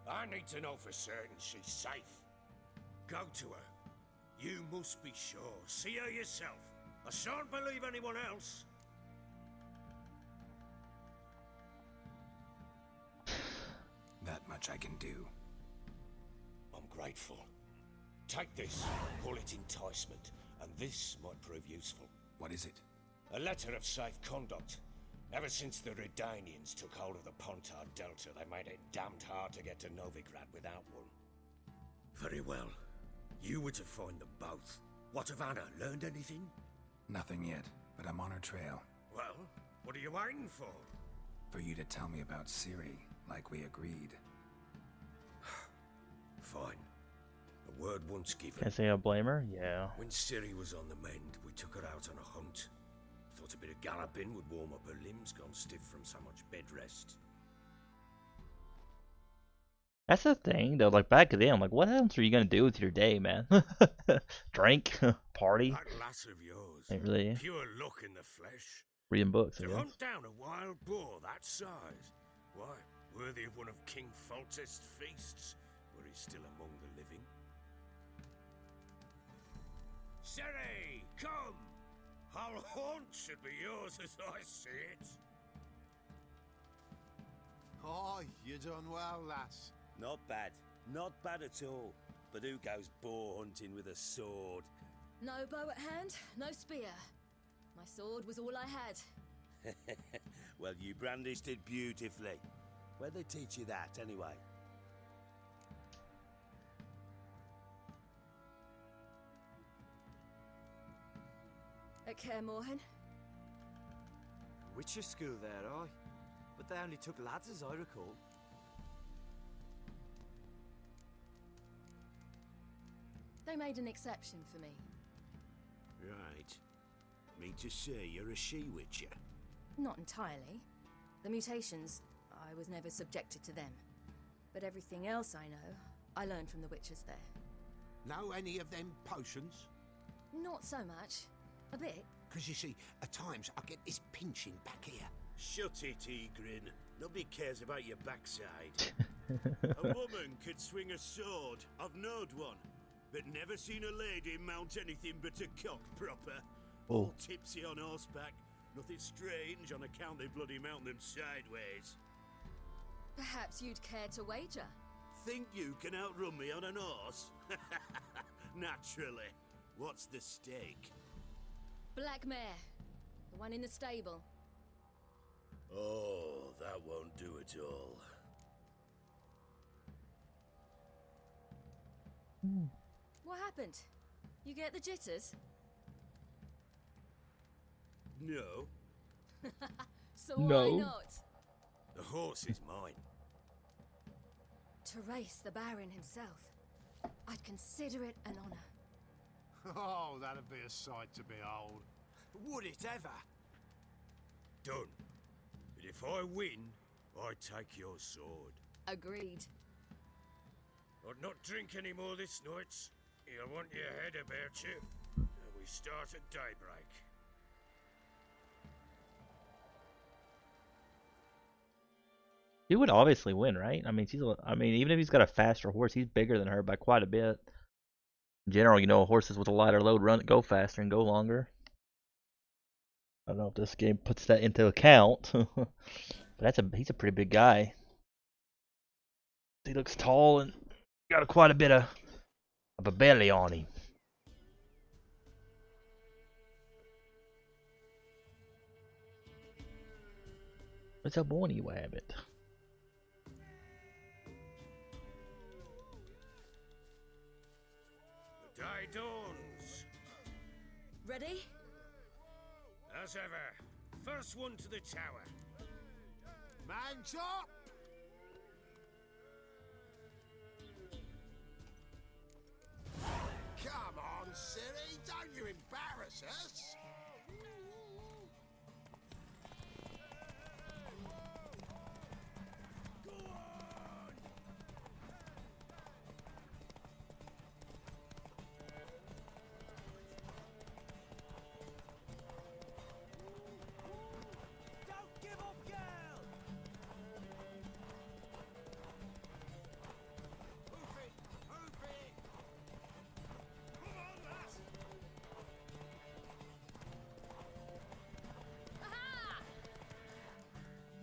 I need to know for certain she's safe. Go to her. You must be sure. See her yourself. I shan't believe anyone else. That much I can do. I'm grateful. Take this, call it enticement, and this might prove useful. What is it? A letter of safe conduct. Ever since the Redanians took hold of the Pontar Delta, they made it damned hard to get to Novigrad without one. Very well. You were to find them both. What of Anna? Learned anything? Nothing yet, but I'm on her trail. Well, what are you waiting for? For you to tell me about Ciri, like we agreed. Fine. A word once given. Can't say I blame her? Yeah. When Ciri was on the mend, we took her out on a hunt. Thought a bit of galloping would warm up her limbs gone stiff from so much bed rest. That's the thing, though. Like, back then, like, what else are you gonna do with your day, man? Drink? Party? That lass of yours. Ain't really Pure luck in the flesh. reading books, I To guess. hunt down a wild boar that size. Why, worthy of one of King Foltest's feasts, were he still among the living. Ciri, come! Our haunt should be yours as I see it. Oh, you done well, lass. Not bad. Not bad at all. But who goes boar hunting with a sword? No bow at hand, no spear. My sword was all I had. Well, you brandished it beautifully. Where'd they teach you that, anyway? At Kaer Morhen. Witcher school there, aye. But they only took lads, as I recall. They made an exception for me. Right. Mean to say you're a she-witcher? Not entirely. The mutations, I was never subjected to them. But everything else I know, I learned from the witches there. Know any of them potions? Not so much. A bit. Because you see, at times I get this pinching back here. Shut it, Egrin. Nobody cares about your backside. A woman could swing a sword. I've knowed one. But never seen a lady mount anything but a cock proper. All tipsy on horseback. Nothing strange on account they bloody mount them sideways. Perhaps you'd care to wager? Think you can outrun me on an horse? Naturally. What's the stake? Black mare. The one in the stable. Oh, that won't do it all. What happened? You get the jitters? No. So No. why not? The horse is mine. To race the Baron himself. I'd consider it an honor. Oh, that'd be a sight to behold. Would it ever? Done. But if I win, I take your sword. Agreed. I'd not drink any more this night. You'll want your head about you. And we start at daybreak. He would obviously win, right? I mean, even if he's got a faster horse, he's bigger than her by quite a bit. In general, you know, horses with a lighter load go faster and go longer. I don't know if this game puts that into account, but he's a pretty big guy. He looks tall and got quite a bit of a belly on him. It's a bony wabbit. The day dawns. Ready? As ever, first one to the tower. Man chop! Come on, Ciri, don't you embarrass us! Don't give up, girl! Hoof it! Hoof it! Come on, lass!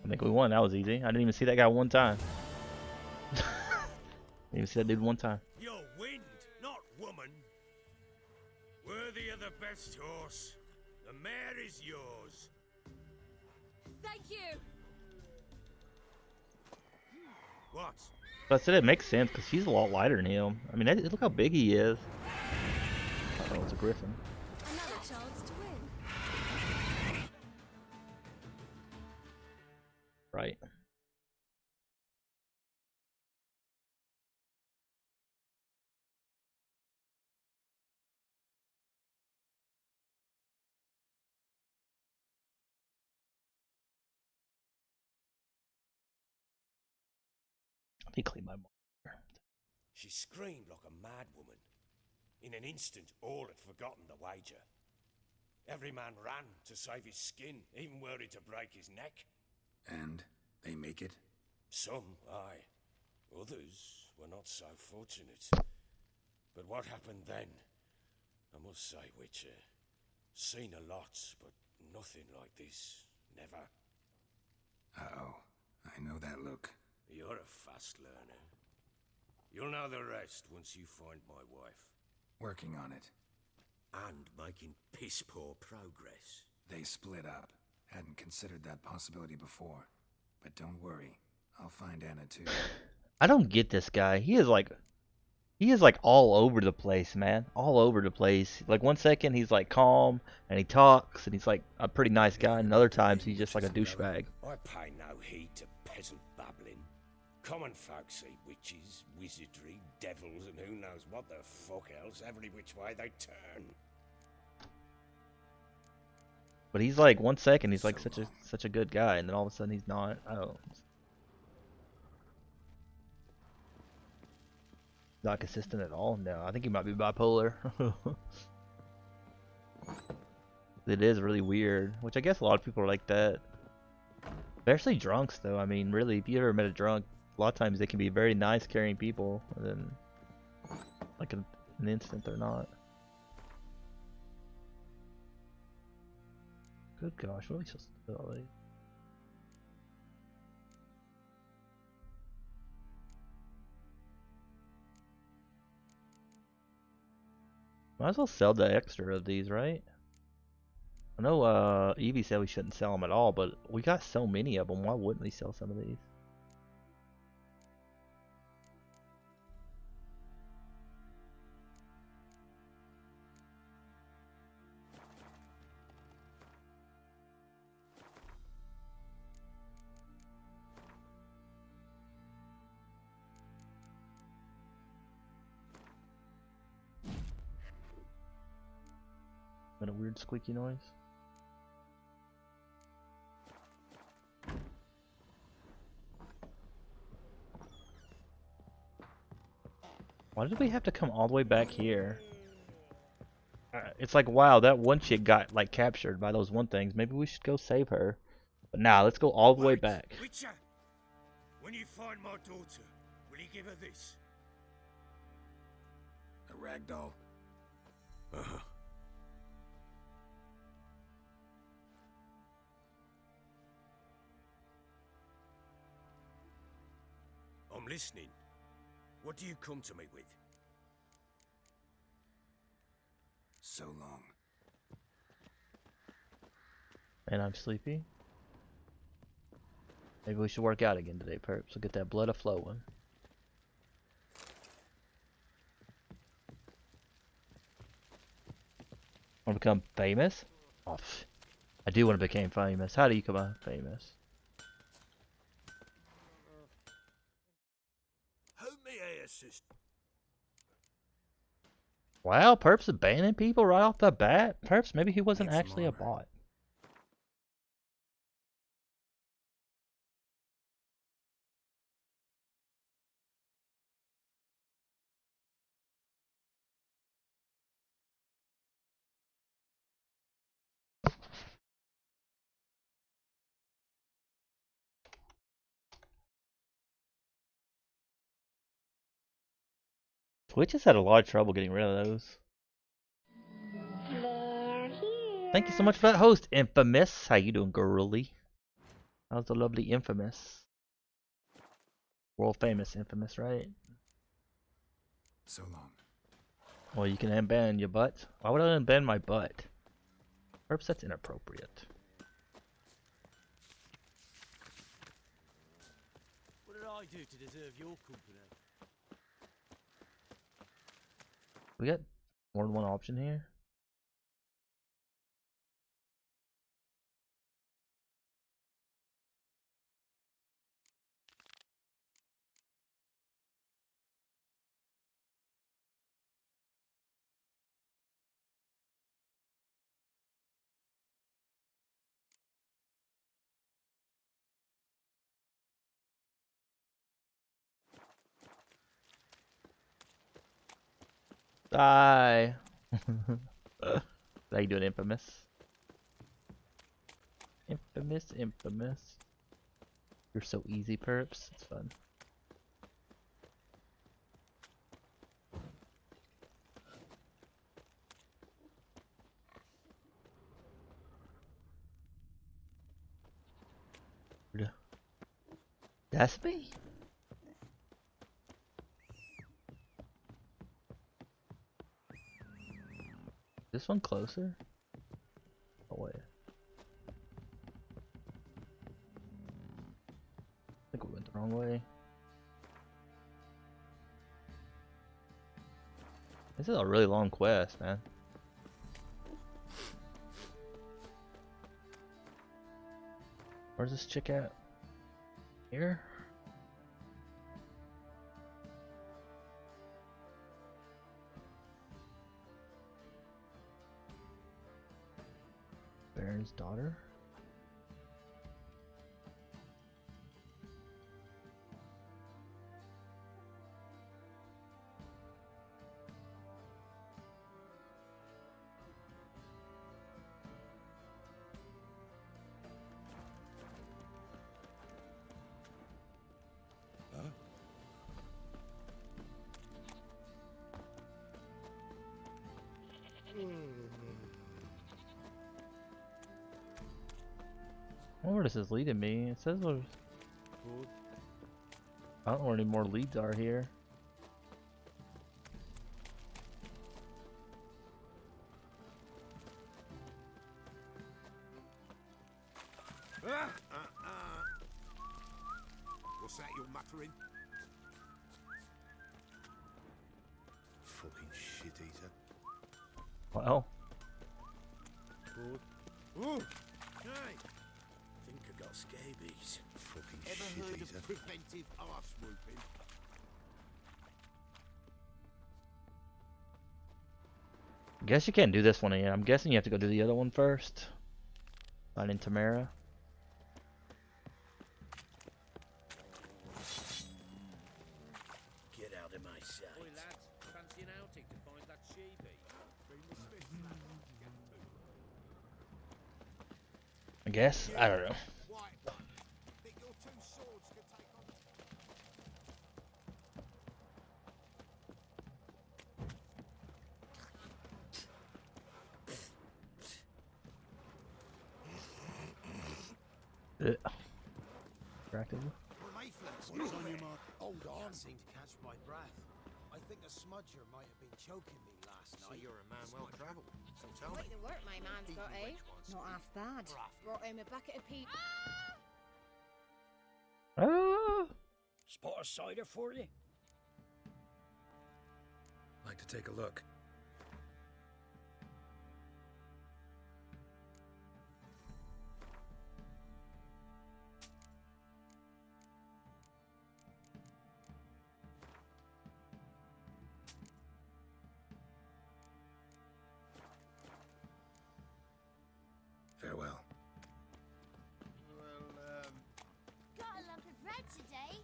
I think we won. That was easy. I didn't even see that guy one time. Didn't even see that dude one time. You're wind, not woman. Worthy of the best horse. The mare is yours. Thank you. What? But I said it makes sense because he's a lot lighter than him. I mean, look how big he is. Oh, it's a griffin. Another chance to win. Right. Let me clean my monitor. She screamed like a mad woman. In an instant, all had forgotten the wager. Every man ran to save his skin, even worried to break his neck. And they make it? Some, aye. Others were not so fortunate. But what happened then? I must say, Witcher, seen a lot, but nothing like this. Never. Uh-oh. I know that look. You're a fast learner. You'll know the rest once you find my wife. Working on it. And making piss-poor progress. They split up. Hadn't considered that possibility before. But don't worry. I'll find Anna too. I don't get this guy. He is like all over the place, man. All over the place. Like one second he's like calm and he talks and he's like a pretty nice guy, and other times he's just like a douchebag. I pay no heed to peasant babbling. Common folk see witches, wizardry, devils, and who knows what the fuck else every which way they turn. But he's like one second he's like such a good guy, and then all of a sudden he's not. Oh. Not consistent at all. No, I think he might be bipolar. It is really weird, which I guess a lot of people are like that. Especially drunks, though. I mean, really, if you ever met a drunk, a lot of times they can be very nice, caring people, and then, like in an instant, they're not. Good gosh, what are we supposed to do already? Might as well sell the extra of these, right? I know Evie said we shouldn't sell them at all, but we got so many of them. Why wouldn't we sell some of these? Got a weird squeaky noise. Why did we have to come all the way back here? It's like, wow, that one chick got like captured by those one things. Maybe we should go save her. But nah, let's go all the way back. Witcher, when you find my daughter, will you give her this? A rag doll. Uh-huh. I'm listening. What do you come to me with? So long. And I'm sleepy. Maybe we should work out again today, perps. We'll get that blood a-flowing. Want to become famous? Oh, I do want to become famous. How do you become famous? How may I assist? Wow, Perps abandoning people right off the bat? Perps, maybe he wasn't actually a bot. Twitch has had a lot of trouble getting rid of those. Thank you so much for that host, Infamous. How you doing, girly? How's the lovely Infamous? World famous Infamous, right? So long. Well, you can unban your butt. Why would I unban my butt? Perhaps that's inappropriate. What did I do to deserve your company? We got more than one option here. Die. How you doing, Infamous? Infamous, Infamous. You're so easy, Perps. It's fun. That's me. This one closer? Oh wait. I think we went the wrong way. This is a really long quest, man. Where's this chick at? Here? Baron's daughter? I don't know where this is leading me. It says there's... I don't know where any more leads are here. muttering. Fucking shit eater. Well, Ooh. Hey, think I got scabies. Fucking Ever shit heard eater. of preventive arse whooping? I guess you can't do this one yet. I'm guessing you have to go do the other one first. Finding Tamara. Get out of my sight. Oi, lads, fancy an outing to find that she-bee? I guess. I don't know. Think your two swords could take on. Distracted. What's on your mark? Hold on. Can't seem to catch my breath. I think a smudger might have been choking me last night. You're a man well travelled. So tell Quite the work my man's got, eh? Not half bad. Brought him a bucket of peat. Ah! Spot a cider for you? Like to take a look. Farewell. Well, got a lump of bread today.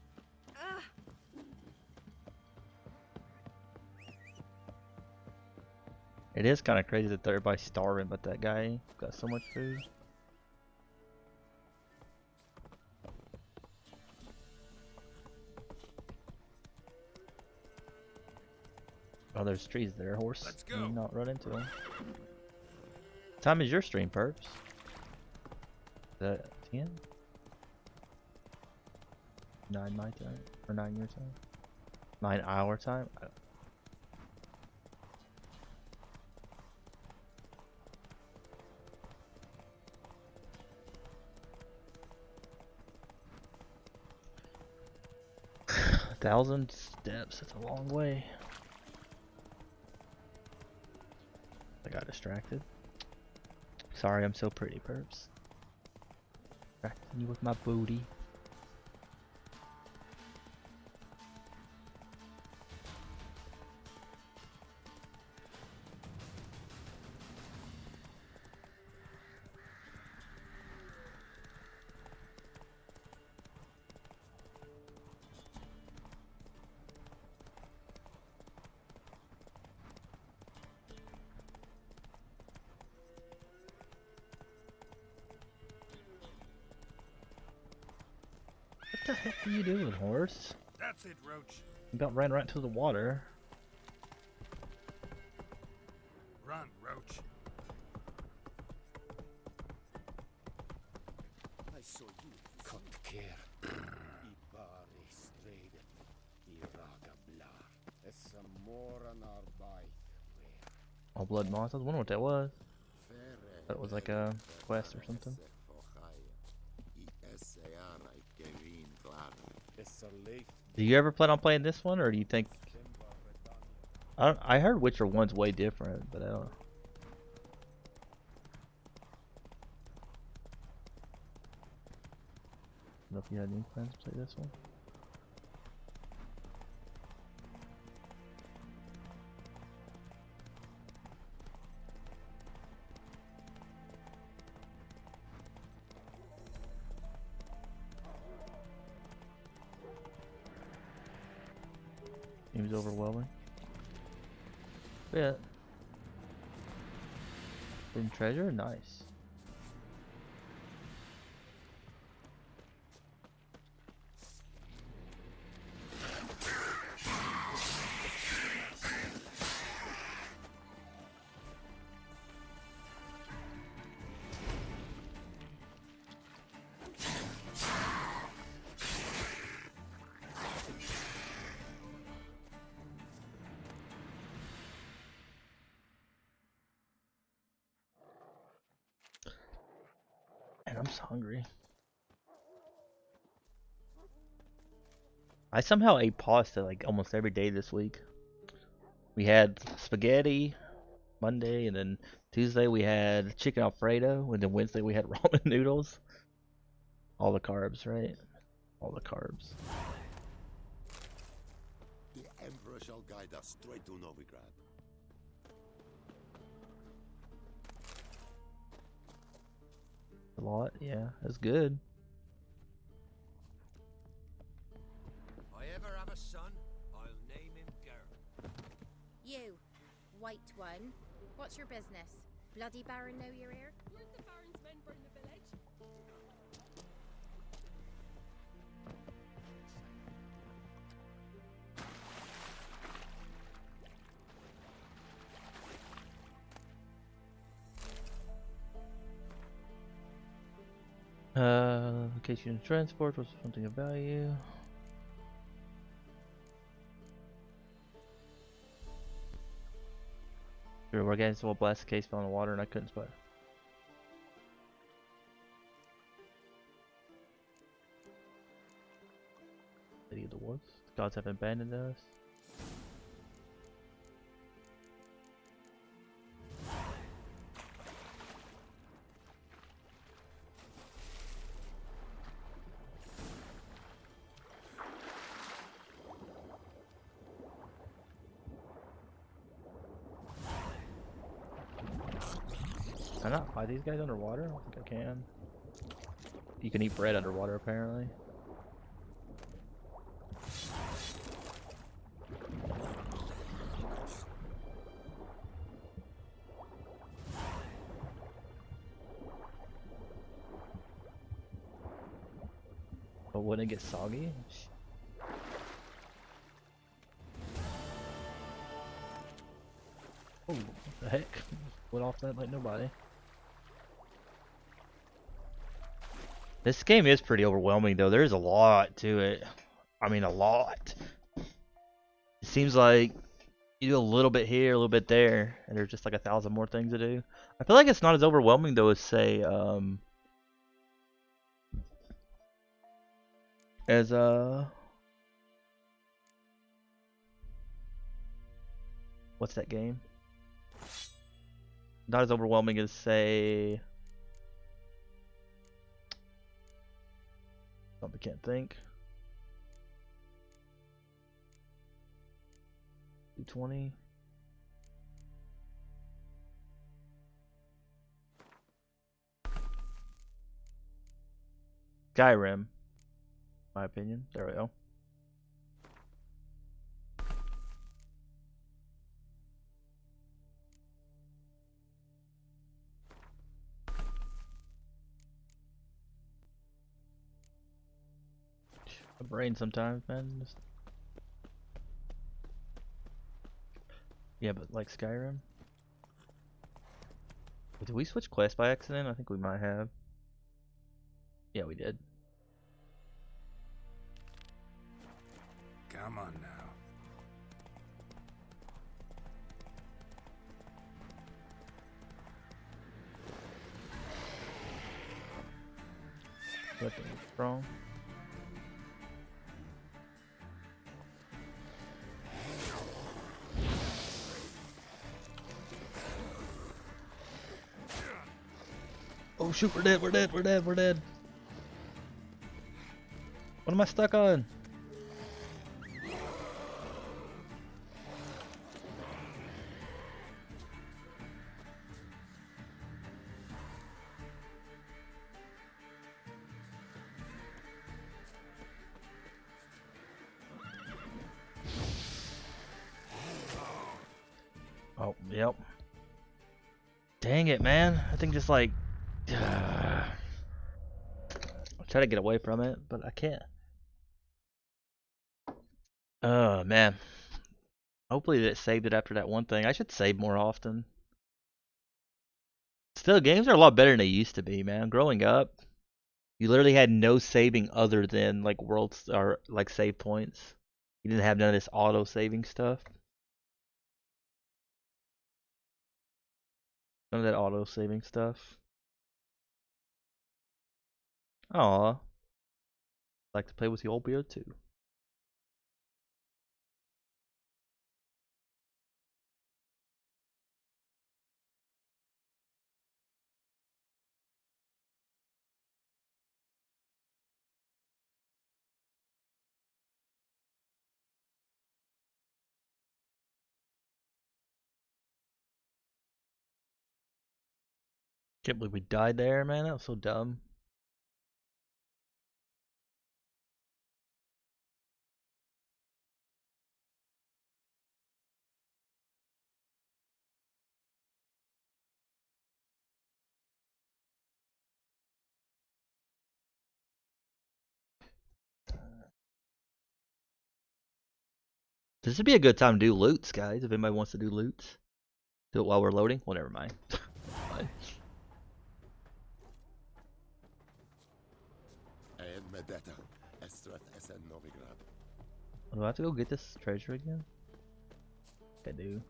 It is kind of crazy that everybody's starving, but that guy got so much food. Oh, there's trees there, horse. Let's You go. not run into them. Time is your stream, perps? Is that 10? 9 my time? Or 9 your time? 9 our time? I don't- Thousand steps, that's a long way. I got distracted. Sorry, I'm so pretty, perps. Distracting you with my booty. What the heck are you doing, horse? That's it, Roach. You got ran right into the water. Run, Roach. I saw you. Cut care. Ibari straight. Iraga blar. It's a more on our bike. All blood moss. I was wondering what that was. That was like a quest or something. Do you ever plan on playing this one, or do you think? I heard Witcher 1's way different, but I don't know. I don't know if you had any plans to play this one. Seems overwhelming. Yeah. Hidden treasure? Nice. And I'm so hungry. I somehow ate pasta like almost every day this week. We had spaghetti Monday, and then Tuesday we had chicken Alfredo, and then Wednesday we had ramen noodles. All the carbs, right? All the carbs. The Emperor shall guide us straight to Novigrad. A lot, yeah, that's good. If I ever have a son, I'll name him Geralt. You, white one. What's your business? Bloody Baron know you're here? Weren't the Baron's men burn the village? Location and transport was something of value. Sure, we're getting some blast case fell in the water and I couldn't spot. City of the Woods. The gods have abandoned us. Can I not fight these guys underwater? I don't think I can. You can eat bread underwater apparently. But wouldn't it get soggy? Oh, what the heck? Went off that like nobody. This game is pretty overwhelming though. There's a lot to it. I mean, a lot. It seems like you do a little bit here, a little bit there, and there's just like 1,000 more things to do. I feel like it's not as overwhelming though as say, what's that game? Not as overwhelming as say, I can't think. 220. Skyrim, my opinion. There we go. My brain sometimes, man. Just... Yeah, but like Skyrim. Did we switch quests by accident? I think we might have. Yeah, we did. Come on now. Weapon strong. Oh shoot, we're dead, we're dead, we're dead, we're dead. What am I stuck on? Oh, yep. Dang it, man. I think just like I'll try to get away from it, but I can't. Oh man. Hopefully it saved it after that one thing. I should save more often. Still, games are a lot better than they used to be, man. Growing up, you literally had no saving other than like worlds or like save points. You didn't have none of this auto saving stuff. None of that auto saving stuff. Aw. Like to play with the old beard too. Can't believe we died there, man. That was so dumb. This would be a good time to do loots, guys. If anybody wants to do loots, do it while we're loading. Well, never mind. Fine. Do I have to go get this treasure again? I do.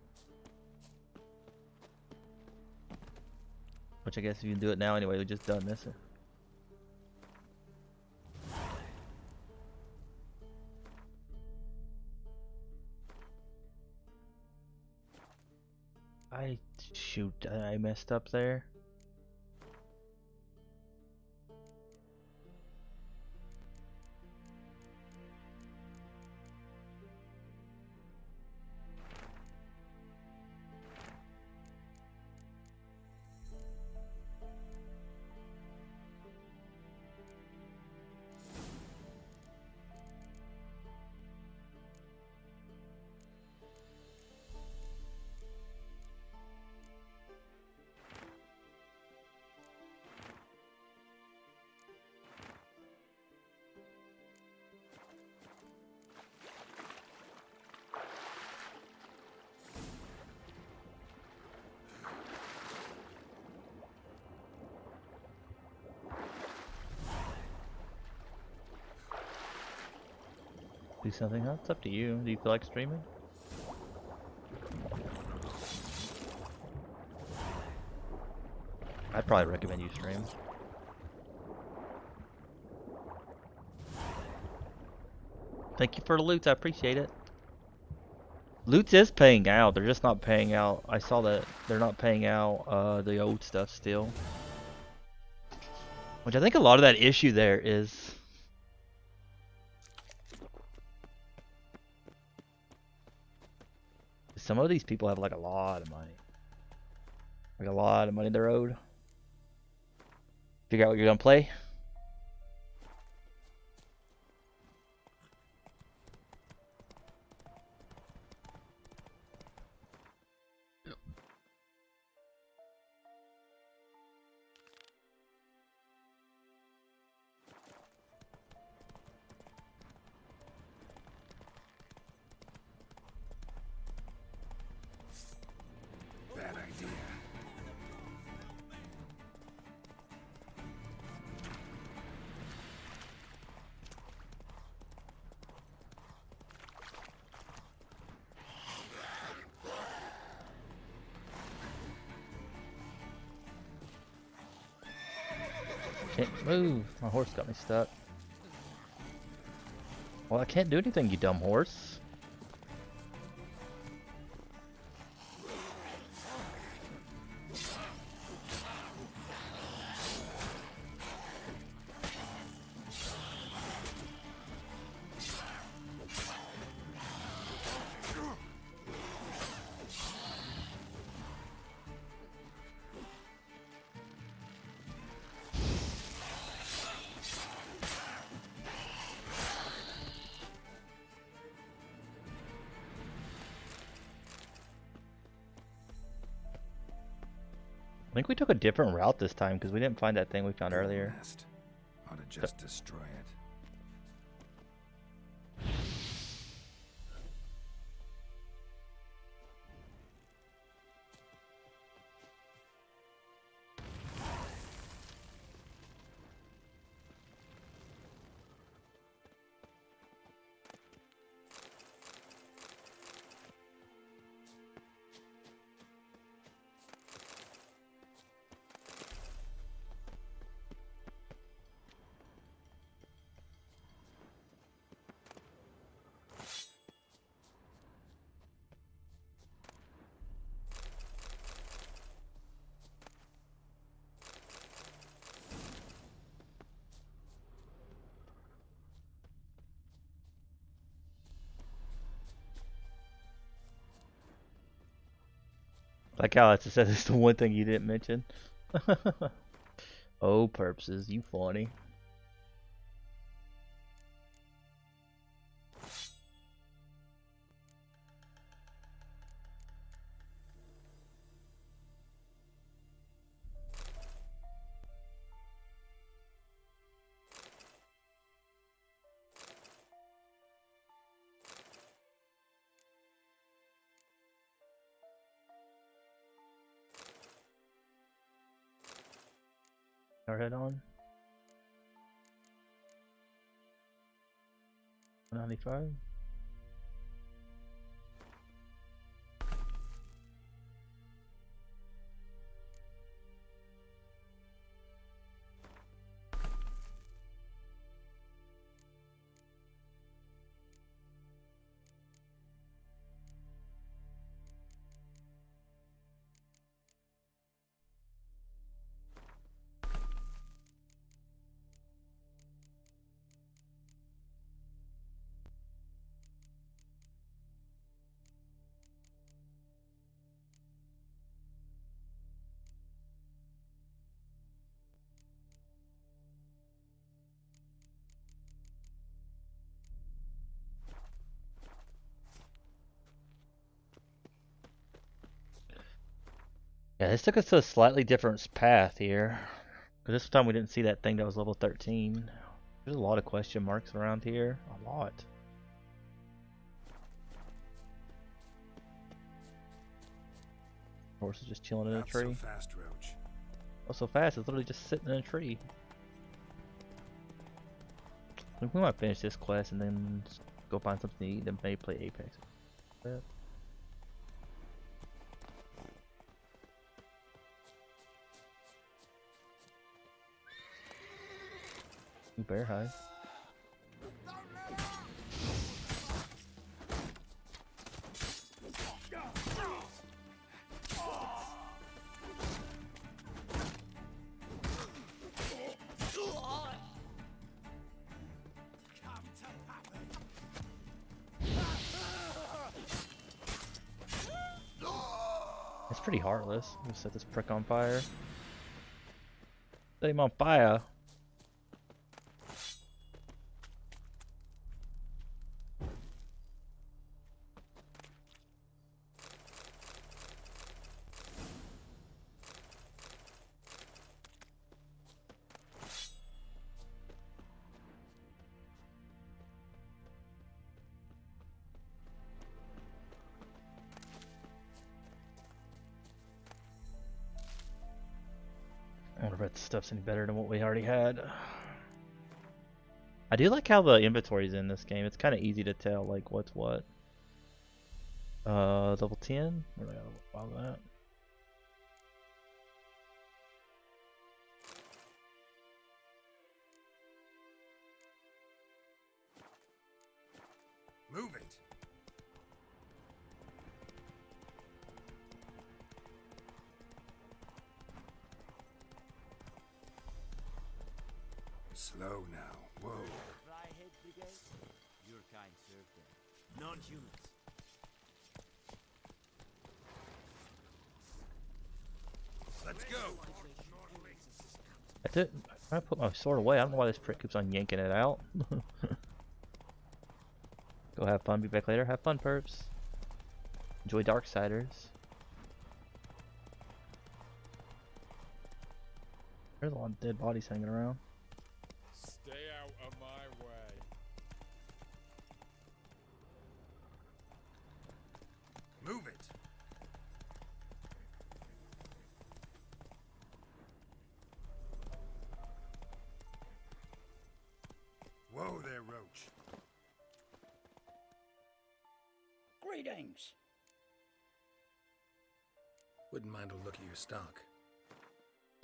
Which I guess if you can do it now anyway, we just done this. Shoot, I messed up there. Do something else? It's up to you. Do you feel like streaming? I'd probably recommend you stream. Thank you for the loots, I appreciate it. Loots is paying out, they're just not paying out. I saw that they're not paying out the old stuff still. Which I think a lot of that issue there is... some of these people have like a lot of money. Like a lot of money they're owed. Figure out what you're gonna play. Can't move. My horse got me stuck. Well, I can't do anything, you dumb horse. I think we took a different route this time because we didn't find that thing we found earlier. Ought to just destroy it. Like how it says it's the one thing you didn't mention. Oh, purposes, you funny. Our head on. 195. Yeah, this took us to a slightly different path here. But this time we didn't see that thing that was level 13. There's a lot of question marks around here. A lot. Horse is just chilling in a Not tree. so fast, Roach. Oh, so fast. It's literally just sitting in a tree. We might finish this quest and then go find something to eat, then maybe play Apex. Bear hide. It's pretty heartless. I'm gonna set this prick on fire. Set him on fire. I wonder if that stuff's any better than what we already had. I do like how the inventory's in this game. It's kind of easy to tell like what's what. Level 10? Where do I gotta file that? Move it. Slow now. Whoa. Fryhead Brigade? Your kind served them. Non-humans. Let's go. That's it. I put my sword away. I don't know why this prick keeps on yanking it out. Go have fun. Be back later. Have fun, perps. Enjoy Darksiders. There's a lot of dead bodies hanging around. Stay out of my way. Move it. Whoa there, Roach. Greetings. Wouldn't mind a look at your stock.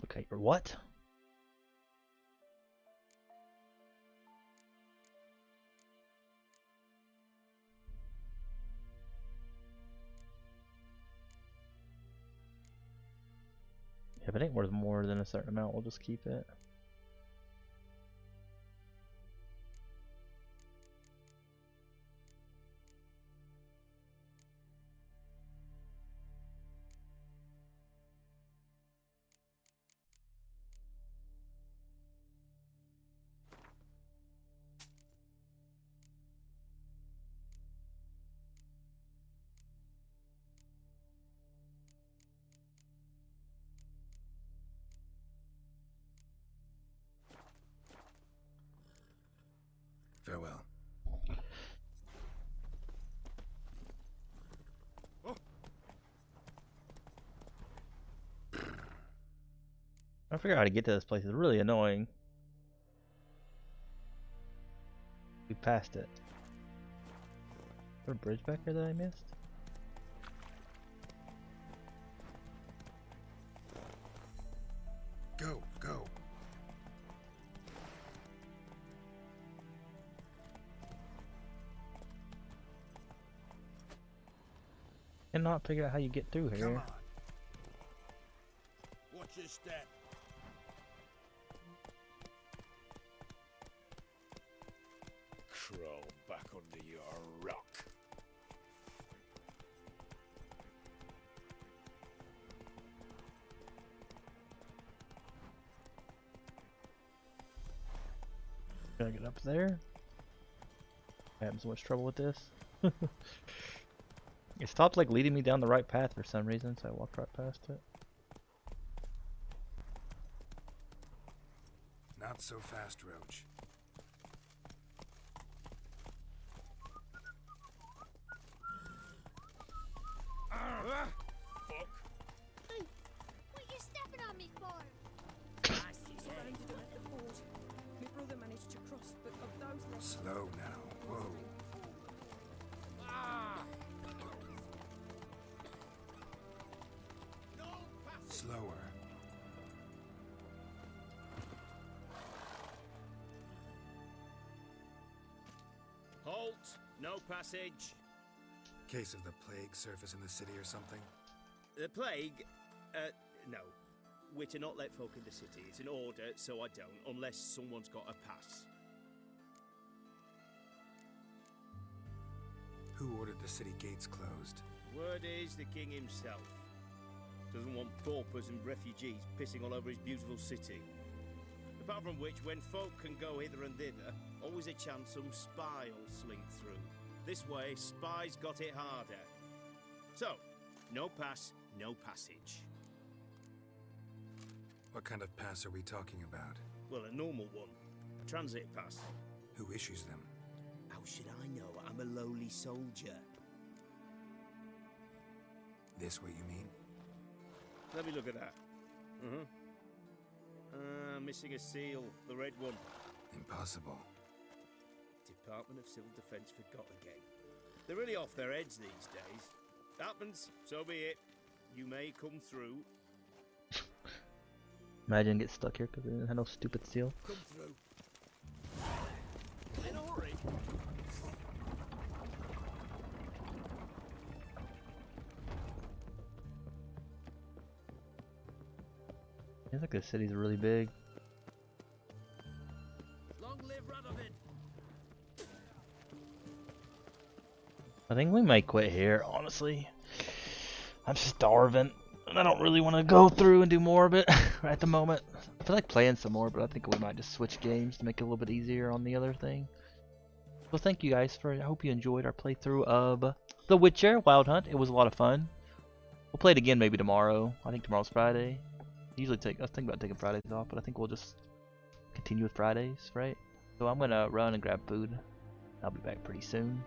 Okay, or what? If it ain't worth more than a certain amount, we'll just keep it. Farewell. I figure out how to get to this place. It's really annoying. We passed it. Is there a bridge back here that I missed? Go, go. Cannot figure out how you get through here. Come on. Watch your step. Crawl back under your rock. Can I get up there? I'm having so much trouble with this. It stopped like leading me down the right path for some reason, so I walked right past it. Not so fast, Roach. Fuck. Hey, what you stepping on me for? Surrounded him at the ford. My brother managed to cross, but of those left... Slow now. Whoa. Slower. Halt! No passage. Case of the plague surface in the city or something? The plague? No. We're to not let folk in the city. It's an order, so I don't, unless someone's got a pass. Who ordered the city gates closed? Word is the king himself. Doesn't want paupers and refugees pissing all over his beautiful city. Apart from which, when folk can go hither and thither, always a chance some spy will slink through. This way, spies got it harder. So, no pass, no passage. What kind of pass are we talking about? Well, a normal one. A transit pass. Who issues them? How should I know? I'm a lowly soldier. This what you mean? Let me look at that. Missing a seal. The red one. Impossible. Department of Civil Defense forgot again. They're really off their heads these days. Happens, so be it. You may come through. Imagine get stuck here because they didn't have no stupid seal. Come through. In a hurry. Seems like the city's really big. Long live Radovid. I think we might quit here, honestly. I'm starving, and I don't really want to go through and do more of it at the moment. I feel like playing some more, but I think we might just switch games to make it a little bit easier on the other thing. Well, thank you guys I hope you enjoyed our playthrough of The Witcher Wild Hunt. It was a lot of fun. We'll play it again maybe tomorrow. I think tomorrow's Friday. I was thinking about taking Fridays off, but I think we'll just continue with Fridays, right? So I'm gonna run and grab food. I'll be back pretty soon.